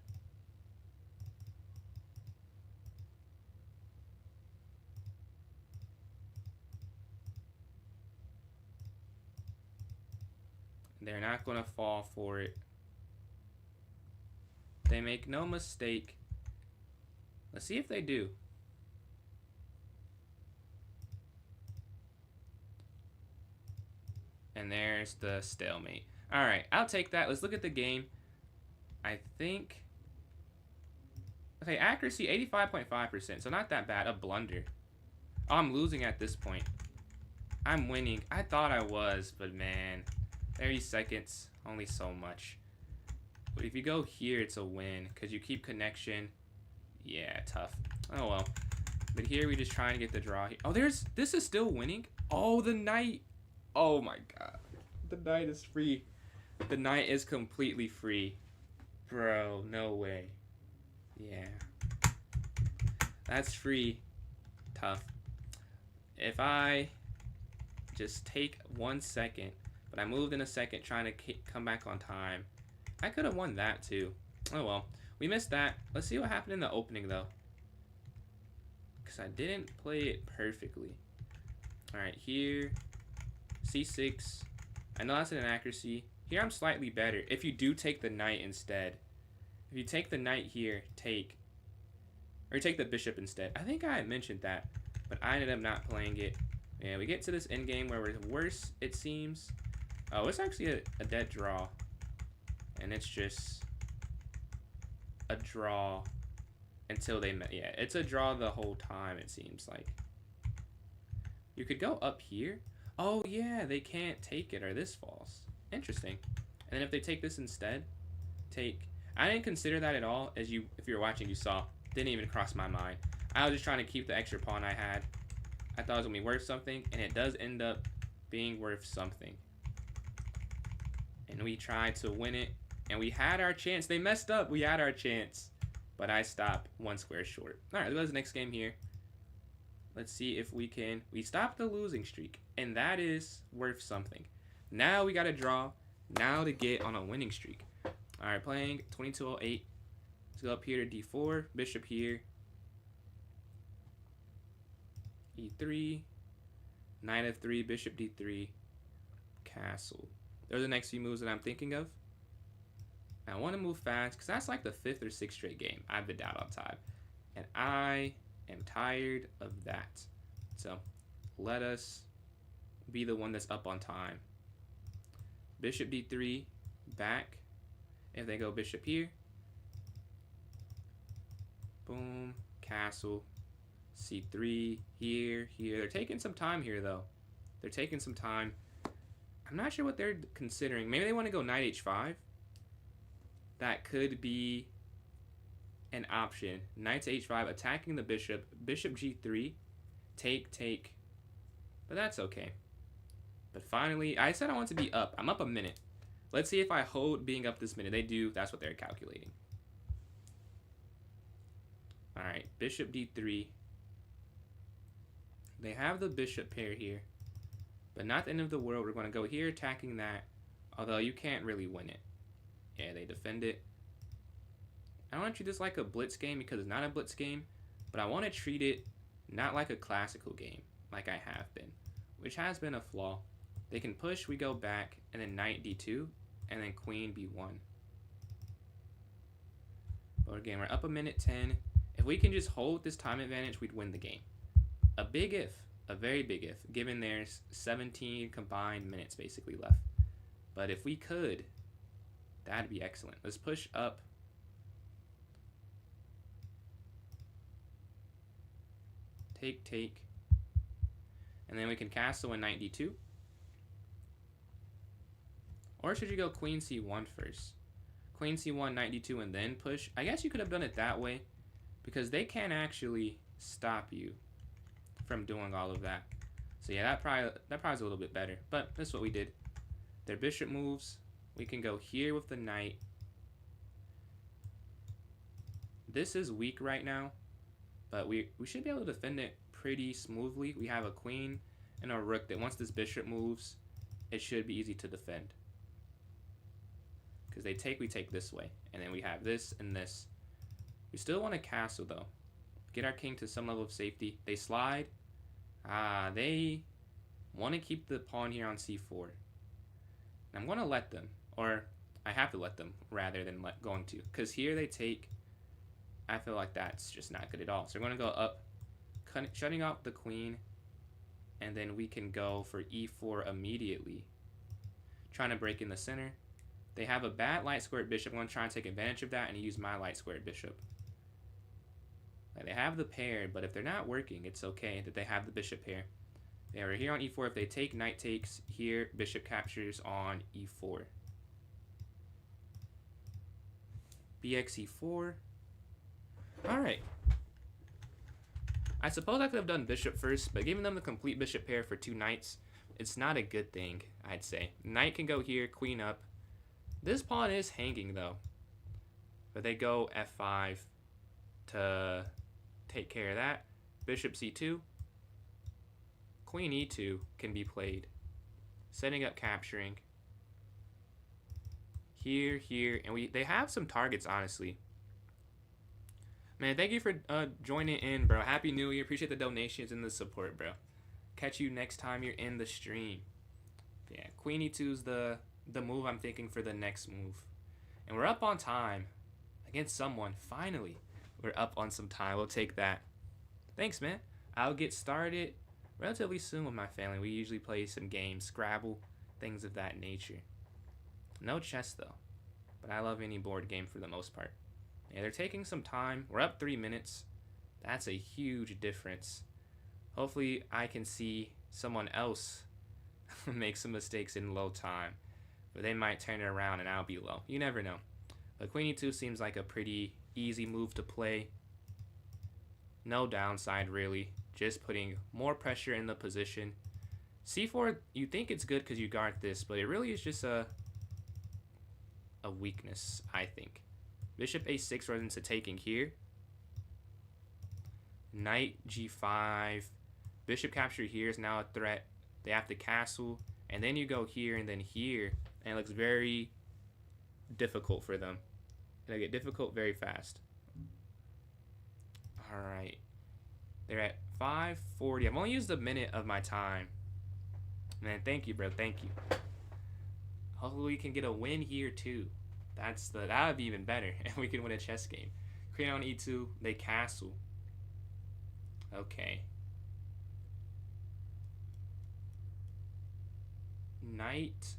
They're not going to fall for it. They make no mistake. Let's see if they do. And there's the stalemate. Alright, I'll take that. Let's look at the game. I think... Okay, accuracy 85.5%, so not that bad. A blunder. Oh, I'm losing at this point. I'm winning. I thought I was, but man... 30 seconds, only so much. But if you go here, it's a win, because you keep connection. Yeah, tough. Oh, well. But here, we just try and get the draw. Oh, this is still winning? Oh, the knight. Oh, my God. The knight is free. The knight is completely free. Bro, no way. Yeah. That's free. Tough. If I just take 1 second... But I moved in a second trying to come back on time. I could have won that too. Oh well. We missed that. Let's see what happened in the opening though. Because I didn't play it perfectly. Alright, here. C6. I know that's an inaccuracy. Here I'm slightly better. If you do take the knight instead. If you take the knight here, take. Or take the bishop instead. I think I had mentioned that. But I ended up not playing it. Yeah, we get to this endgame where we're worse, it seems. Oh, it's actually a dead draw. And it's just a draw until they met. Yeah, it's a draw the whole time, it seems like. You could go up here. Oh, yeah, they can't take it, or this falls. Interesting. And then if they take this instead, take... I didn't consider that at all, as you, if you're watching, you saw. Didn't even cross my mind. I was just trying to keep the extra pawn I had. I thought it was going to be worth something, and it does end up being worth something. And we tried to win it. And we had our chance. They messed up. We had our chance. But I stopped 1 square short. Alright, let's go to the next game here. Let's see if we can... We stopped the losing streak. And that is worth something. Now we got to draw. Now to get on a winning streak. Alright, playing 2208. Let's go up here to d4. Bishop here. e3. Knight f3. Bishop d3. Castle. Those are the next few moves that I'm thinking of. I want to move fast because that's like the 5th or 6th straight game I've been down on time. And I am tired of that. So let us be the one that's up on time. Bishop d3, back. If they go bishop here. Boom, castle. c3, here, here. They're taking some time here though. They're taking some time. I'm not sure what they're considering. Maybe they want to go knight h5. That could be an option. Knight to h5, attacking the bishop. Bishop g3. Take, take. But that's okay. But finally, I said I want to be up. I'm up a minute. Let's see if I hold being up this minute. They do. That's what they're calculating. Alright, bishop d3. They have the bishop pair here. But not the end of the world. We're going to go here attacking that. Although you can't really win it. Yeah, they defend it. I don't want to treat this like a blitz game because it's not a blitz game. But I want to treat it not like a classical game like I have been. Which has been a flaw. They can push, we go back, and then knight d2, and then queen b1. But again, we're up a minute 10. If we can just hold this time advantage, we'd win the game. A big if. A very big if, given there's 17 combined minutes basically left. But if we could, that'd be excellent. Let's push up. Take, take. And then we can castle in knight d2. Or should you go queen c1 first? Queen c1, knight d2, and then push? I guess you could have done it that way. Because they can't actually stop you from doing all of that. So yeah, that probably is a little bit better. But that's what we did. Their bishop moves. We can go here with the knight. This is weak right now. But we should be able to defend it pretty smoothly. We have a queen and a rook that once this bishop moves, it should be easy to defend. Because they take, we take this way. And then we have this and this. We still want to castle though. Get our king to some level of safety. They slide. They want to keep the pawn here on c4. And I'm going to let them. Or I have to let them rather than going to. Because here they take. I feel like that's just not good at all. So we're going to go up. Shutting off the queen. And then we can go for e4 immediately. Trying to break in the center. They have a bad light squared bishop. I'm going to try and take advantage of that and use my light squared bishop. They have the pair, but if they're not working, it's okay that they have the bishop pair. They are here on e4. If they take, knight takes. Here, bishop captures on e4. bx e4. Alright. I suppose I could have done bishop first, but giving them the complete bishop pair for 2 knights, it's not a good thing, I'd say. Knight can go here, queen up. This pawn is hanging, though. But they go f5 to take care of that. Bishop c2. Queen e2 can be played. Setting up capturing. Here, here. And they have some targets, honestly. Man, thank you for joining in, bro. Happy New Year. Appreciate the donations and the support, bro. Catch you next time you're in the stream. Yeah, queen e2 is the move I'm thinking for the next move. And we're up on time against someone. Finally, we're up on some time. We'll take that. Thanks, man. I'll get started relatively soon with my family. We usually play some games, Scrabble, things of that nature. No chess, though. But I love any board game for the most part. Yeah, they're taking some time. We're up 3 minutes. That's a huge difference. Hopefully, I can see someone else make some mistakes in low time. But they might turn it around and I'll be low. You never know. But queen e2 seems like a pretty easy move to play. No downside, really. Just putting more pressure in the position. c4, you think it's good because you guard this, but it really is just a a weakness, I think. Bishop a6 runs into taking here. Knight g5. Bishop capture here is now a threat. They have to castle. And then you go here and then here. And it looks very difficult for them. It'll get difficult very fast. Alright. They're at 5:40. I've only used a minute of my time. Man, thank you, bro. Thank you. Hopefully we can get a win here too. That would be even better. And we can win a chess game. Queen on e2. They castle. Okay. Knight.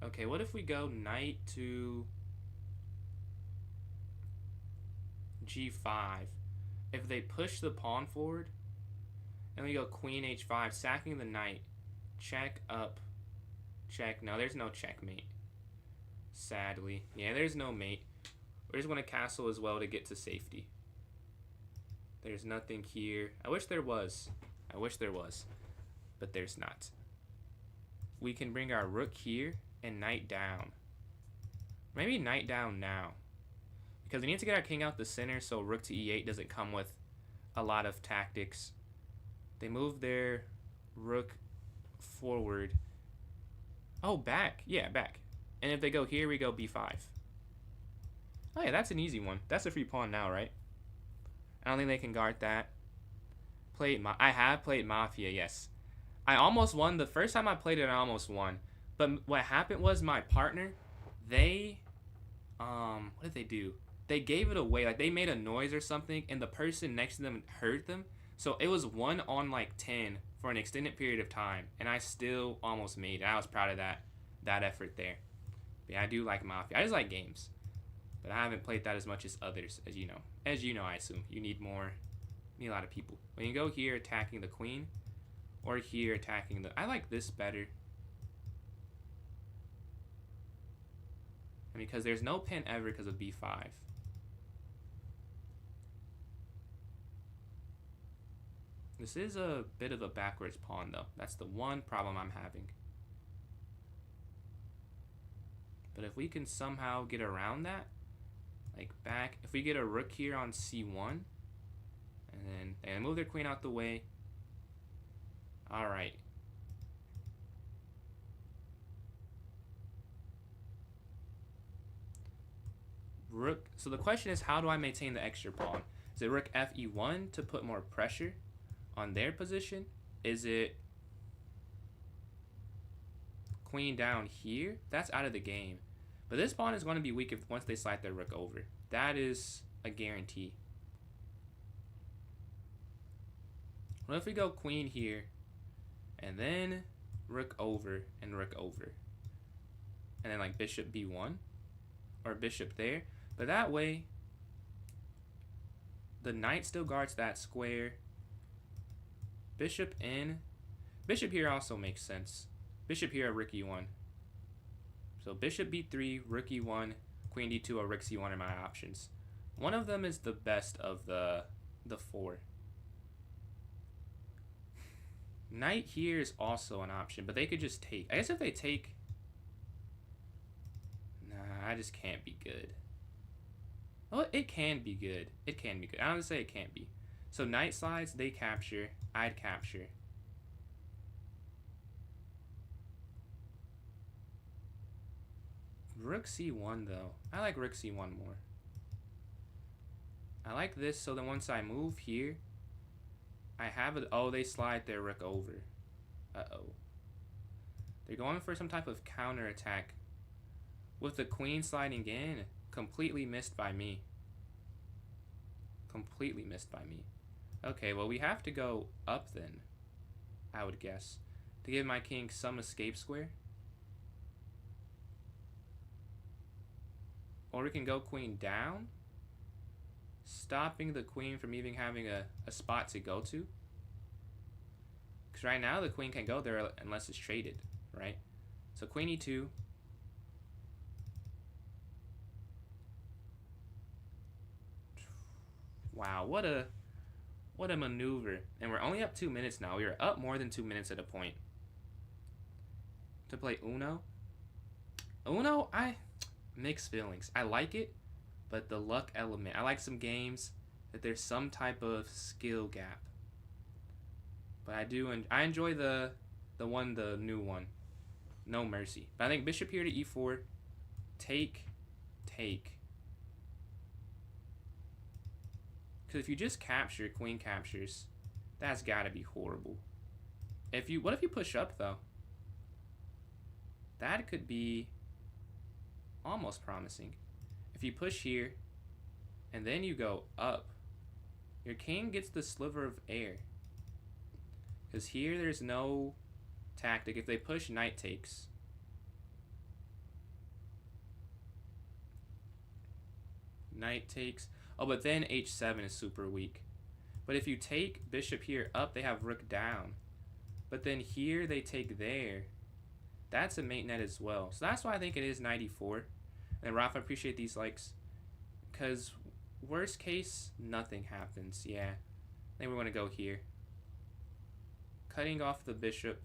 Okay, what if we go knight to g5? If they push the pawn forward, and we go queen h5, sacking the knight. Check up. Check. No, there's no checkmate. Sadly. Yeah, there's no mate. We just want to castle as well to get to safety. There's nothing here. I wish there was. I wish there was. But there's not. We can bring our rook here and knight down. Maybe knight down now. Because we need to get our king out the center so rook to e8 doesn't come with a lot of tactics. They move their rook forward. Oh, back. Yeah, back. And if they go here, we go b5. Oh yeah, that's an easy one. That's a free pawn now, right? I don't think they can guard that. I have played Mafia, yes. I almost won. The first time I played it, I almost won. But what happened was my partner, they, what did they do? They gave it away. Like, they made a noise or something, and the person next to them heard them. So it was 1 on, like, 10 for an extended period of time, and I still almost made it. I was proud of that effort there. But yeah, I do like Mafia. I just like games. But I haven't played that as much as others, as you know. As you know, I assume. You need a lot of people. When you go here attacking the queen, or here attacking the... I like this better. And because there's no pin ever because of b5. This is a bit of a backwards pawn, though. That's the one problem I'm having. But if we can somehow get around that, like back, if we get a rook here on c1, and then they move their queen out the way. All right. Rook. So the question is, how do I maintain the extra pawn? Is it rook f e1 to put more pressure on their position? Is it queen down here? That's out of the game. But this pawn is going to be weak once they slide their rook over. That is a guarantee. What if we go queen here, and then rook over and rook over, and then like bishop b1 or bishop there? But that way, the knight still guards that square. Bishop in. Bishop here also makes sense. Bishop here at rook e1. So bishop b3, rook e1, queen d2, or rook c1 are my options. One of them is the best of the four. Knight here is also an option, but they could just take. I guess if they take... Nah, I just can't be good. Well, it can be good. It can be good. I don't want to say it can't be. So knight slides, they capture. I'd capture. Rook c1, though. I like rook c1 more. I like this, so then once I move here, I have it. Oh, they slide their rook over. Uh-oh. They're going for some type of counter attack with the queen sliding in. Completely missed by me. Completely missed by me. Okay, well, we have to go up then, I would guess, to give my king some escape square. Or we can go queen down, stopping the queen from even having a spot to go to. Because right now the queen can't go there unless it's traded, right? So queen e2. Wow, what a maneuver. And we're only up 2 minutes now. We were up more than 2 minutes at a point. to play Uno. Uno, I mixed feelings. I like it, but the luck element. I like some games that there's some type of skill gap. But I enjoy the new one. No mercy. But I think bishop here to e4. Take. Because if you just capture, queen captures, that's gotta be horrible. What if you push up though? That could be almost promising. If you push here, and then you go up, your king gets the sliver of air. Because here there's no tactic. If they push, knight takes. Knight takes. Oh, but then h7 is super weak. But if you take bishop here up, they have rook down. But then here they take there. That's a mate net as well. So that's why I think it is 94. And Rafa, appreciate these likes. Because worst case, nothing happens. Yeah. I think we're going to go here. Cutting off the bishop.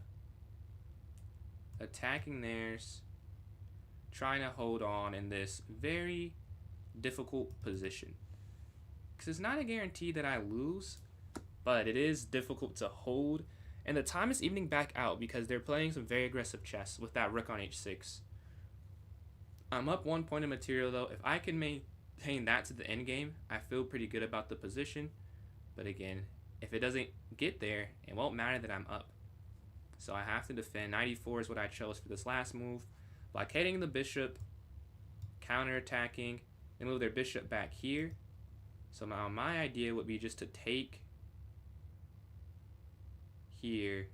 Attacking theirs. Trying to hold on in this very difficult position. Because it's not a guarantee that I lose, but it is difficult to hold. And the time is evening back out because they're playing some very aggressive chess with that rook on h6. I'm up 1 point of material though. If I can maintain that to the end game, I feel pretty good about the position. But again, if it doesn't get there, it won't matter that I'm up. So I have to defend. 94 is what I chose for this last move. Blockading the bishop, counterattacking, and move their bishop back here. So now my idea would be just to take here.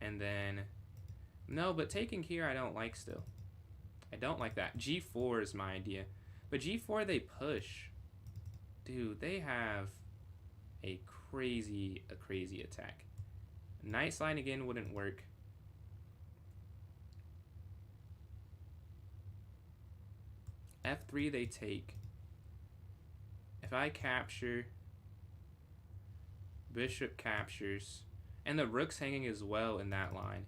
And then, no, but taking here I don't like still. I don't like that. G4 is my idea. But G4 they push. Dude, they have a crazy attack. Knight slide again wouldn't work. F3 they take. If I capture, bishop captures, and the rook's hanging as well in that line.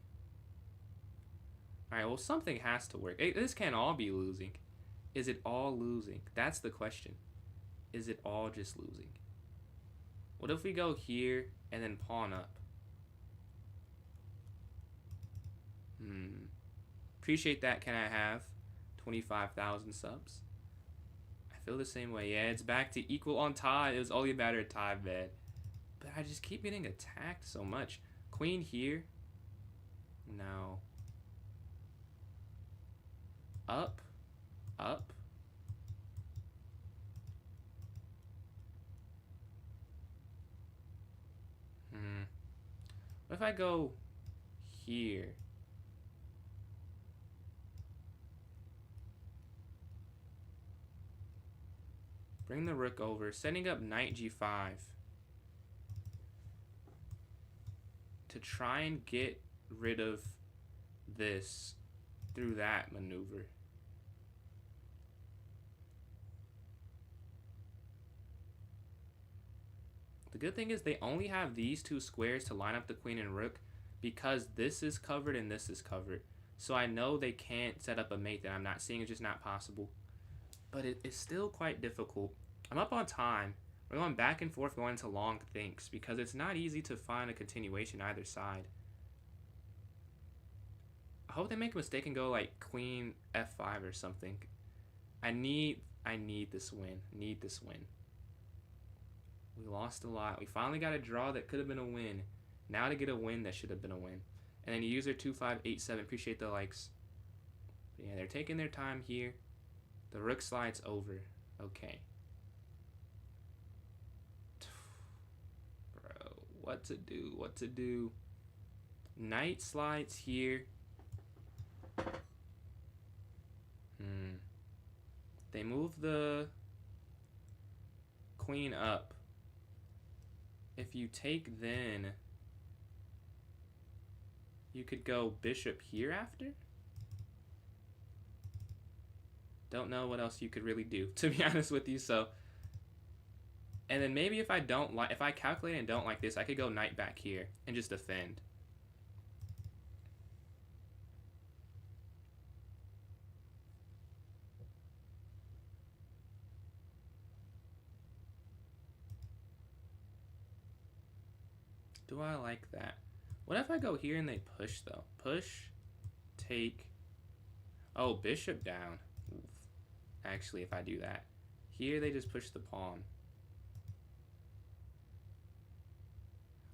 Alright, well something has to work. This can't all be losing. Is it all losing? That's the question. Is it all just losing? What if we go here and then pawn up? Appreciate that. Can I have 25,000 subs? I feel the same way. Yeah, it's back to equal on tie. It was only a matter of time, man. But I just keep getting attacked so much. Queen here. No. Up. Up. What if I go here? Bring the rook over, setting up knight g5 to try and get rid of this through that maneuver. The good thing is they only have these two squares to line up the queen and rook because this is covered and this is covered. So I know they can't set up a mate that I'm not seeing. It's just not possible. But it's still quite difficult. I'm up on time. We're going back and forth, going into long thinks because it's not easy to find a continuation either side. I hope they make a mistake and go like queen f5 or something. I need this win. Need this win. We lost a lot. We finally got a draw that could have been a win. Now to get a win that should have been a win. And then user 2587, appreciate the likes. But yeah, they're taking their time here. The rook slides over. Okay. Bro, what to do? What to do? Knight slides here. They move the queen up. If you take then, you could go bishop here after. Don't know what else you could really do, to be honest with you. So, and then maybe if I calculate and don't like this, I could go knight back here and just defend. Do I like that? What if I go here and they push, though? Push, take. Oh, bishop down. Oof. Actually, if I do that. Here, they just push the pawn.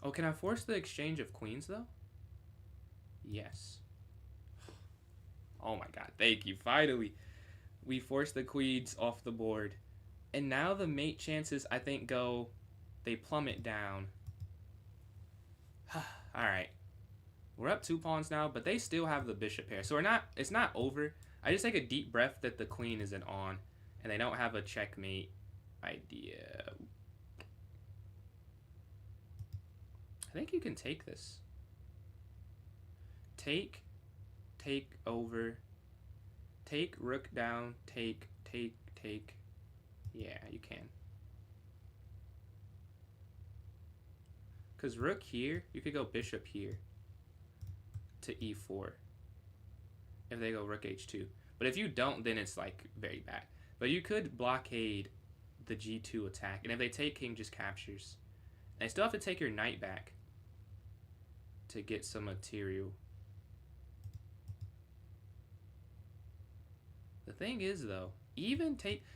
Oh, can I force the exchange of queens, though? Yes. Oh my god, thank you. Finally, we forced the queens off the board. And now the mate chances, I think, they plummet down. Alright. We're up 2 pawns now, but they still have the bishop pair. So it's not over. I just take a deep breath that the queen isn't on. And they don't have a checkmate idea. I think you can take this. Take over. Take, rook down, take. Yeah, you can. Because rook here, you could go bishop here to e4 if they go rook h2. But if you don't, then it's like very bad. But you could blockade the g2 attack. And if they take, king just captures. And they still have to take your knight back to get some material. The thing is, though,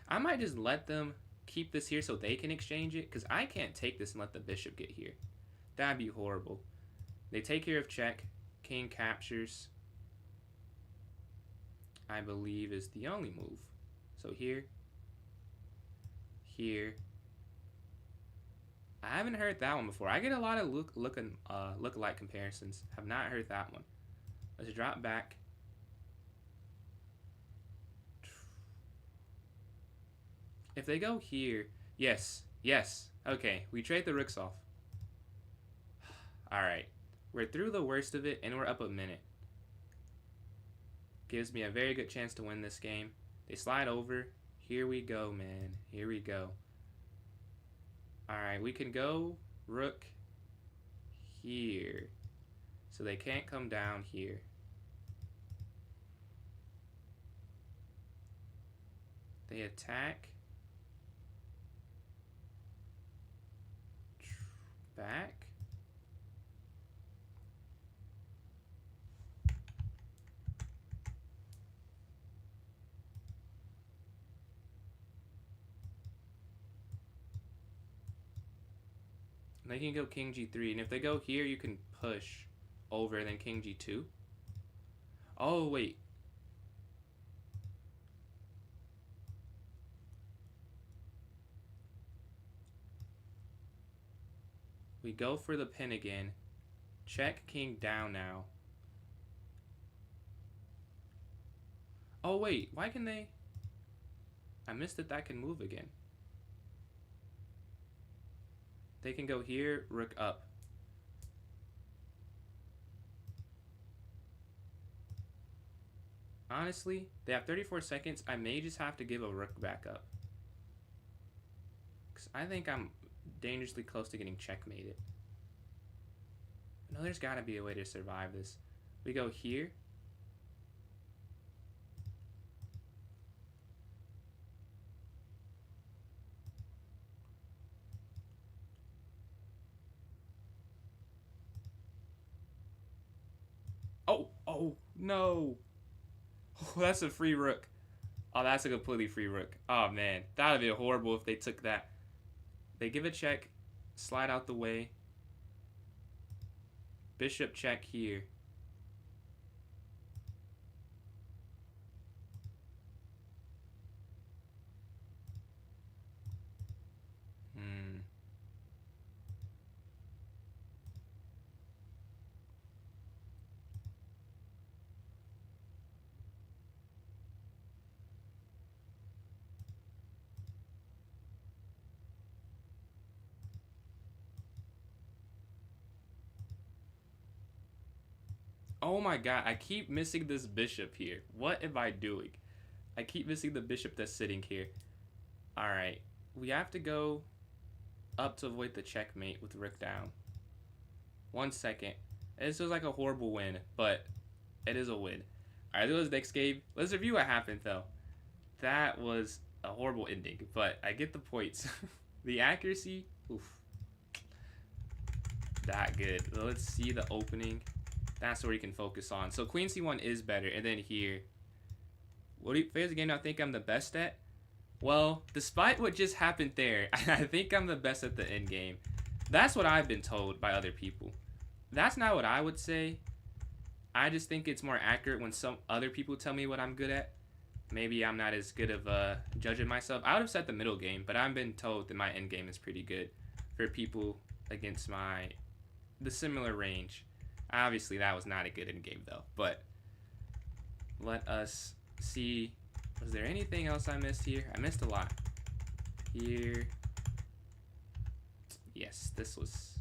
I might just let them keep this here so they can exchange it, because I can't take this and let the bishop get here. That'd be horrible. They take care of check. King captures, I believe, is the only move. So here. I haven't heard that one before. I get a lot of look-alike comparisons. Have not heard that one. Let's drop back. If they go here, yes. Okay, we trade the rooks off. Alright, we're through the worst of it, and we're up a minute. Gives me a very good chance to win this game. They slide over. Here we go, man. Here we go. Alright, we can go rook here. So they can't come down here. They attack. Back. They can go king g3, and if they go here, you can push over and then king g2. Oh, wait. We go for the pin again. Check king down now. Oh, wait. Why can they? I missed that can move again. They can go here, rook up. Honestly, they have 34 seconds. I may just have to give a rook back up. Because I think I'm dangerously close to getting checkmated. No, there's got to be a way to survive this. We go here. Oh, no. Oh, that's a free rook. Oh, that's a completely free rook. Oh, man. That would be horrible if they took that. They give a check. Slide out the way. Bishop check here. Oh my god, I keep missing this bishop here. What am I doing? I keep missing the bishop that's sitting here. Alright, we have to go up to avoid the checkmate with rook down. 1 second. This was like a horrible win, but it is a win. Alright, this was the next game. Let's review what happened though. That was a horrible ending, but I get the points. The accuracy, oof. that good. Let's see the opening. That's where you can focus on. So queen c1 is better. And then here. What do you play the game I think I'm the best at? Well, despite what just happened there, I think I'm the best at the end game. That's what I've been told by other people. That's not what I would say. I just think it's more accurate when some other people tell me what I'm good at. Maybe I'm not as good of a judge of myself. I would have said the middle game, but I've been told that my end game is pretty good for people against the similar range. Obviously, that was not a good end game though. But let us see. Was there anything else I missed here? I missed a lot. Here. Yes, this was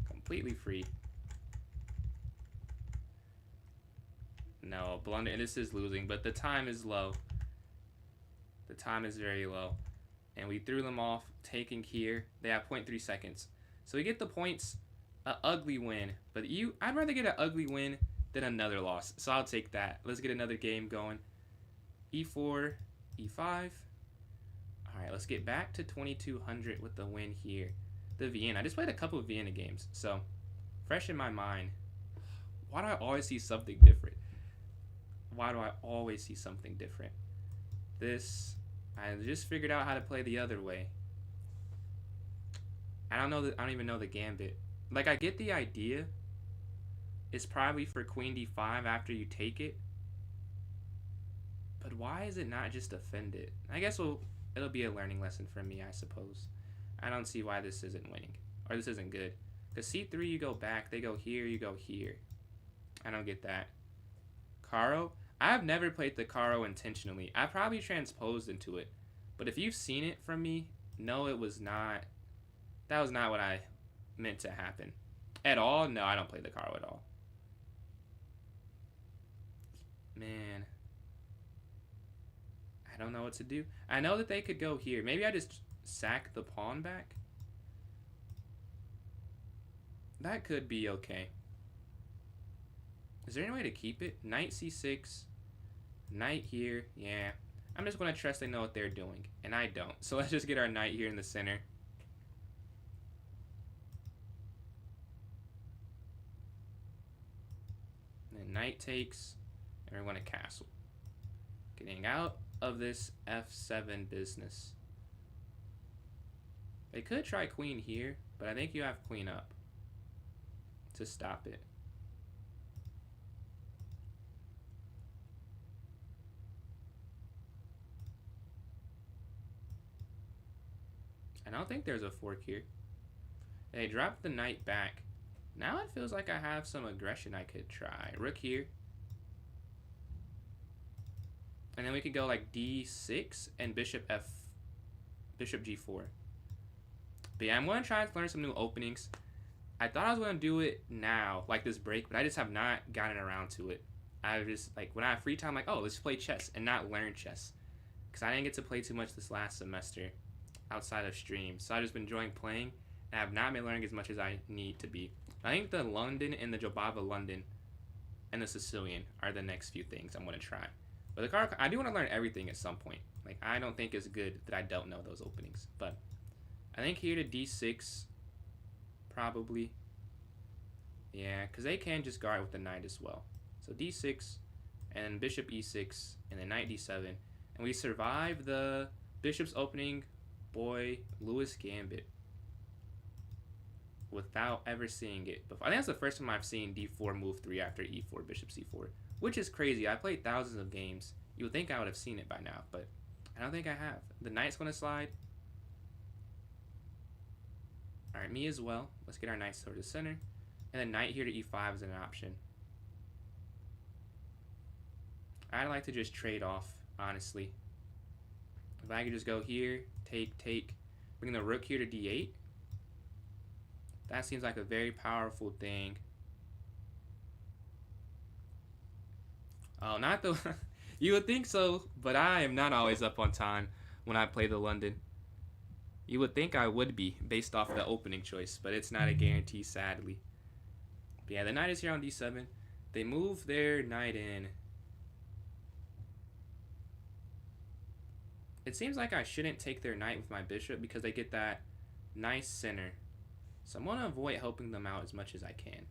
completely free. No, blunder. This is losing, but the time is low. The time is very low. And we threw them off, taking here. They have 0.3 seconds. So we get the points, an ugly win. But I'd rather get an ugly win than another loss. So I'll take that. Let's get another game going. E4, E5. All right, let's get back to 2200 with the win here. The Vienna. I just played a couple of Vienna games, so fresh in my mind. Why do I always see something different? Why do I always see something different? This, I just figured out how to play the other way. I don't even know the gambit. Like, I get the idea. It's probably for queen d5 after you take it. But why is it not just defend it? I guess it'll be a learning lesson for me, I suppose. I don't see why this isn't winning. Or this isn't good. Because c3, you go back. They go here, you go here. I don't get that. Caro? I've never played the Caro intentionally. I probably transposed into it. But if you've seen it from me, no, it was not. That was not what I meant to happen. At all? No, I don't play the Caro at all. Man. I don't know what to do. I know that they could go here. Maybe I just sack the pawn back. That could be okay. Is there any way to keep it? Knight c6. Knight here. Yeah. I'm just going to trust they know what they're doing. And I don't. So let's just get our knight here in the center. And then knight takes. And we're going to castle. Getting out of this f7 business. They could try queen here, but I think you have queen up to stop it. I don't think there's a fork here. They dropped the knight back. Now it feels like I have some aggression I could try. Rook here. And then we could go like d6 and bishop g4. But yeah, I'm going to try to learn some new openings. I thought I was going to do it now, like this break, but I just have not gotten around to it. I just, like, when I have free time, I'm like, oh, let's play chess and not learn chess. Because I didn't get to play too much this last semester outside of stream. So I've just been enjoying playing, and I have not been learning as much as I need to be. I think the London and the Jobava London and the Sicilian are the next few things I'm going to try. But the card, I do want to learn everything at some point. Like, I don't think it's good that I don't know those openings. But I think here to d6, probably. Yeah, because they can just guard with the knight as well. So d6, and then bishop e6, and then knight d7. And we survive the bishop's opening, boy, Lewis Gambit, without ever seeing it before. I think that's the first time I've seen d4 move 3 after e4, bishop c4. Which is crazy. I played thousands of games. You would think I would have seen it by now, but I don't think I have. The knight's going to slide. Alright, me as well. Let's get our knights toward the center. And then knight here to e5 is an option. I'd like to just trade off, honestly. If I could just go here, take, bring the rook here to d8. That seems like a very powerful thing. Oh, not the... You would think so, but I am not always up on time when I play the London. You would think I would be, based off the opening choice, but it's not a guarantee, sadly. But yeah, the knight is here on d7. They move their knight in. It seems like I shouldn't take their knight with my bishop because they get that nice center. So I'm going to avoid helping them out as much as I can.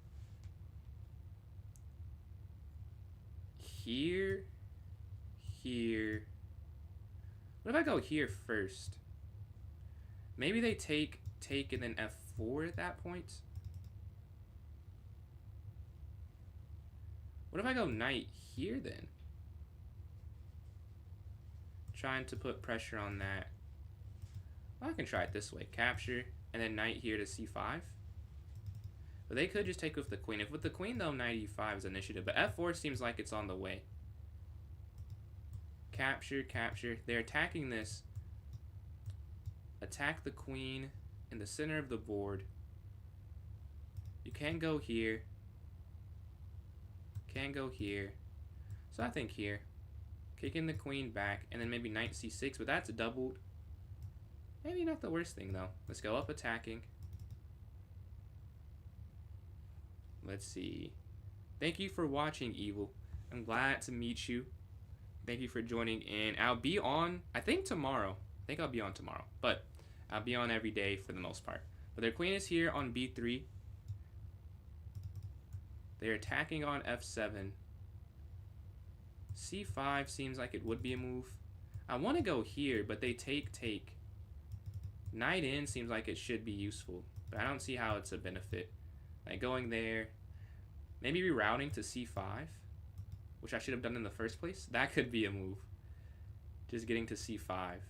Here. Here. What if I go here first? Maybe they take and then f4 at that point? What if I go knight here then? Trying to put pressure on that. Well, I can try it this way. Capture, and then knight here to c5. But they could just take with the queen. If with the queen, though, knight e5 is initiative. But f4 seems like it's on the way. Capture, capture. They're attacking this. Attack the queen in the center of the board. You can go here. Can go here. So I think here. Kicking the queen back, and then maybe knight c6, but that's doubled. Maybe not the worst thing, though. Let's go up attacking. Let's see. Thank you for watching, Evil. I'm glad to meet you. Thank you for joining in. I'll be on, I think tomorrow. I think I'll be on tomorrow, but I'll be on every day for the most part. But their queen is here on b3. They're attacking on f7. c5 seems like it would be a move. I want to go here, but they take. Knight in seems like it should be useful, but I don't see how it's a benefit. Like going there, maybe rerouting to c5, which I should have done in the first place. That could be a move. Just getting to c5.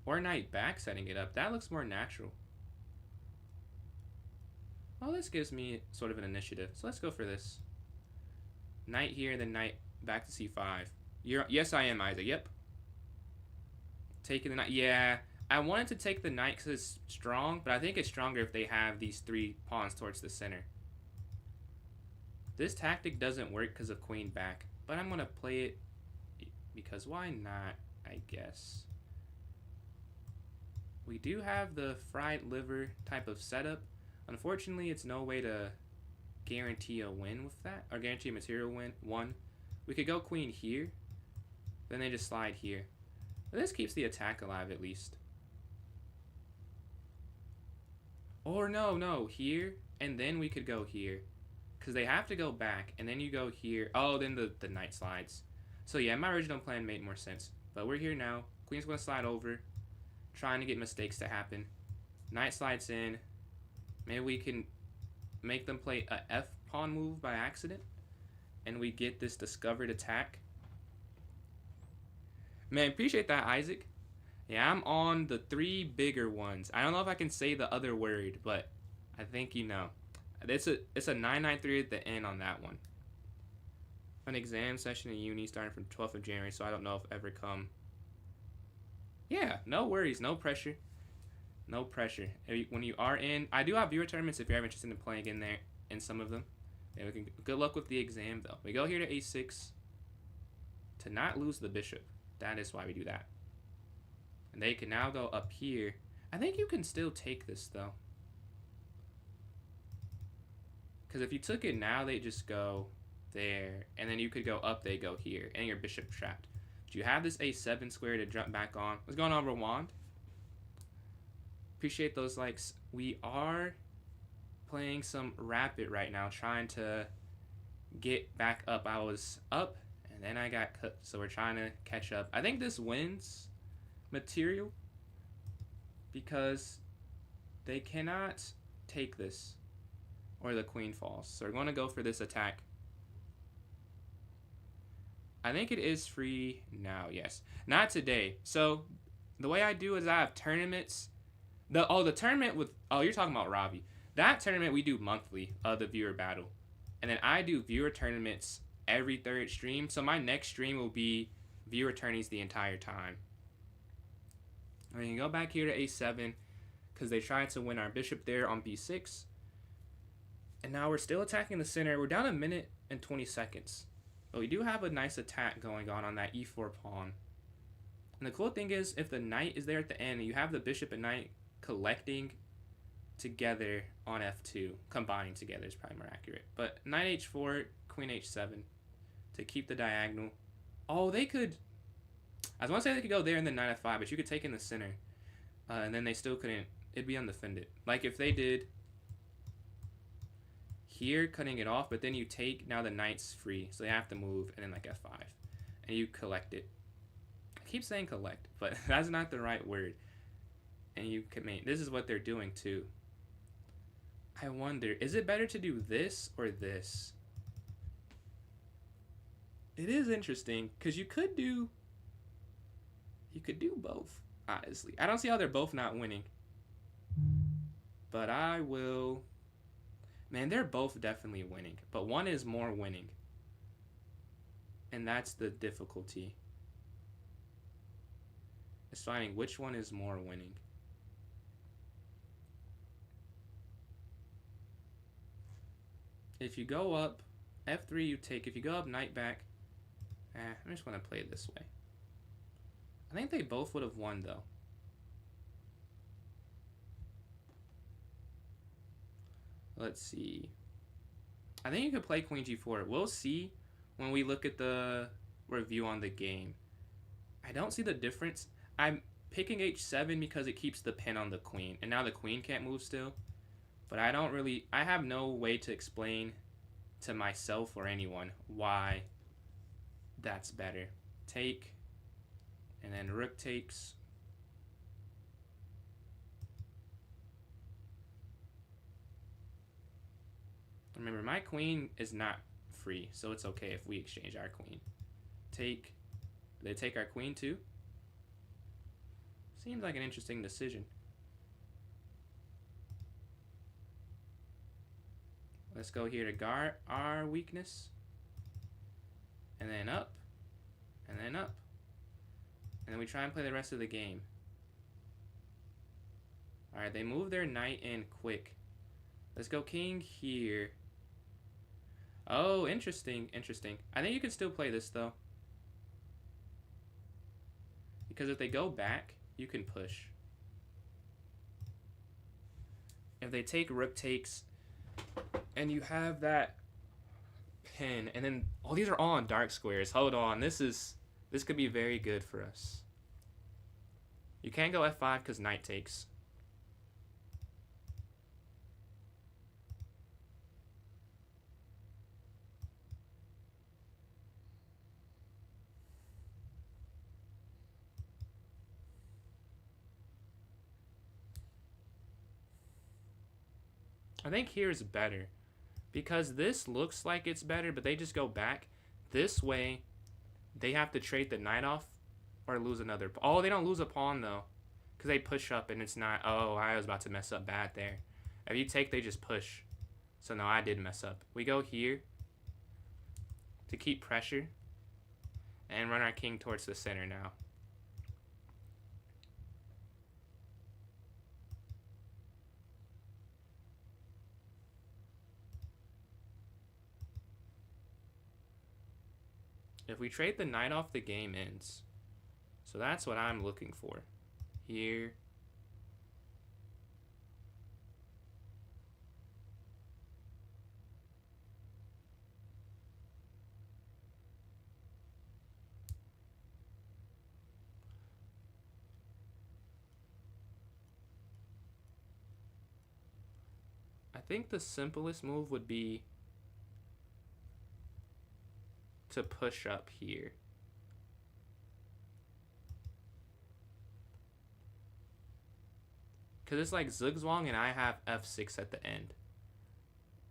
Or knight back, setting it up. That looks more natural. Well, this gives me sort of an initiative. So let's go for this. Knight here, then knight back to c5. Yes, I am, Isaac. Yep. Taking the knight. Yeah, I wanted to take the knight because it's strong, but I think it's stronger if they have these 3 pawns towards the center. This tactic doesn't work because of queen back, but I'm going to play it because why not, I guess. We do have the fried liver type of setup. Unfortunately, it's no way to guarantee a win with that, or guarantee a material win. We could go queen here, then they just slide here. But this keeps the attack alive at least. Or no, here, and then we could go here. Because they have to go back, and then you go here. Oh, then the knight slides. So yeah, my original plan made more sense. But we're here now. Queen's going to slide over, trying to get mistakes to happen. Knight slides in. Maybe we can make them play a f-pawn move by accident, and we get this discovered attack. Man, appreciate that, Isaac. Yeah, I'm on the 3 bigger ones. I don't know if I can say the other word, but I think you know. It's a 993 at the end on that one. An exam session in uni starting from 12th of January, so I don't know if ever come. Yeah, no worries, no pressure. No pressure. When you are in, I do have viewer tournaments if you're ever interested in playing in there, in some of them. Yeah, we can, good luck with the exam though. We go here to a6 to not lose the bishop. That is why we do that. And they can now go up here. I think you can still take this though. Because if you took it now, they just go there, and then you could go up, they go here, and your bishop trapped. But you have this a7 square to jump back on. What's going on, Rwand? Appreciate those likes. We are playing some Rapid right now, trying to get back up. I was up, and then I got cut, so we're trying to catch up. I think this wins material because they cannot take this or the queen falls. So we're going to go for this attack. I think it is free now, yes. Not today. So the way I do is I have tournaments. The tournament with, you're talking about Ravi. That tournament we do monthly, the viewer battle. And then I do viewer tournaments every 3rd stream. So my next stream will be viewer tourneys the entire time. And you can go back here to a7 because they tried to win our bishop there on b6. And now we're still attacking the center. We're down 1 minute and 20 seconds. But we do have a nice attack going on that e4 pawn. And the cool thing is, if the knight is there at the end, you have the bishop and knight collecting together on f2. Combining together is probably more accurate. But knight h4, queen h7 to keep the diagonal. Oh, they could... I was going to say they could go there and then knight f5, but you could take in the center. And then they still couldn't. It'd be undefended. Like if they did here, cutting it off, but then you take, now the knight's free. So they have to move, and then like f5. And you collect it. I keep saying collect, but that's not the right word. And you can make, this is what they're doing too. I wonder, is it better to do this or this? It is interesting, because you could do both, honestly. I don't see how they're both not winning. But I will... Man, they're both definitely winning. But one is more winning. And that's the difficulty. It's finding which one is more winning. If you go up, f3 you take. If you go up, knight back. I'm just going to play it this way. I think they both would have won, though. Let's see. I think you could play queen g4. We'll see when we look at the review on the game. I don't see the difference. I'm picking h7 because it keeps the pin on the queen. And now the queen can't move still. But I have no way to explain to myself or anyone why that's better. Take, and then rook takes. Remember, my queen is not free, so it's okay if we exchange our queen. Take. Do they take our queen too? Seems like an interesting decision. Let's go here to guard our weakness. And then up. And then up. And then we try and play the rest of the game. Alright, they move their knight in quick. Let's go king here. Oh, interesting, interesting. I think you can still play this, though. Because if they go back, you can push. If they take rook takes, and you have that pin, and then... Oh, these are all on dark squares. Hold on, this could be very good for us. You can't go f5 because knight takes. I think here is better. Because this looks like it's better, but they just go back. This way, they have to trade the knight off or lose another. Oh, they don't lose a pawn, though. Because they push up and it's not... Oh, I was about to mess up bad there. If you take, they just push. So, no, I did mess up. We go here to keep pressure and run our king towards the center now. If we trade the knight off, the game ends. So that's what I'm looking for. Here. I think the simplest move would be to push up here. Because it's like Zugzwang and I have f6 at the end.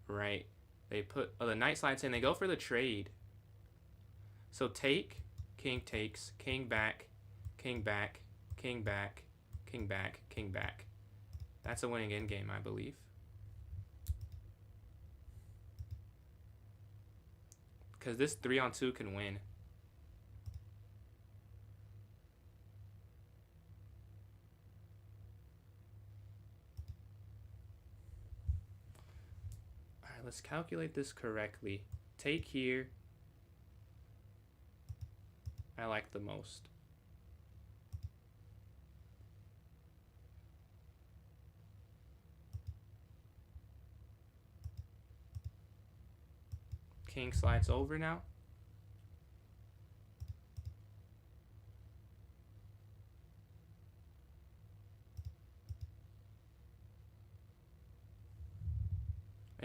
Right? They put... Oh, the knight slides in. They go for the trade. So take, king takes, king back, king back, king back, king back, king back. That's a winning endgame, I believe. Because this 3-on-2 can win. Alright, let's calculate this correctly. Take here. I like the most. King slides over now.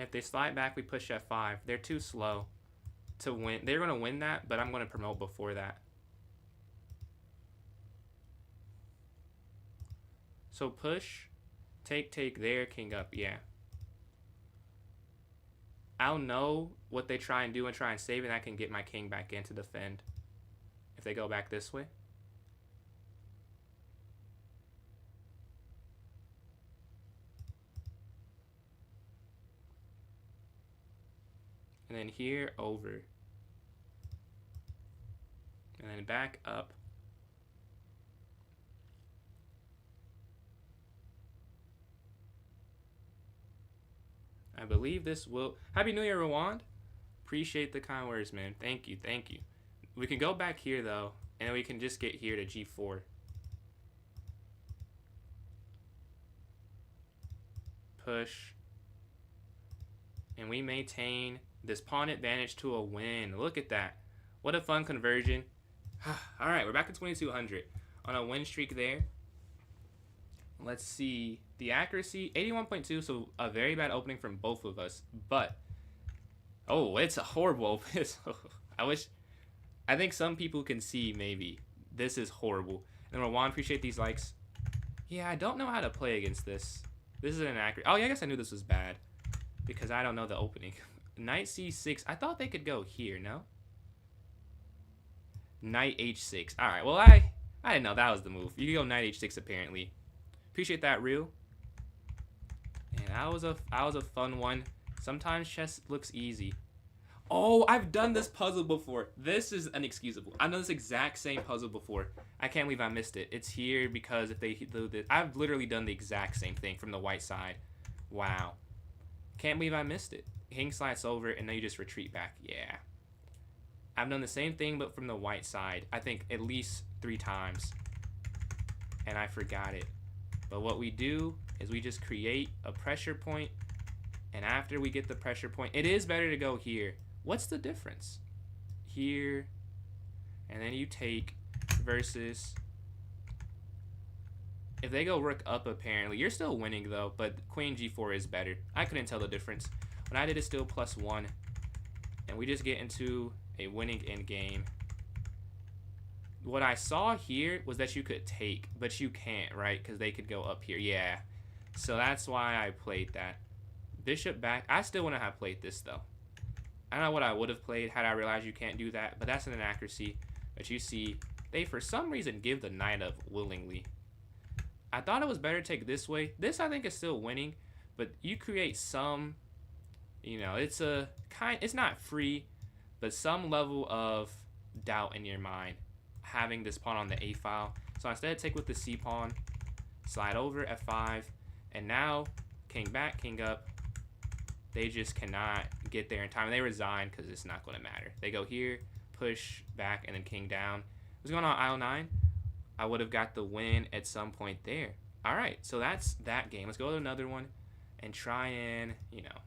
And if they slide back, we push f5. They're too slow to win. They're going to win that, but I'm going to promote before that. So push, take there, king up, yeah. I'll know what they try and do and try and save it, and I can get my king back in to defend if they go back this way. And then here, over. And then back up. I believe this will... Happy New Year, Rwand. Appreciate the kind words, man. Thank you, thank you. We can go back here, though, and then we can just get here to g4. Push. And we maintain this pawn advantage to a win. Look at that. What a fun conversion. All right, we're back at 2200 on a win streak there. Let's see. The accuracy, 81.2, so a very bad opening from both of us. But, oh, it's a horrible opening. I think some people can see maybe. This is horrible. And Rwan, appreciate these likes. Yeah, I don't know how to play against this. This is an accurate. Oh, yeah, I guess I knew this was bad because I don't know the opening. Knight c6. I thought they could go here, no? Knight h6. All right, well, I didn't know that was the move. You could go knight h6 apparently. Appreciate that, Real. And that was a fun one. Sometimes chess looks easy. Oh, I've done this puzzle before. This is inexcusable. I've done this exact same puzzle before. I can't believe I missed it. It's here because if they do this, I've literally done the exact same thing from the white side. Wow. Can't believe I missed it. King slides over and then you just retreat back. Yeah. I've done the same thing but from the white side. I think at least 3 times. And I forgot it. But what we do is we just create a pressure point, and after we get the pressure point, it is better to go here. What's the difference? Here, and then you take versus, if they go rook up apparently, you're still winning though, but queen g4 is better. I couldn't tell the difference. What I did is still +1, and we just get into a winning endgame. What I saw here was that you could take, but you can't, right? Because they could go up here. Yeah. So that's why I played that. Bishop back. I still wouldn't have played this, though. I don't know what I would have played had I realized you can't do that, but that's an inaccuracy. But you see, they, for some reason, give the knight up willingly. I thought it was better to take this way. This, I think, is still winning, but you create some, you know, it's not free, but some level of doubt in your mind having this pawn on the a file. So instead take with the c pawn, slide over f5, and now king back, king up. They just cannot get there in time. They resign because it's not going to matter. They go here, push back, and then king down. What's going on, IL9? I would have got the win at some point there. All right, so that's that game. Let's go to another one and try and, you know,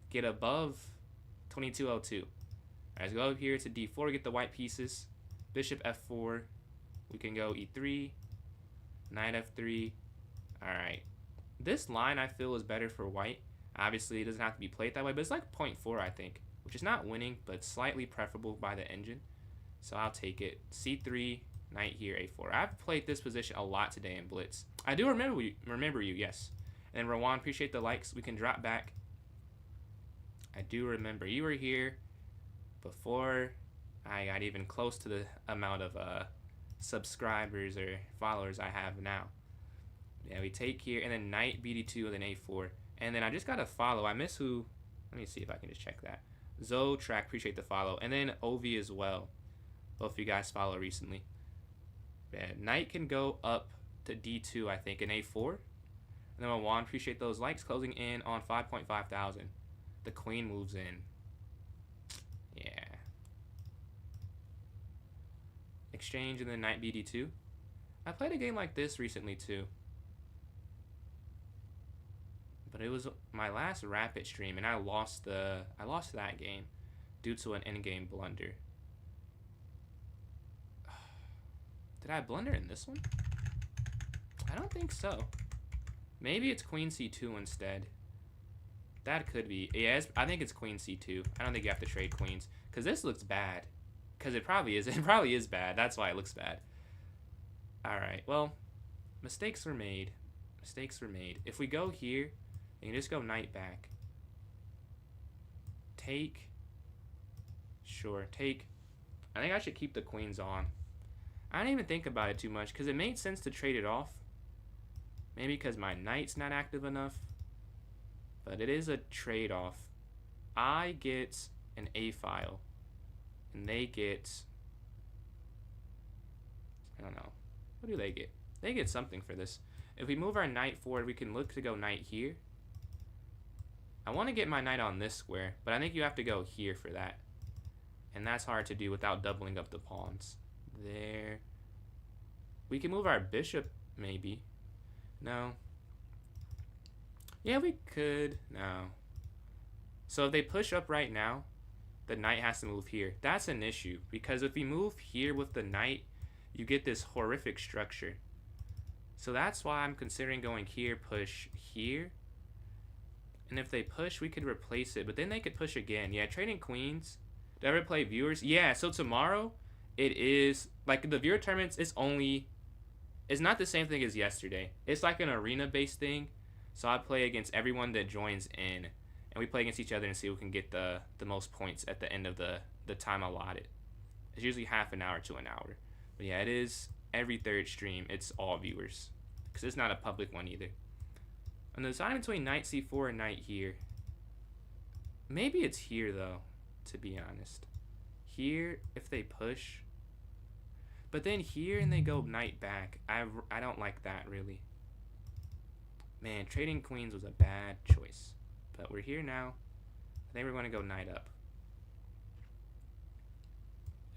get above 2202. All right, let's go up here to d4, get the white pieces. Bishop f4. We can go e3, knight f3. All right. This line I feel is better for white. Obviously, it doesn't have to be played that way, but it's like 0.4, I think, which is not winning, but slightly preferable by the engine. So I'll take it. c3, knight here, a4. I've played this position a lot today in Blitz. I do remember you, yes. And Rawan, appreciate the likes. We can drop back. I do remember you were here before I got even close to the amount of subscribers or followers I have now. Yeah, we take here, and then knight bd2, and then a4. And then I just got to follow. I miss who. Let me see if I can just check that. Zotrack, appreciate the follow. And then Ovi as well. Both of you guys follow recently. Yeah, knight can go up to d2, I think, and a4. And then Juan, appreciate those likes. Closing in on 5.5 thousand. The queen moves in. Yeah. Exchange and then knight bd2. I played a game like this recently too. But it was my last rapid stream, and I lost that game due to an endgame blunder. Did I blunder in this one? I don't think so. Maybe it's queen c2 instead. that could be. Yeah, I think it's queen c2. I don't think you have to trade queens. Because this looks bad. Because it probably is. It probably is bad. That's why it looks bad. Alright, well, mistakes were made. Mistakes were made. If we go here, you can just go knight back. Take. Sure, take. I think I should keep the queens on. I didn't even think about it too much because it made sense to trade it off. Maybe because my knight's not active enough. But it is a trade-off. I get an A file. And they get... I don't know. What do they get? They get something for this. If we move our knight forward, we can look to go knight here. I want to get my knight on this square, but I think you have to go here for that. And that's hard to do without doubling up the pawns. There. We can move our bishop, maybe. No. Yeah, we could. No. So if they push up right now, the knight has to move here. That's an issue, because if we move here with the knight, you get this horrific structure. So that's why I'm considering going here, push here. And if they push, we could replace it, but then they could push again. Yeah, trading queens. Did I ever play viewers? Yeah, so tomorrow, it is, like, the viewer tournaments is only, it's not the same thing as yesterday. It's like an arena-based thing. So I play against everyone that joins in, and we play against each other and see who can get the most points at the end of the time allotted. It's usually half an hour to an hour. But yeah, it is every third stream, it's all viewers. Because it's not a public one either. And the deciding between knight c4 and knight here. Maybe it's here, though, to be honest. Here, if they push. But then here and they go knight back. I don't like that, really. Man, trading queens was a bad choice. But we're here now. I think we're going to go knight up.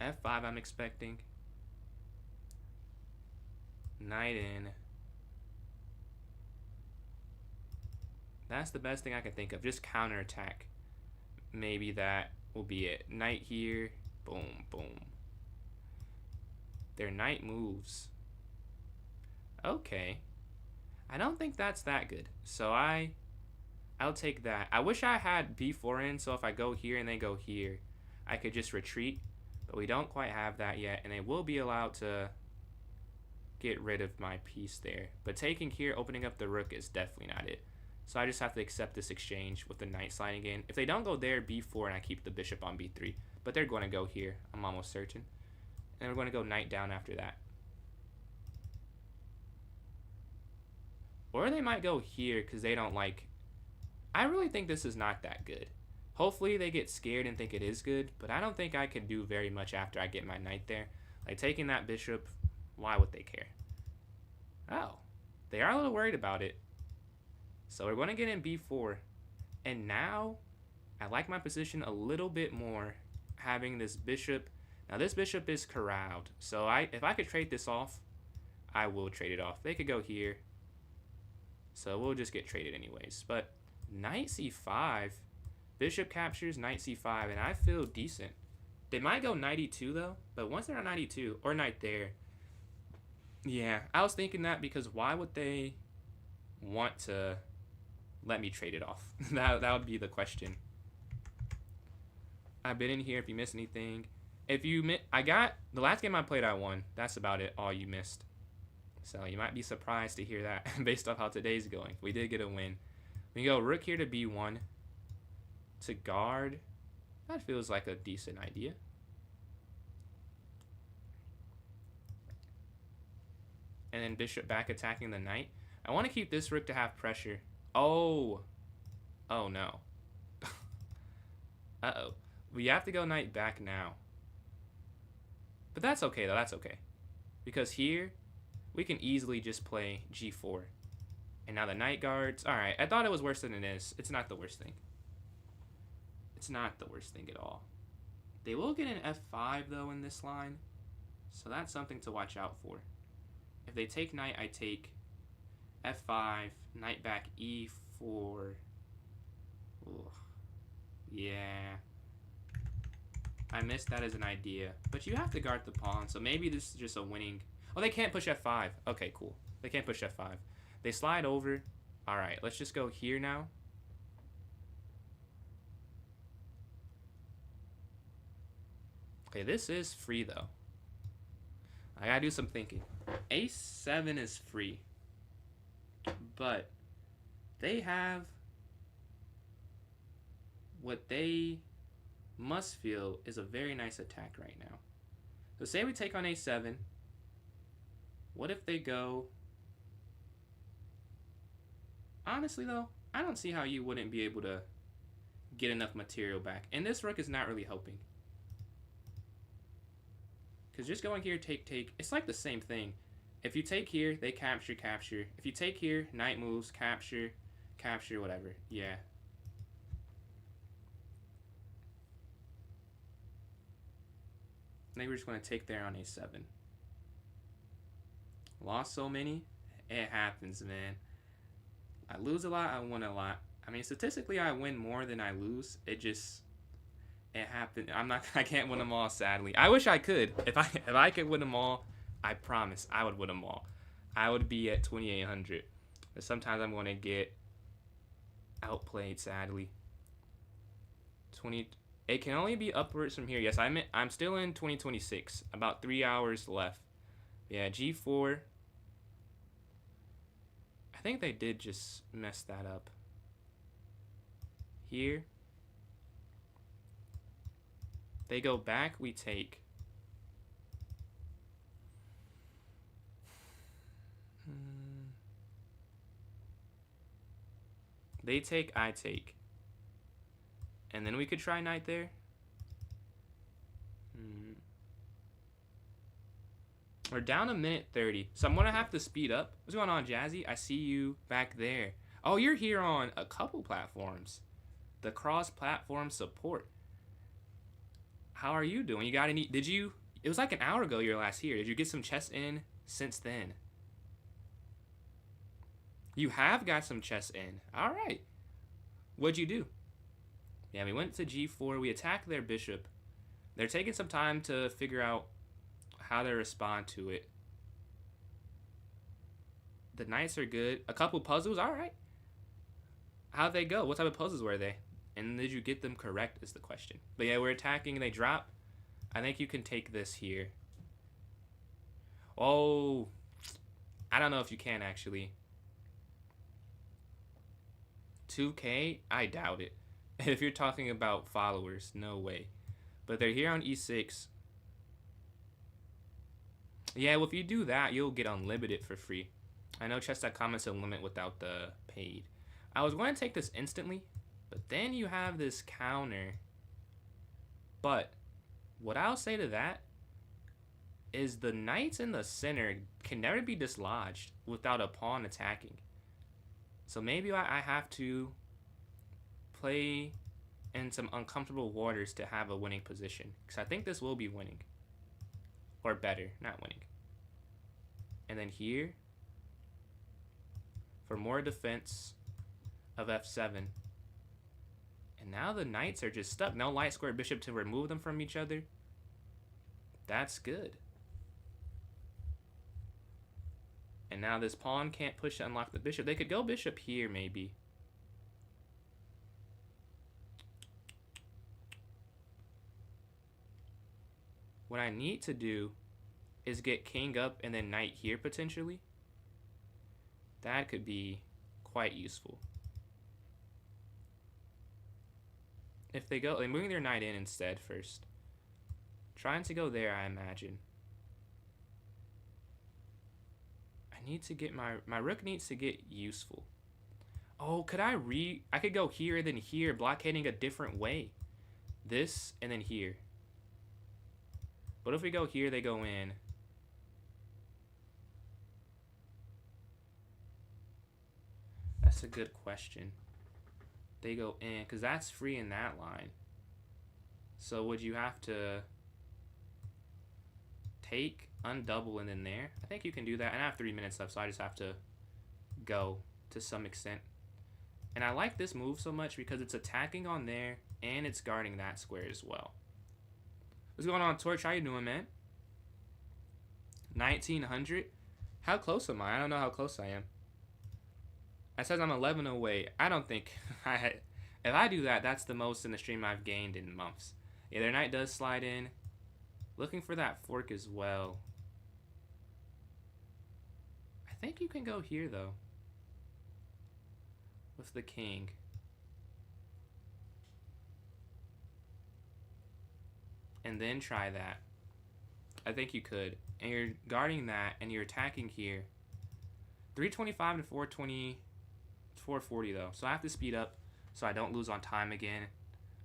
f5 I'm expecting. Knight in. That's the best thing I can think of. Just counterattack. Maybe that will be it. Knight here. Boom, boom. Their knight moves. Okay. I don't think that's that good. So I'll take that. I wish I had b4 in, so if I go here and they go here, I could just retreat. But we don't quite have that yet, and they will be allowed to get rid of my piece there. But taking here, opening up the rook is definitely not it. So I just have to accept this exchange with the knight sliding in. If they don't go there, b4, and I keep the bishop on b3. But they're going to go here, I'm almost certain. And we're going to go knight down after that. Or they might go here because they don't like... I really think this is not that good. Hopefully they get scared and think it is good, but I don't think I can do very much after I get my knight there. Like taking that bishop, why would they care? Oh, they are a little worried about it. So we're going to get in b4. And now I like my position a little bit more having this bishop. Now this bishop is corralled. So if I could trade this off, I will trade it off. They could go here. So we'll just get traded anyways. But knight c5. Bishop captures, knight c5. And I feel decent. They might go knight e2 though. But once they're on knight e2 or knight there. Yeah, I was thinking that because why would they want to let me trade it off? that would be the question. I've been in here if you missed anything. If you I got the last game I played, I won. That's about it. All you missed. So you might be surprised to hear that based off how today's going. We did get a win. We go rook here to b1 to guard. That feels like a decent idea. And then bishop back attacking the knight. I want to keep this rook to have pressure. Oh. Oh no. Uh-oh. We have to go knight back now. But that's okay though. That's okay. Because here we can easily just play g4. And now the knight guards. Alright, I thought it was worse than it is. It's not the worst thing. It's not the worst thing at all. They will get an f5 though in this line. So that's something to watch out for. If they take knight, I take f5, knight back e4. Ugh. Yeah. I missed that as an idea. But you have to guard the pawn, so maybe this is just a winning... Oh, they can't push f5. Okay, cool. They can't push f5. They slide over. Alright, let's just go here now. Okay, this is free though. I gotta do some thinking. A7 is free, but they have what they must feel is a very nice attack right now. So say we take on A7. What if they go... Honestly though, I don't see how you wouldn't be able to get enough material back. And this rook is not really helping. Because just going here, take, it's like the same thing. If you take here, they capture, capture. If you take here, knight moves, capture, capture, whatever. Yeah. I think we're just going to take there on A7. Lost so many. It happens, man. I lose a lot, I win a lot. I mean, statistically, I win more than I lose. It happened. I can't win them all, sadly. I wish I could. If I could win them all, I promise I would win them all. I would be at 2,800. But sometimes I'm going to get outplayed, sadly. It can only be upwards from here. Yes, I'm still in 2026. About 3 hours left. Yeah, G4. I think they did just mess that up. Here. They go back, we take. They take, I take. And then we could try knight there. We're down 1:30, so I'm gonna have to speed up. What's going on, Jazzy? I see you back there. Oh, you're here on a couple platforms. The cross-platform support. How are you doing? You got any? It was like an hour ago you were last here. Did you get some chess in since then? You have got some chess in. All right. What'd you do? Yeah, we went to G4. We attacked their bishop. They're taking some time to figure out how to respond to it. The knights are good. A couple puzzles. All right. How'd they go? What type of puzzles were they? And did you get them correct is the question. But yeah, we're attacking. They drop. I think you can take this here. Oh. I don't know if you can, actually. 2K? I doubt it. If you're talking about followers, no way. But they're here on E6. Yeah, well, if you do that, you'll get unlimited for free. I know chess.com is a limit without the paid. I was going to take this instantly, but then you have this counter. But what I'll say to that is the knights in the center can never be dislodged without a pawn attacking. So maybe I have to play in some uncomfortable waters to have a winning position. Because I think this will be winning. Or better, not winning. And then here, for more defense of F7. And now the knights are just stuck. No light square bishop to remove them from each other. That's good. And now this pawn can't push to unlock the bishop. They could go bishop here, maybe. What I need to do is get king up and then knight here, potentially. That could be quite useful. If they go, they're moving their knight in instead first. Trying to go there, I imagine. I need to get my rook needs to get useful. Oh, could I could go here and then here, blockading a different way. This and then here. But if we go here, they go in. That's a good question. They go in, because that's free in that line. So would you have to take, undouble, and then there? I think you can do that. And I have 3 minutes left, so I just have to go to some extent. And I like this move so much because it's attacking on there, and it's guarding that square as well. What's going on, Torch? How you doing, man? 1900? How close am I? I don't know how close I am. It says I'm 11 away. I don't think if I do that, that's the most in the stream I've gained in months. Yeah, their knight does slide in. Looking for that fork as well. I think you can go here, though. With the king. And then try that. I think you could. And you're guarding that, and you're attacking here. 325 to 420, 440 though. So I have to speed up so I don't lose on time again.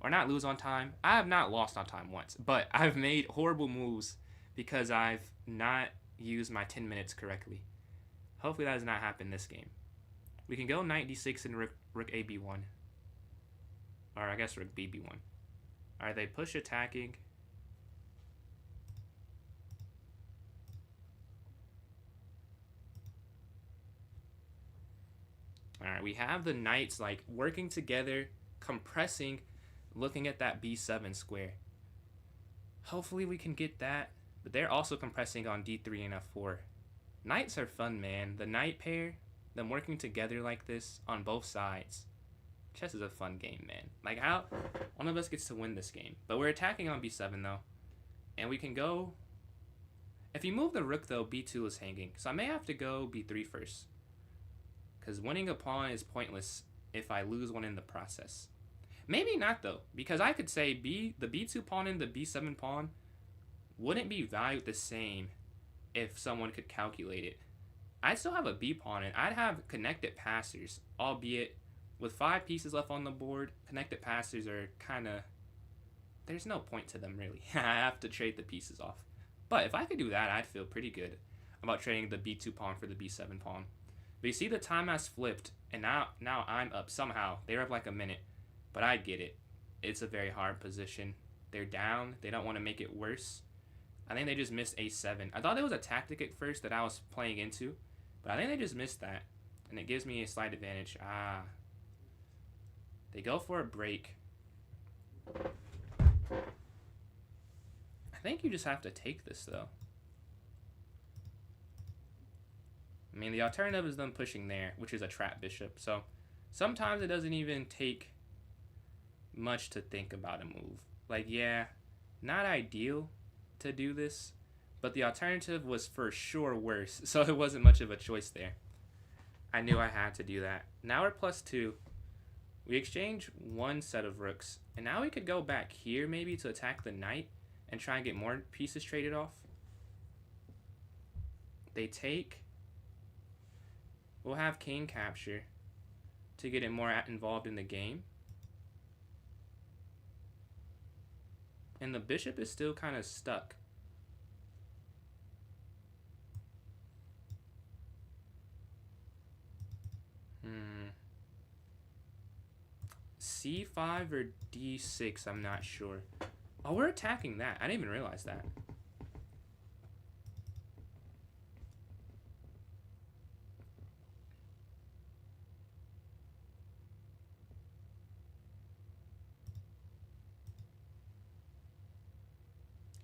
Or not lose on time. I have not lost on time once, but I've made horrible moves because I've not used my 10 minutes correctly. Hopefully that does not happen this game. We can go knight d6 and rook ab1. Or I guess rook bb1. Alright, they push attacking. Alright, we have the knights like working together, compressing, looking at that b7 square. Hopefully we can get that, but they're also compressing on d3 and f4. Knights are fun, man. The knight pair, them working together like this on both sides. Chess is a fun game, man. Like how one of us gets to win this game. But we're attacking on b7 though. And we can go... If you move the rook though, b2 is hanging. So I may have to go b3 first. Because winning a pawn is pointless if I lose one in the process. Maybe not though, because I could say the b2 pawn and the b7 pawn wouldn't be valued the same if someone could calculate it. I'd still have a b pawn and I'd have connected passers, albeit with 5 pieces left on the board. Connected passers are kind of... There's no point to them really. I have to trade the pieces off. But if I could do that, I'd feel pretty good about trading the b2 pawn for the b7 pawn. But you see the time has flipped, and now I'm up somehow. They're up like a minute, but I get it. It's a very hard position. They're down. They don't want to make it worse. I think they just missed a7. I thought there was a tactic at first that I was playing into, but I think they just missed that, and it gives me a slight advantage. They go for a break. I think you just have to take this, though. I mean, the alternative is them pushing there, which is a trap bishop. So sometimes it doesn't even take much to think about a move. Like, yeah, not ideal to do this, but the alternative was for sure worse. So it wasn't much of a choice there. I knew I had to do that. Now we're +2. We exchange one set of rooks. And now we could go back here maybe to attack the knight and try and get more pieces traded off. They take... We'll have king capture to get it more involved in the game. And the bishop is still kind of stuck. C5 or D6, I'm not sure. Oh, we're attacking that. I didn't even realize that.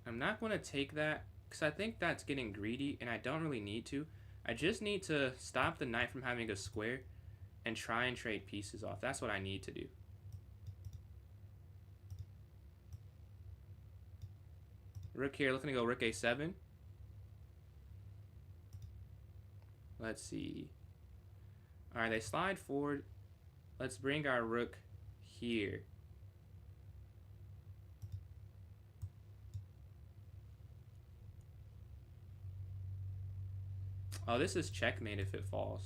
I'm not going to take that because I think that's getting greedy and I don't really need to. I just need to stop the knight from having a square and try and trade pieces off. That's what I need to do. Rook here, looking to go rook a7. Let's see. Alright, they slide forward. Let's bring our rook here. Oh, this is checkmate if it falls.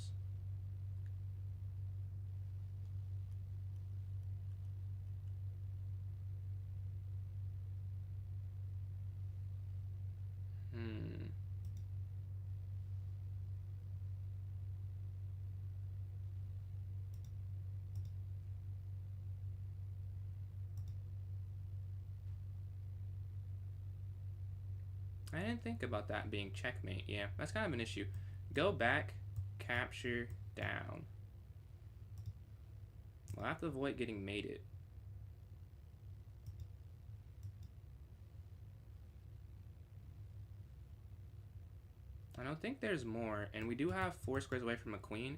I didn't think about that being checkmate. Yeah, that's kind of an issue. Go back, capture, down. We'll have to avoid getting mated. I don't think there's more, and we do have 4 squares away from a queen,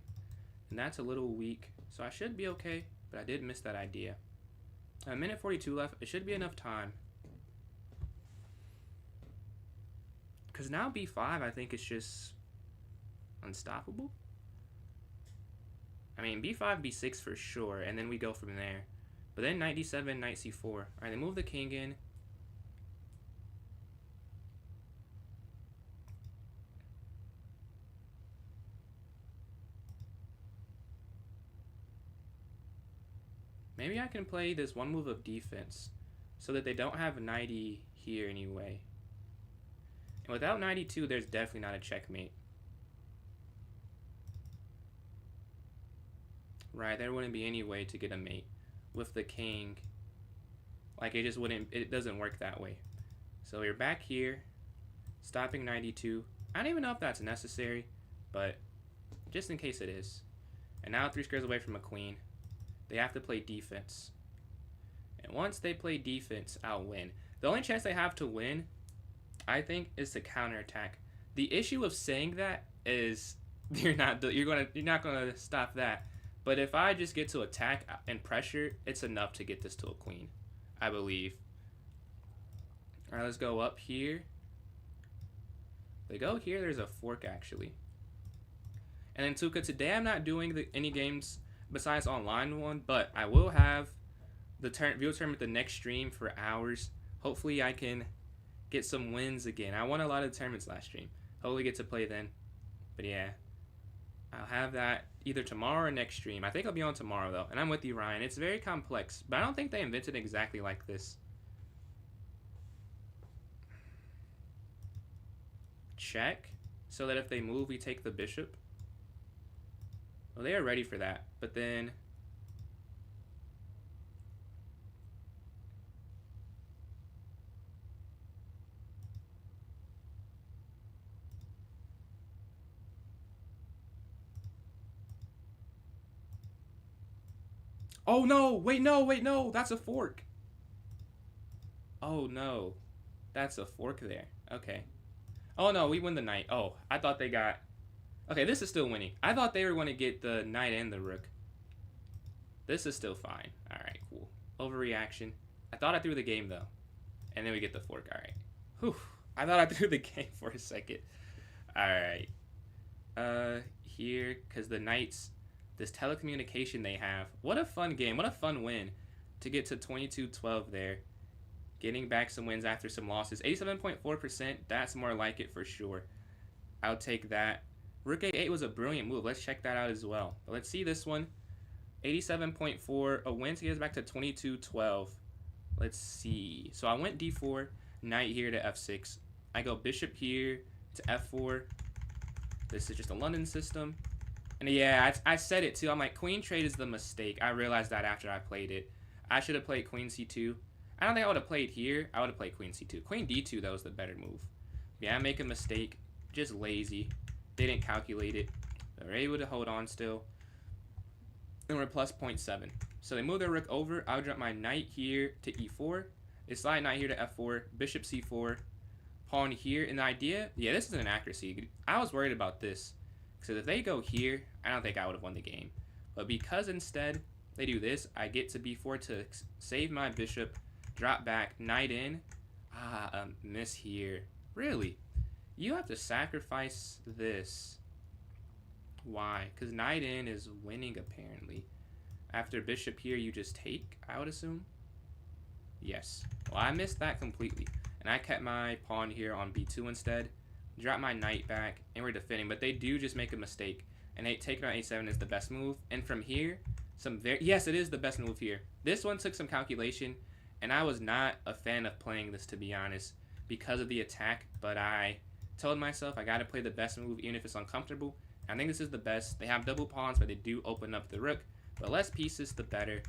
and that's a little weak, so I should be okay, but I did miss that idea. A minute 42 left. It should be enough time. Because now b5, I think it's just unstoppable. I mean, b5, b6 for sure, and then we go from there. But then knight d7, knight c4. All right, they move the king in. Maybe I can play this one move of defense so that they don't have knight e here anyway. And without knight e2, there's definitely not a checkmate. Right, there wouldn't be any way to get a mate with the king. Like, it just wouldn't, it doesn't work that way. So we're back here, stopping knight e2. I don't even know if that's necessary, but just in case it is. And now 3 squares away from a queen. They have to play defense. And once they play defense, I'll win. The only chance they have to win, I think, is to counterattack. The issue of saying that is you're not gonna stop that. But if I just get to attack and pressure, it's enough to get this to a queen, I believe. All right, let's go up here. They go here. There's a fork actually. And then Tuka, today I'm not doing any games besides online one, but I will have the viewer tournament the next stream for hours. Hopefully I can get some wins again. I won a lot of tournaments last stream. Hopefully get to play then. But yeah, I'll have that either tomorrow or next stream. I think I'll be on tomorrow though. And I'm with you, Ryan. It's very complex, but I don't think they invented exactly like this. Check, so that if they move, we take the bishop. Well, they are ready for that, but then oh no, wait, no, that's a fork. Oh no, that's a fork there. Okay. Oh no, we win the knight. Oh, I thought they got... Okay, this is still winning. I thought they were going to get the knight and the rook. This is still fine. Alright, cool. Overreaction. I thought I threw the game, though. And then we get the fork. Alright. Whew. I thought I threw the game for a second. Alright. Here, because the knights, this telecommunication they have. What a fun game. What a fun win to get to 22-12 there. Getting back some wins after some losses. 87.4%. That's more like it for sure. I'll take that. Rook A8 was a brilliant move. Let's check that out as well. But let's see this one. 87.4. A win to get us back to 22-12. Let's see. So I went D4. Knight here to F6. I go bishop here to F4. This is just a London system. And yeah, I said it too. I'm like, queen trade is the mistake. I realized that after I played it. I should have played queen C2. I don't think I would have played here. I would have played queen C2. Queen D2, that was the better move. Yeah, I make a mistake. Just lazy. Didn't calculate it. They're able to hold on still. And we're plus 0.7. So they move their rook over. I'll drop my knight here to E4. They slide knight here to F4. Bishop C4. Pawn here. And the idea... Yeah, this is an accuracy. I was worried about this. Because if they go here, I don't think I would have won the game. But because instead they do this, I get to B4 to save my bishop. Drop back, knight in. A miss here. Really? You have to sacrifice this. Why? Because knight in is winning, apparently. After bishop here, you just take, I would assume? Yes. Well, I missed that completely. And I kept my pawn here on B2 instead. Drop my knight back, and we're defending. But they do just make a mistake. And taking on A7 is the best move. And from here, yes, it is the best move here. This one took some calculation. And I was not a fan of playing this, to be honest, because of the attack. But I told myself I got to play the best move, even if it's uncomfortable. I think this is the best. They have double pawns, but they do open up the rook. But less pieces, the better.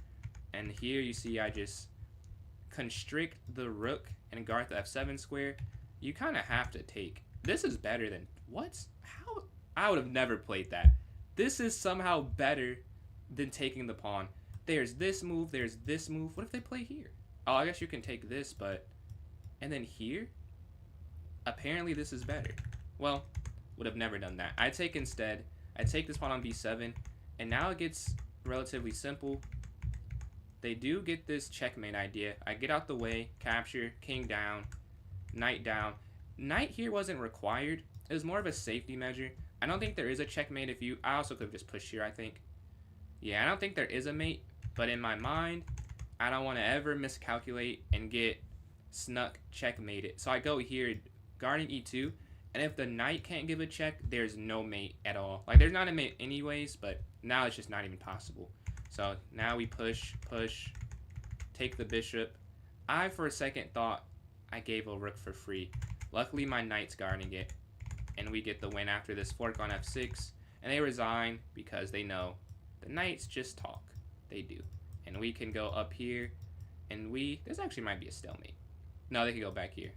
And here you see I just constrict the rook and guard the F7 square. You kind of have to take. This is better than... What? How? I would have never played that. This is somehow better than taking the pawn. There's this move. There's this move. What if they play here? Oh, I guess you can take this, but... And then here? Apparently this is better. Well, would have never done that. I take instead. I take this pawn on B7. And now it gets relatively simple. They do get this checkmate idea. I get out the way, capture, king down, knight down. knight here wasn't required. It was more of a safety measure. I don't think there is a checkmate if you... I also could have just pushed here, I think. Yeah, I don't think there is a mate, but in my mind, I don't want to ever miscalculate and get snuck checkmated. So I go here, guarding e2, and if the knight can't give a check, there's no mate at all. Like, there's not a mate anyways, but now it's just not even possible. So now we push, take the bishop. I, for a second, thought I gave a rook for free. Luckily, my knight's guarding it, and we get the win after this fork on f6, and they resign because they know the knights just talk. They do. And we can go up here, and this actually might be a stalemate. No, they can go back here.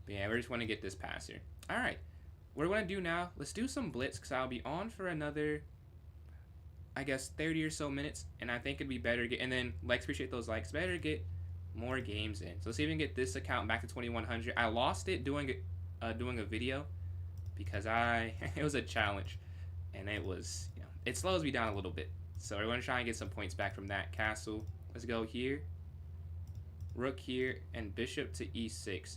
But yeah, we just want to get this passer. All right, what we're going to do now, let's do some blitz, because I'll be on for another, I guess, 30 or so minutes, and I think it'd be better to get, and then, appreciate those likes, better to get more games in. So let's see if we can get this account back to 2100. I lost it doing a video, because it was a challenge, and it was, it slows me down a little bit. So we're going to try and get some points back from that. Castle, let's go here, rook here, and bishop to e6.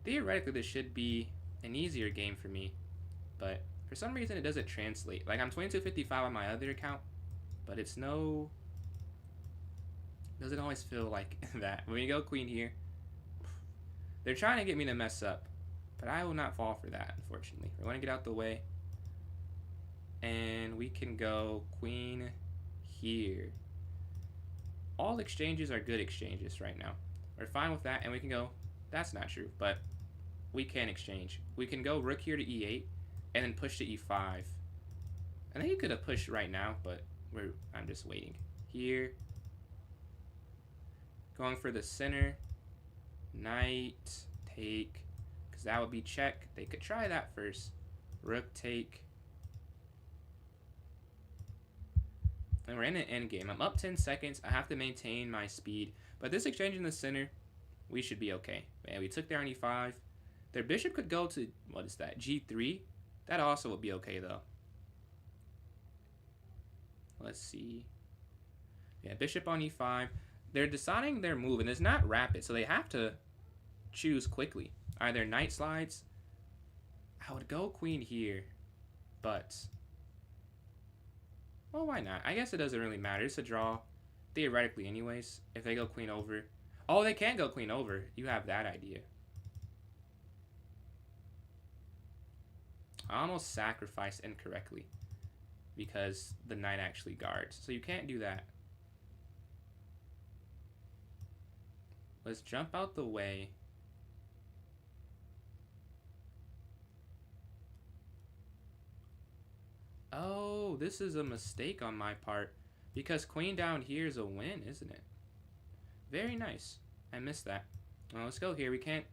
Theoretically, this should be an easier game for me, but for some reason it doesn't translate. Like, I'm 2255 on my other account, but it's doesn't always feel like that. When you go queen here, they're trying to get me to mess up, but I will not fall for that, unfortunately. We're going to get out the way, and we can go queen here. All exchanges are good exchanges right now. We're fine with that, and we can go, that's not true, but we can exchange. We can go rook here to e8, and then push to e5. I think you could have pushed right now, but I'm just waiting. Here, going for the center, knight, take, because that would be check. They could try that first. Rook take. And we're in an endgame. I'm up 10 seconds. I have to maintain my speed. But this exchange in the center, we should be okay. Man, we took there on e5. Their bishop could go to, what is that, g3? That also would be okay, though. Let's see. Yeah, bishop on e5. They're deciding their move, and it's not rapid, so they have to choose quickly. Either knight slides. I would go queen here, but... well, why not? I guess it doesn't really matter. It's a draw, theoretically anyways, if they go queen over. Oh, they can go queen over. You have that idea. I almost sacrificed incorrectly because the knight actually guards. So you can't do that. Let's jump out the way. Oh, this is a mistake on my part because queen down here is a win, isn't it? Very nice. I missed that. Well, let's go here. We can't...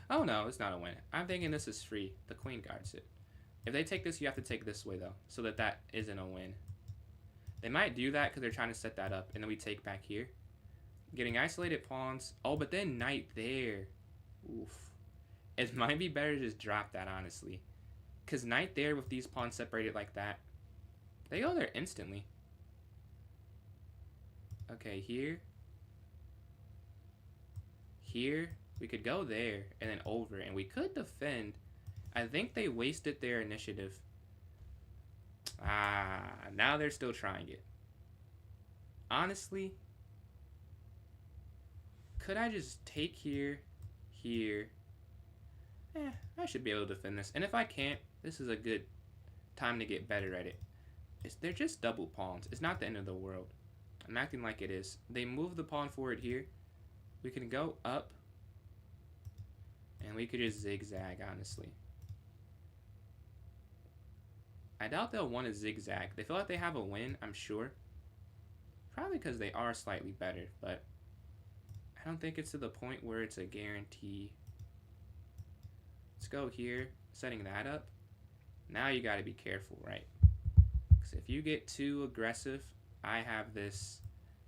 oh, no, it's not a win. I'm thinking this is free. The queen guards it. If they take this, you have to take this way, though, so that isn't a win. They might do that because they're trying to set that up, and then we take back here. Getting isolated pawns. Oh, but then knight there. Oof. It might be better to just drop that, honestly. Because knight there with these pawns separated like that, they go there instantly. Okay, here. Here. We could go there and then over, and we could defend. I think they wasted their initiative. Ah, now they're still trying it. Honestly, could I just take here, here? I should be able to defend this. And if I can't, this is a good time to get better at it. They're just double pawns. It's not the end of the world. I'm acting like it is. They move the pawn forward here. We can go up. And we could just zigzag, honestly. I doubt they'll want to zigzag. They feel like they have a win, I'm sure. Probably because they are slightly better, but I don't think it's to the point where it's a guarantee. Let's go here, setting that up. Now you got to be careful, right? Because if you get too aggressive, I have this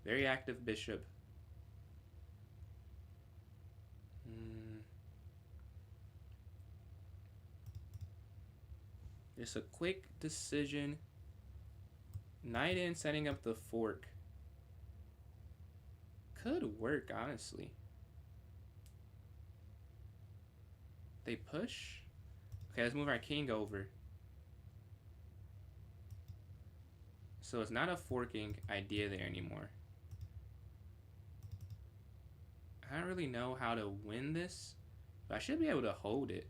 very active bishop. Just a quick decision. Knight in, setting up the fork. Could work, honestly. They push. Okay, let's move our king over. So it's not a forking idea there anymore. I don't really know how to win this, but I should be able to hold it.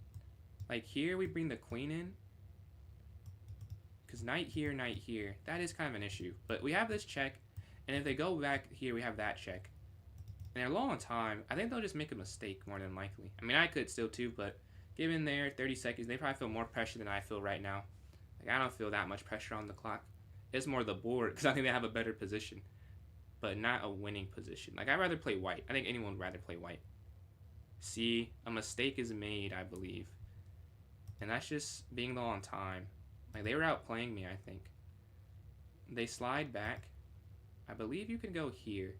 Like here, we bring the queen in. Because knight here, that is kind of an issue. But we have this check, and if they go back here, we have that check. And they're low on time. I think they'll just make a mistake more than likely. I mean, I could still too, but given their 30 seconds, they probably feel more pressure than I feel right now. Like, I don't feel that much pressure on the clock. It's more the board, because I think they have a better position, but not a winning position. Like, I'd rather play white. I think anyone would rather play white. See, a mistake is made, I believe. And that's just being low on time. Like, they were outplaying me, I think. They slide back. I believe you can go here.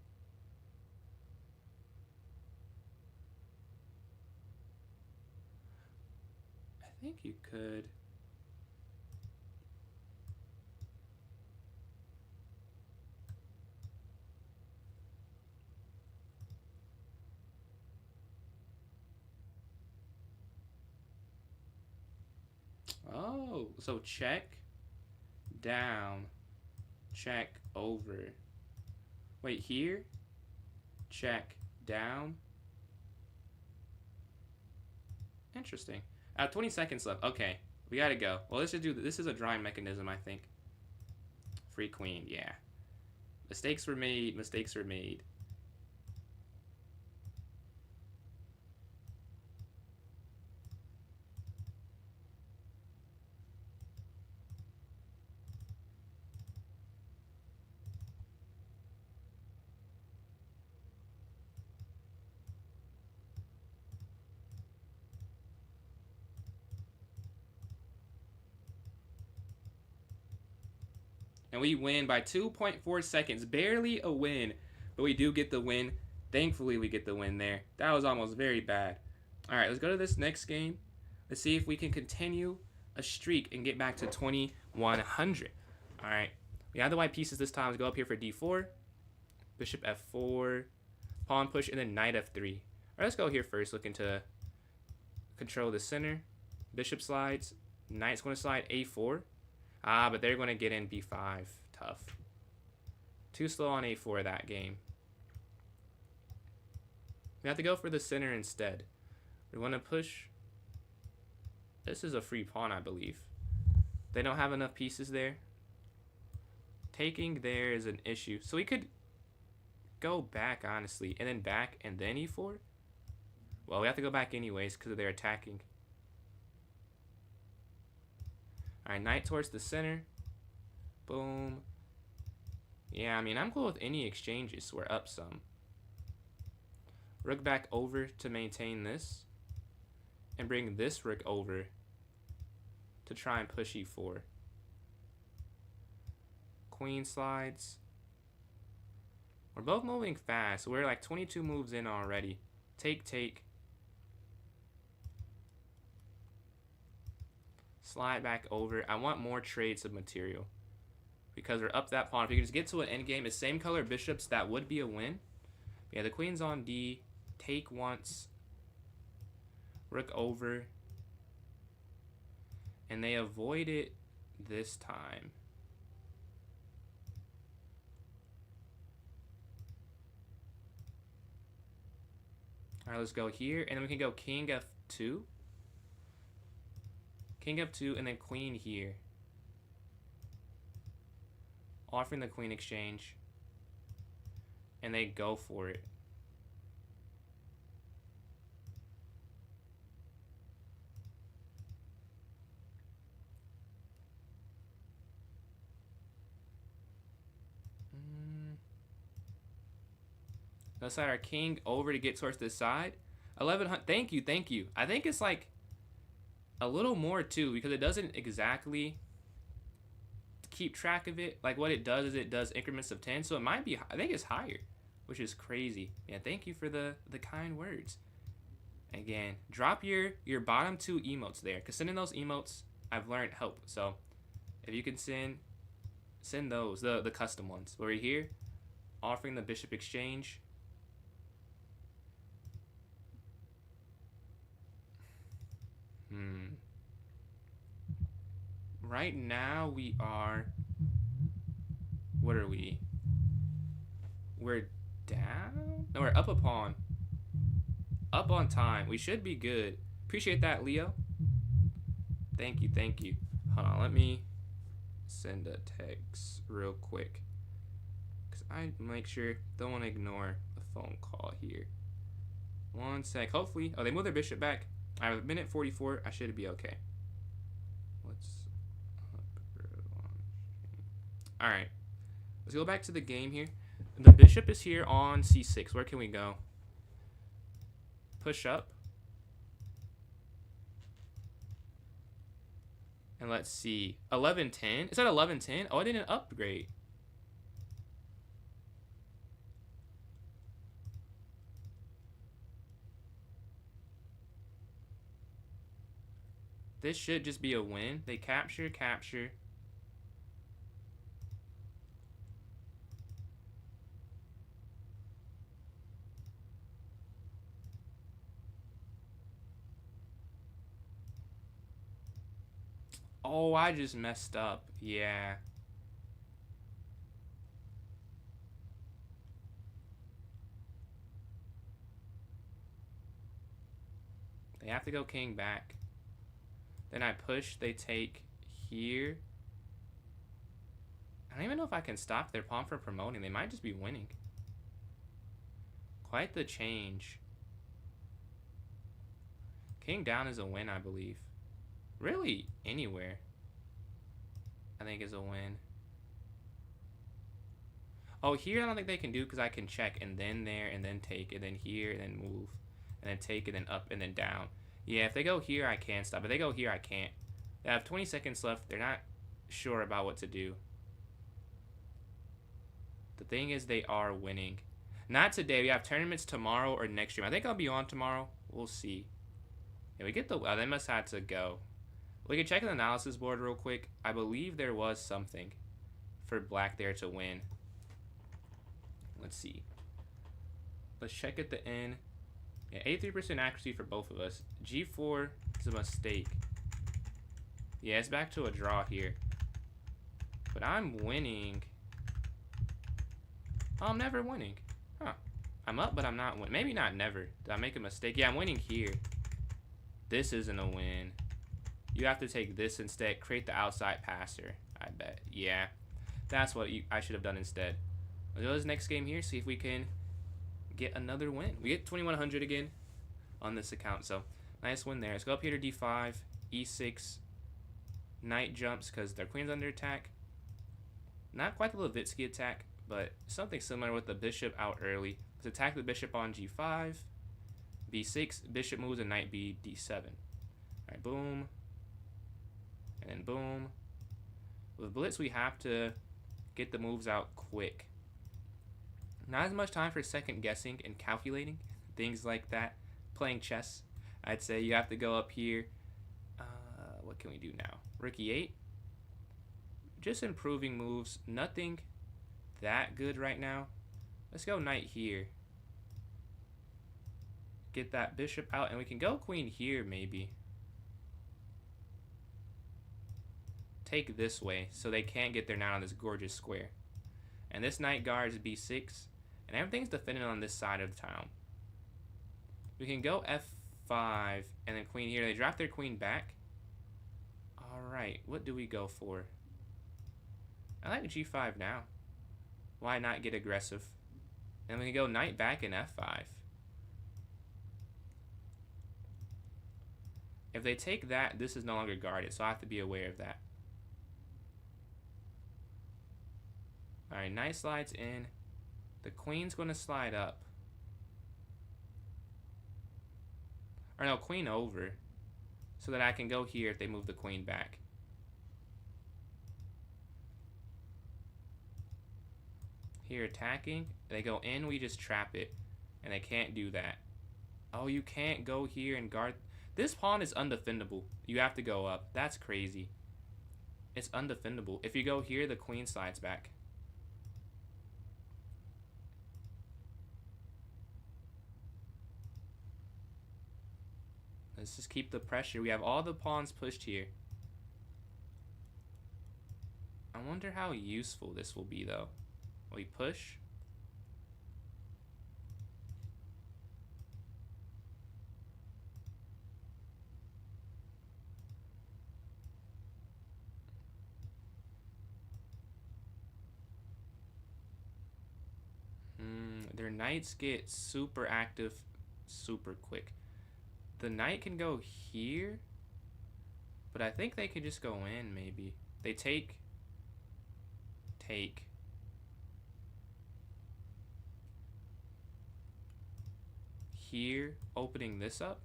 I think you could. Oh, so check, down, check, over. Wait, here? Check, down. Interesting. 20 seconds left. Okay, we gotta go. Well, let's just do this. This is a drawing mechanism, I think. Free queen, yeah. Mistakes were made, mistakes were made. And we win by 2.4 seconds. Barely a win, but we do get the win. Thankfully, we get the win there. That was almost very bad. All right, let's go to this next game. Let's see if we can continue a streak and get back to 2100. All right, we have the white pieces this time. Let's go up here for d4. Bishop f4. Pawn push, and then knight f3. All right, let's go here first, looking to control the center. Bishop slides. Knight's going to slide a4. Ah, but they're going to get in b5. Tough. Too slow on a4 that game. We have to go for the center instead. We want to push. This is a free pawn, I believe. They don't have enough pieces there. Taking there is an issue. So we could go back, honestly, and then back, and then e4. Well, we have to go back anyways because they're attacking. All right, knight towards the center. Boom. Yeah, I mean, I'm cool with any exchanges. We're up some. Rook back over to maintain this. And bring this rook over to try and push e4. Queen slides. We're both moving fast. We're like 22 moves in already. Take, take. Slide back over. I want more trades of material because we're up that pawn. If we can just get to an endgame, it's same color bishops, that would be a win. Yeah, the queen's on D. Take once. Rook over. And they avoid it this time. All right, let's go here. And then we can go king f2. King f2 and then queen here. Offering the queen exchange. And they go for it. Let's slide our king over to get towards this side. 1100. Thank you, thank you. I think it's like a little more too because it doesn't exactly keep track of it. Like what it does is it does increments of 10. So it might be, I think it's higher, which is crazy. Yeah, thank you for the kind words. Again, drop your bottom two emotes there because sending those emotes I've learned help. So if you can send those, the custom ones. We're here offering the bishop exchange. Right now we are... What are we? We're down? No, we're up a pawn. Up on time. We should be good. Appreciate that, Leo. Thank you, thank you. Hold on, let me send a text real quick. Because I make sure, don't want to ignore the phone call here. 1 sec. Hopefully. Oh, they moved their bishop back. I have a minute 44. I should be okay. Alright. Let's go back to the game here. The bishop is here on c6. Where can we go? Push up. And let's see. 11-10. Is that 11-10? Oh, I didn't upgrade. This should just be a win. They capture, capture. Oh, I just messed up. Yeah. They have to go king back. Then I push, they take here. I don't even know if I can stop their pawn from promoting. They might just be winning. Quite the change. King down is a win, I believe. Really, anywhere, I think is a win. Oh, here I don't think they can do because I can check and then there and then take and then here and then move and then take and then up and then down. Yeah, if they go here, I can stop. If they go here, I can't. They have 20 seconds left. They're not sure about what to do. The thing is, they are winning. Not today. We have tournaments tomorrow or next year. I think I'll be on tomorrow. We'll see. Yeah, we get the... Oh, they must have to go. We can check the analysis board real quick. I believe there was something for black there to win. Let's see. Let's check at the end. Yeah, 83% accuracy for both of us. G4 is a mistake. Yeah, it's back to a draw here. But I'm winning. Oh, I'm never winning. Huh. I'm up, but I'm not winning. Maybe not never. Did I make a mistake? Yeah, I'm winning here. This isn't a win. You have to take this instead. Create the outside passer, I bet. Yeah. That's what I should have done instead. Let's go to this next game here. See if we can get another win. We get 2100 again on this account. So, nice win there. Let's go up here to d5. e6. Knight jumps because their queen's under attack. Not quite the Levitsky attack, but something similar with the bishop out early. Let's attack the bishop on g5. b6. Bishop moves and knight b d7. Alright, boom. And then boom. With Blitz, we have to get the moves out quick. Not as much time for second guessing and calculating. Things like that. Playing chess. I'd say you have to go up here. What can we do now? Rook e8. Just improving moves. Nothing that good right now. Let's go knight here. Get that bishop out. And we can go queen here maybe. Take this way so they can't get their knight on this gorgeous square. And this knight guards b6. And everything's defended on this side of the town. We can go f5 and then queen here. They drop their queen back. Alright, what do we go for? I like g5 now. Why not get aggressive? And we can go knight back in f5. If they take that, this is no longer guarded, so I have to be aware of that. Alright, knight slides in. The queen's going to slide up. Or no, queen over. So that I can go here if they move the queen back. Here attacking. They go in, we just trap it. And they can't do that. Oh, you can't go here and guard. This pawn is undefendable. You have to go up. That's crazy. It's undefendable. If you go here, the queen slides back. Let's just keep the pressure. We have all the pawns pushed here. I wonder how useful this will be, though. Will we push? Their knights get super active super quick. The knight can go here, but I think they could just go in, maybe. They take. Here, opening this up.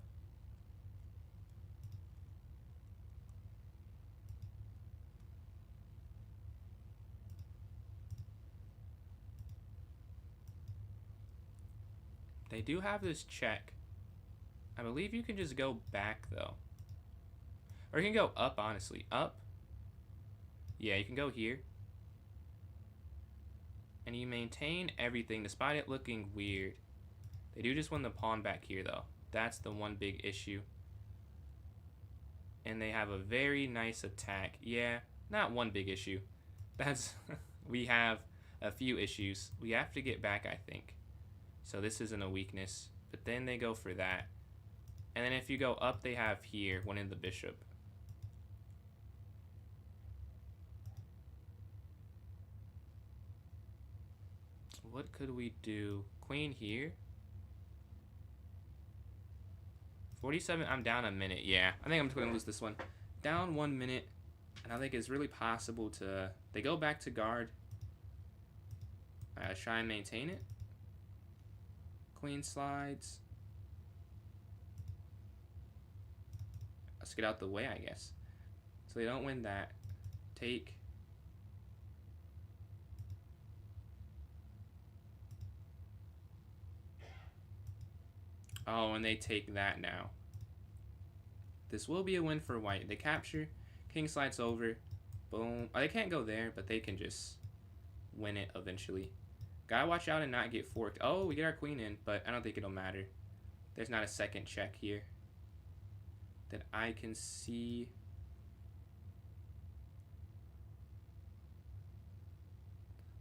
They do have this check. I believe you can just go back, though. Or you can go up, honestly. Up. Yeah, you can go here. And you maintain everything, despite it looking weird. They do just win the pawn back here, though. That's the one big issue. And they have a very nice attack. Yeah, not one big issue. That's... we have a few issues. We have to get back, I think. So this isn't a weakness. But then they go for that. And then if you go up, they have here, winning the bishop. What could we do? Queen here. 47, I'm down a minute. Yeah, I think I'm just going to lose this one. Down 1 minute. And I think it's really possible to... They go back to guard. Try and maintain it. Queen slides. Let's get out the way, I guess. So they don't win that. Take. Oh, and they take that now. This will be a win for white. They capture. King slides over. Boom. Oh, they can't go there, but they can just win it eventually. Gotta watch out and not get forked. Oh, we get our queen in, but I don't think it'll matter. There's not a second check here that I can see.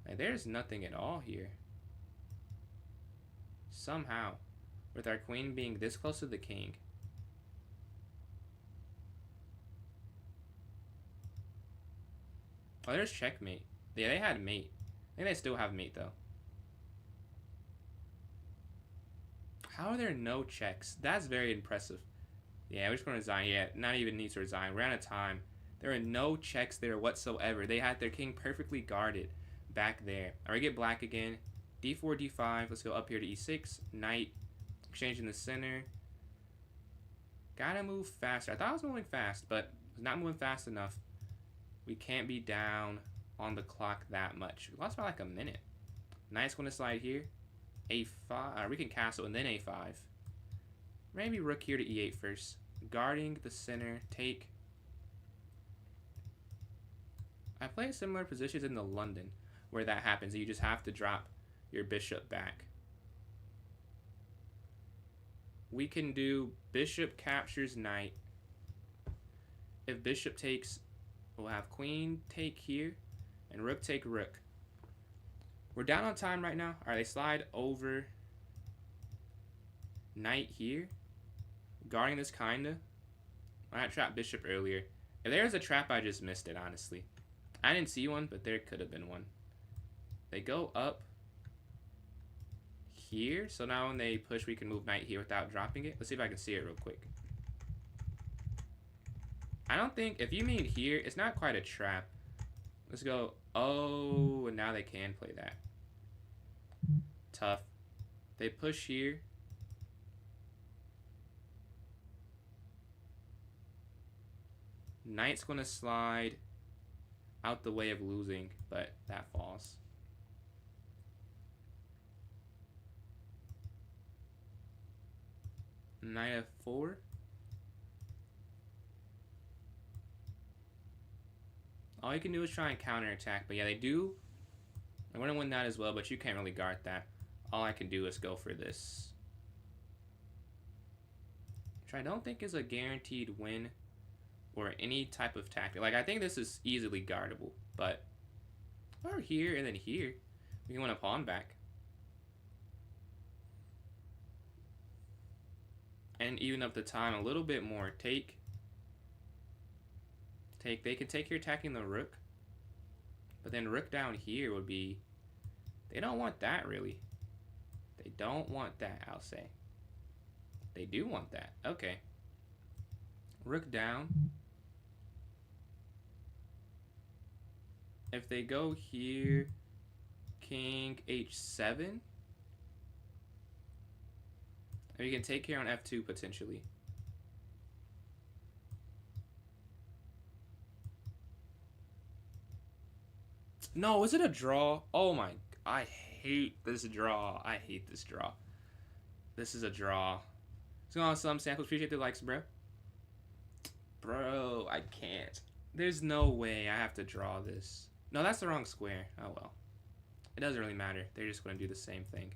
Like, there's nothing at all here. Somehow. With our queen being this close to the king. Oh, there's checkmate. Yeah, they had mate. I think they still have mate, though. How are there no checks? That's very impressive. Yeah, we're just going to resign. Yeah, not even need to resign. We're out of time. There are no checks there whatsoever. They had their king perfectly guarded back there. All right, get black again. D4, D5. Let's go up here to E6. Knight. Exchange in the center. Gotta move faster. I thought I was moving fast, but I was not moving fast enough. We can't be down on the clock that much. We lost by like a minute. Knight's going to slide here. A5. We can castle and then A5. Maybe rook here to E8 first. Guarding the center. Take. I play similar positions in the London where that happens. You just have to drop your bishop back. We can do bishop captures knight. If bishop takes, we'll have queen take here and rook take rook. We're down on time right now. All right, they slide over knight here. Guarding this kinda. I trapped bishop earlier. If there was a trap, I just missed it, honestly. I didn't see one, but there could have been one. They go up here. So now when they push, we can move knight here without dropping it. Let's see if I can see it real quick. I don't think, if you mean here, it's not quite a trap. Let's go. Oh, and now they can play that. Tough. They push here. Knight's going to slide out the way of losing, but that falls. Knight F4. All you can do is try and counterattack, but yeah, they do. I want to win that as well, but you can't really guard that. All I can do is go for this. I don't think is a guaranteed win or any type of tactic. Like, I think this is easily guardable, but or here and then here, we can win a pawn back. And even up the time a little bit more. Take. They can take here attacking the rook. But then rook down here would be... They don't want that, really. They don't want that, I'll say. They do want that. Okay. Rook down. If they go here, king h7. Or you can take here on f2 potentially. No, is it a draw? Oh my, I hate this draw. I hate this draw. This is a draw. What's going on, some samples? Appreciate the likes, bro. Bro, I can't. There's no way I have to draw this. No, that's the wrong square. Oh well. It doesn't really matter. They're just going to do the same thing.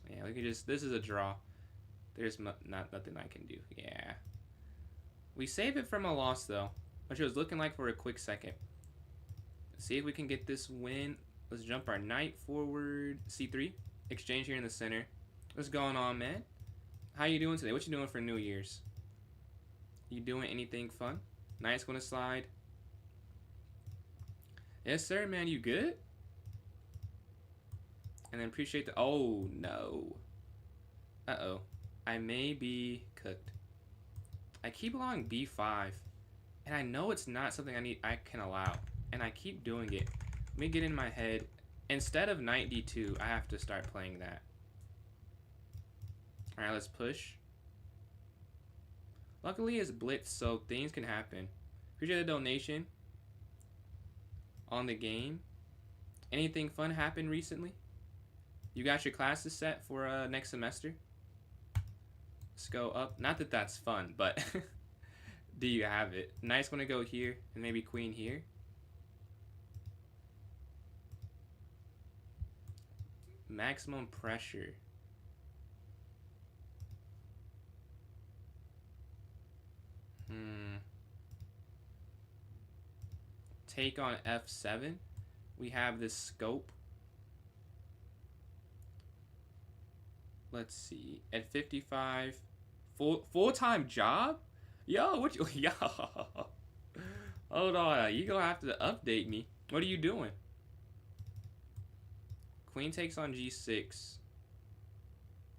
Yeah, we can just... This is a draw. There's nothing I can do. Yeah. We save it from a loss, though. Which it was looking like for a quick second. Let's see if we can get this win. Let's jump our knight forward. C3. Exchange here in the center. What's going on, man? How you doing today? What you doing for New Year's? You doing anything fun? Knight's gonna slide. Yes, sir, man. You good? And then appreciate the... Oh, no. Uh-oh. I may be cooked. I keep allowing b5. And I know it's not something I can allow. And I keep doing it. Let me get in my head. Instead of knight d2, I have to start playing that. Alright, let's push. Luckily, it's Blitz, so things can happen. Appreciate the donation on the game. Anything fun happened recently? You got your classes set for next semester? Let's go up. Not that that's fun, but do you have it? Knight's gonna go here, and maybe queen here. Maximum pressure. Take on f7. We have this scope. Let's see. At 55, full-time job? Yo, what you... Yo. Hold on. You gonna have to update me. What are you doing? Queen takes on g6.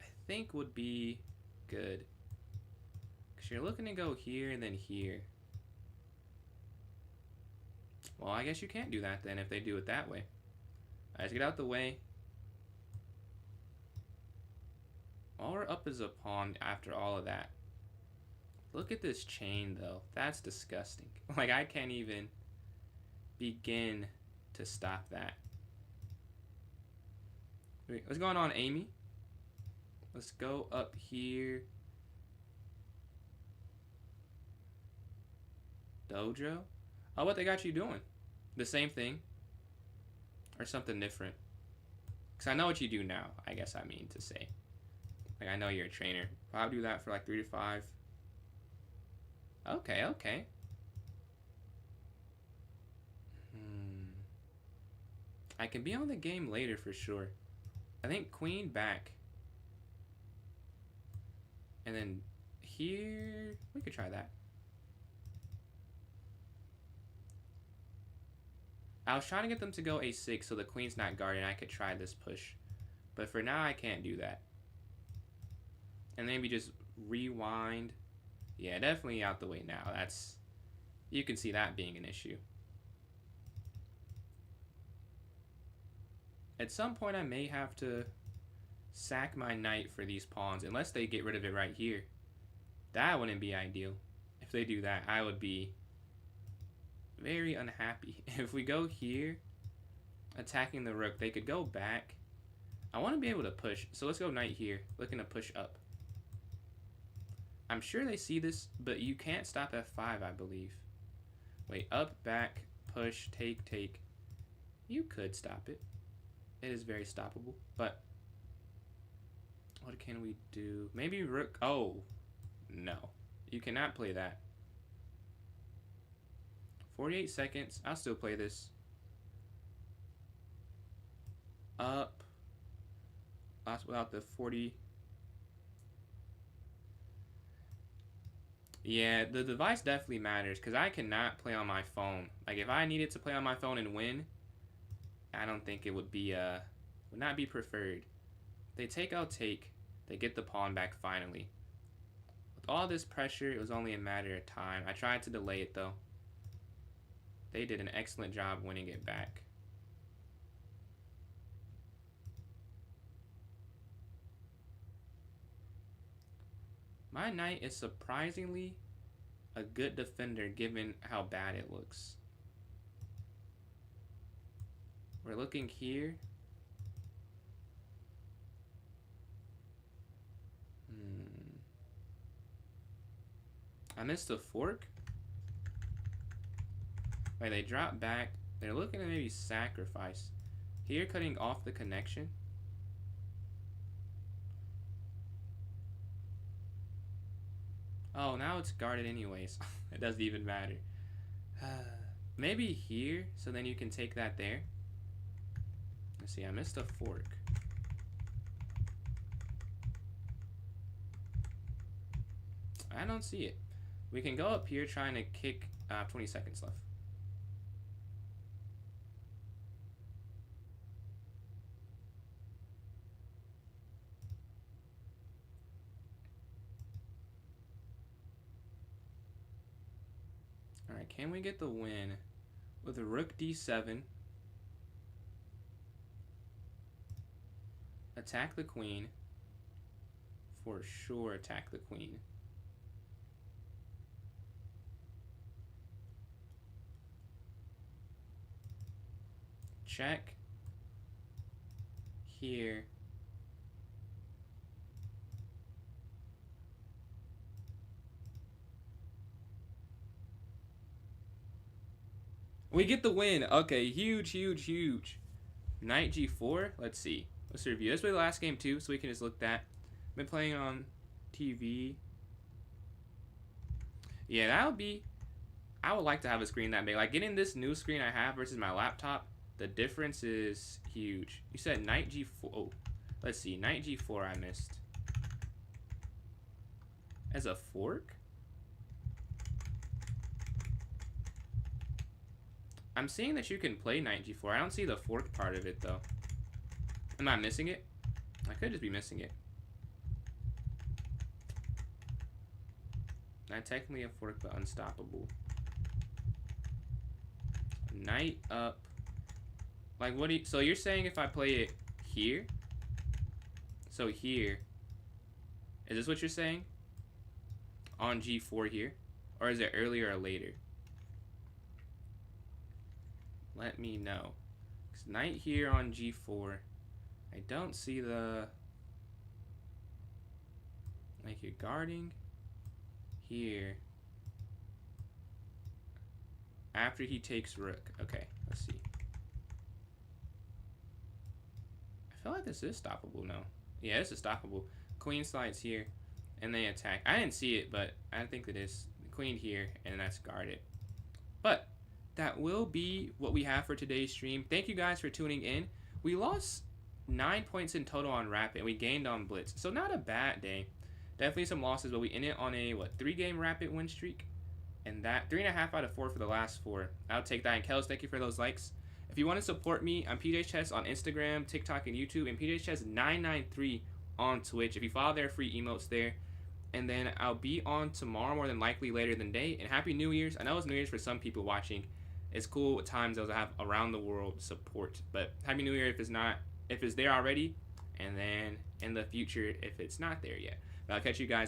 I think would be good. Because you're looking to go here and then here. Well, I guess you can't do that then if they do it that way. Alright, let's get out the way. All we're up is a pawn after all of that. Look at this chain, though. That's disgusting. Like, I can't even begin to stop that. Wait, what's going on, Amy? Let's go up here. Dojo? Oh, what they got you doing? The same thing? Or something different? Because I know what you do now, I guess I mean to say. Like, I know you're a trainer. I'll do that for like 3 to 5. Okay, okay. I can be on the game later for sure. I think queen back. And then here... We could try that. I was trying to get them to go a6 so the queen's not guarded and I could try this push. But for now, I can't do that. And maybe just rewind. Yeah, definitely out the way now. That's... You can see that being an issue. At some point, I may have to sack my knight for these pawns. Unless they get rid of it right here. That wouldn't be ideal. If they do that, I would be very unhappy. If we go here, attacking the rook, they could go back. I want to be able to push. So let's go knight here, looking to push up. I'm sure they see this, but you can't stop f5, I believe. Wait, up, back, push, take, take. You could stop it. It is very stoppable, but What can we do? Maybe rook. Oh, no. You cannot play that. 48 seconds. I'll still play this. Up. Lost without the 40. Yeah, the device definitely matters because I cannot play on my phone. Like, if I needed to play on my phone and win, I don't think it would be, would not be preferred. They take, I'll take. They get the pawn back finally. With all this pressure, it was only a matter of time. I tried to delay it, though. They did an excellent job winning it back. My knight is surprisingly a good defender given how bad it looks. We're looking here. I missed a fork. Wait, they drop back. They're looking to maybe sacrifice. Here, cutting off the connection. Oh, now it's guarded anyways. It doesn't even matter. Maybe here, so then you can take that there. Let's see, I missed a fork. I don't see it. We can go up here trying to kick 20 seconds left. Alright, can we get the win with a rook d7? Attack the queen. For sure, attack the queen. Check. Here. We get the win. Okay, huge, huge, huge. Knight g4. Let's see. Let's review. This was the last game too, so we can just look that. Been playing on TV. Yeah, that'll be. I would like to have a screen that big. Like getting this new screen I have versus my laptop, the difference is huge. You said knight g4. Oh, let's see. Knight g4 I missed. As a fork? I'm seeing that you can play knight g4. I don't see the fork part of it, though. Am I missing it? I could just be missing it. Not technically a fork, but unstoppable. Knight up. Like, what do you... So you're saying if I play it here? So here. Is this what you're saying? On g4 here? Or is it earlier or later? Let me know. 'Cause knight here on g4. I don't see the... Like you're guarding. Here. After he takes rook. Okay, let's see. I feel like this is stoppable now. Yeah, this is stoppable. Queen slides here. And they attack. I didn't see it, but I think it is. Queen here, and that's guarded. But that will be what we have for today's stream. Thank you guys for tuning in. We lost 9 points in total on Rapid, and we gained on Blitz. So not a bad day. Definitely some losses, but we ended on a, 3-game Rapid win streak? And that, 3.5 out of 4 for the last 4. I'll take that. And Kels, thank you for those likes. If you want to support me, I'm PJ Chess on Instagram, TikTok, and YouTube, and PJ Chess 993 on Twitch. If you follow their free emotes there. And then I'll be on tomorrow, more than likely later than day. And Happy New Year's. I know it's New Year's for some people watching. It's cool at times those have around the world support. But Happy New Year if it's there already. And then in the future if it's not there yet. But I'll catch you guys later.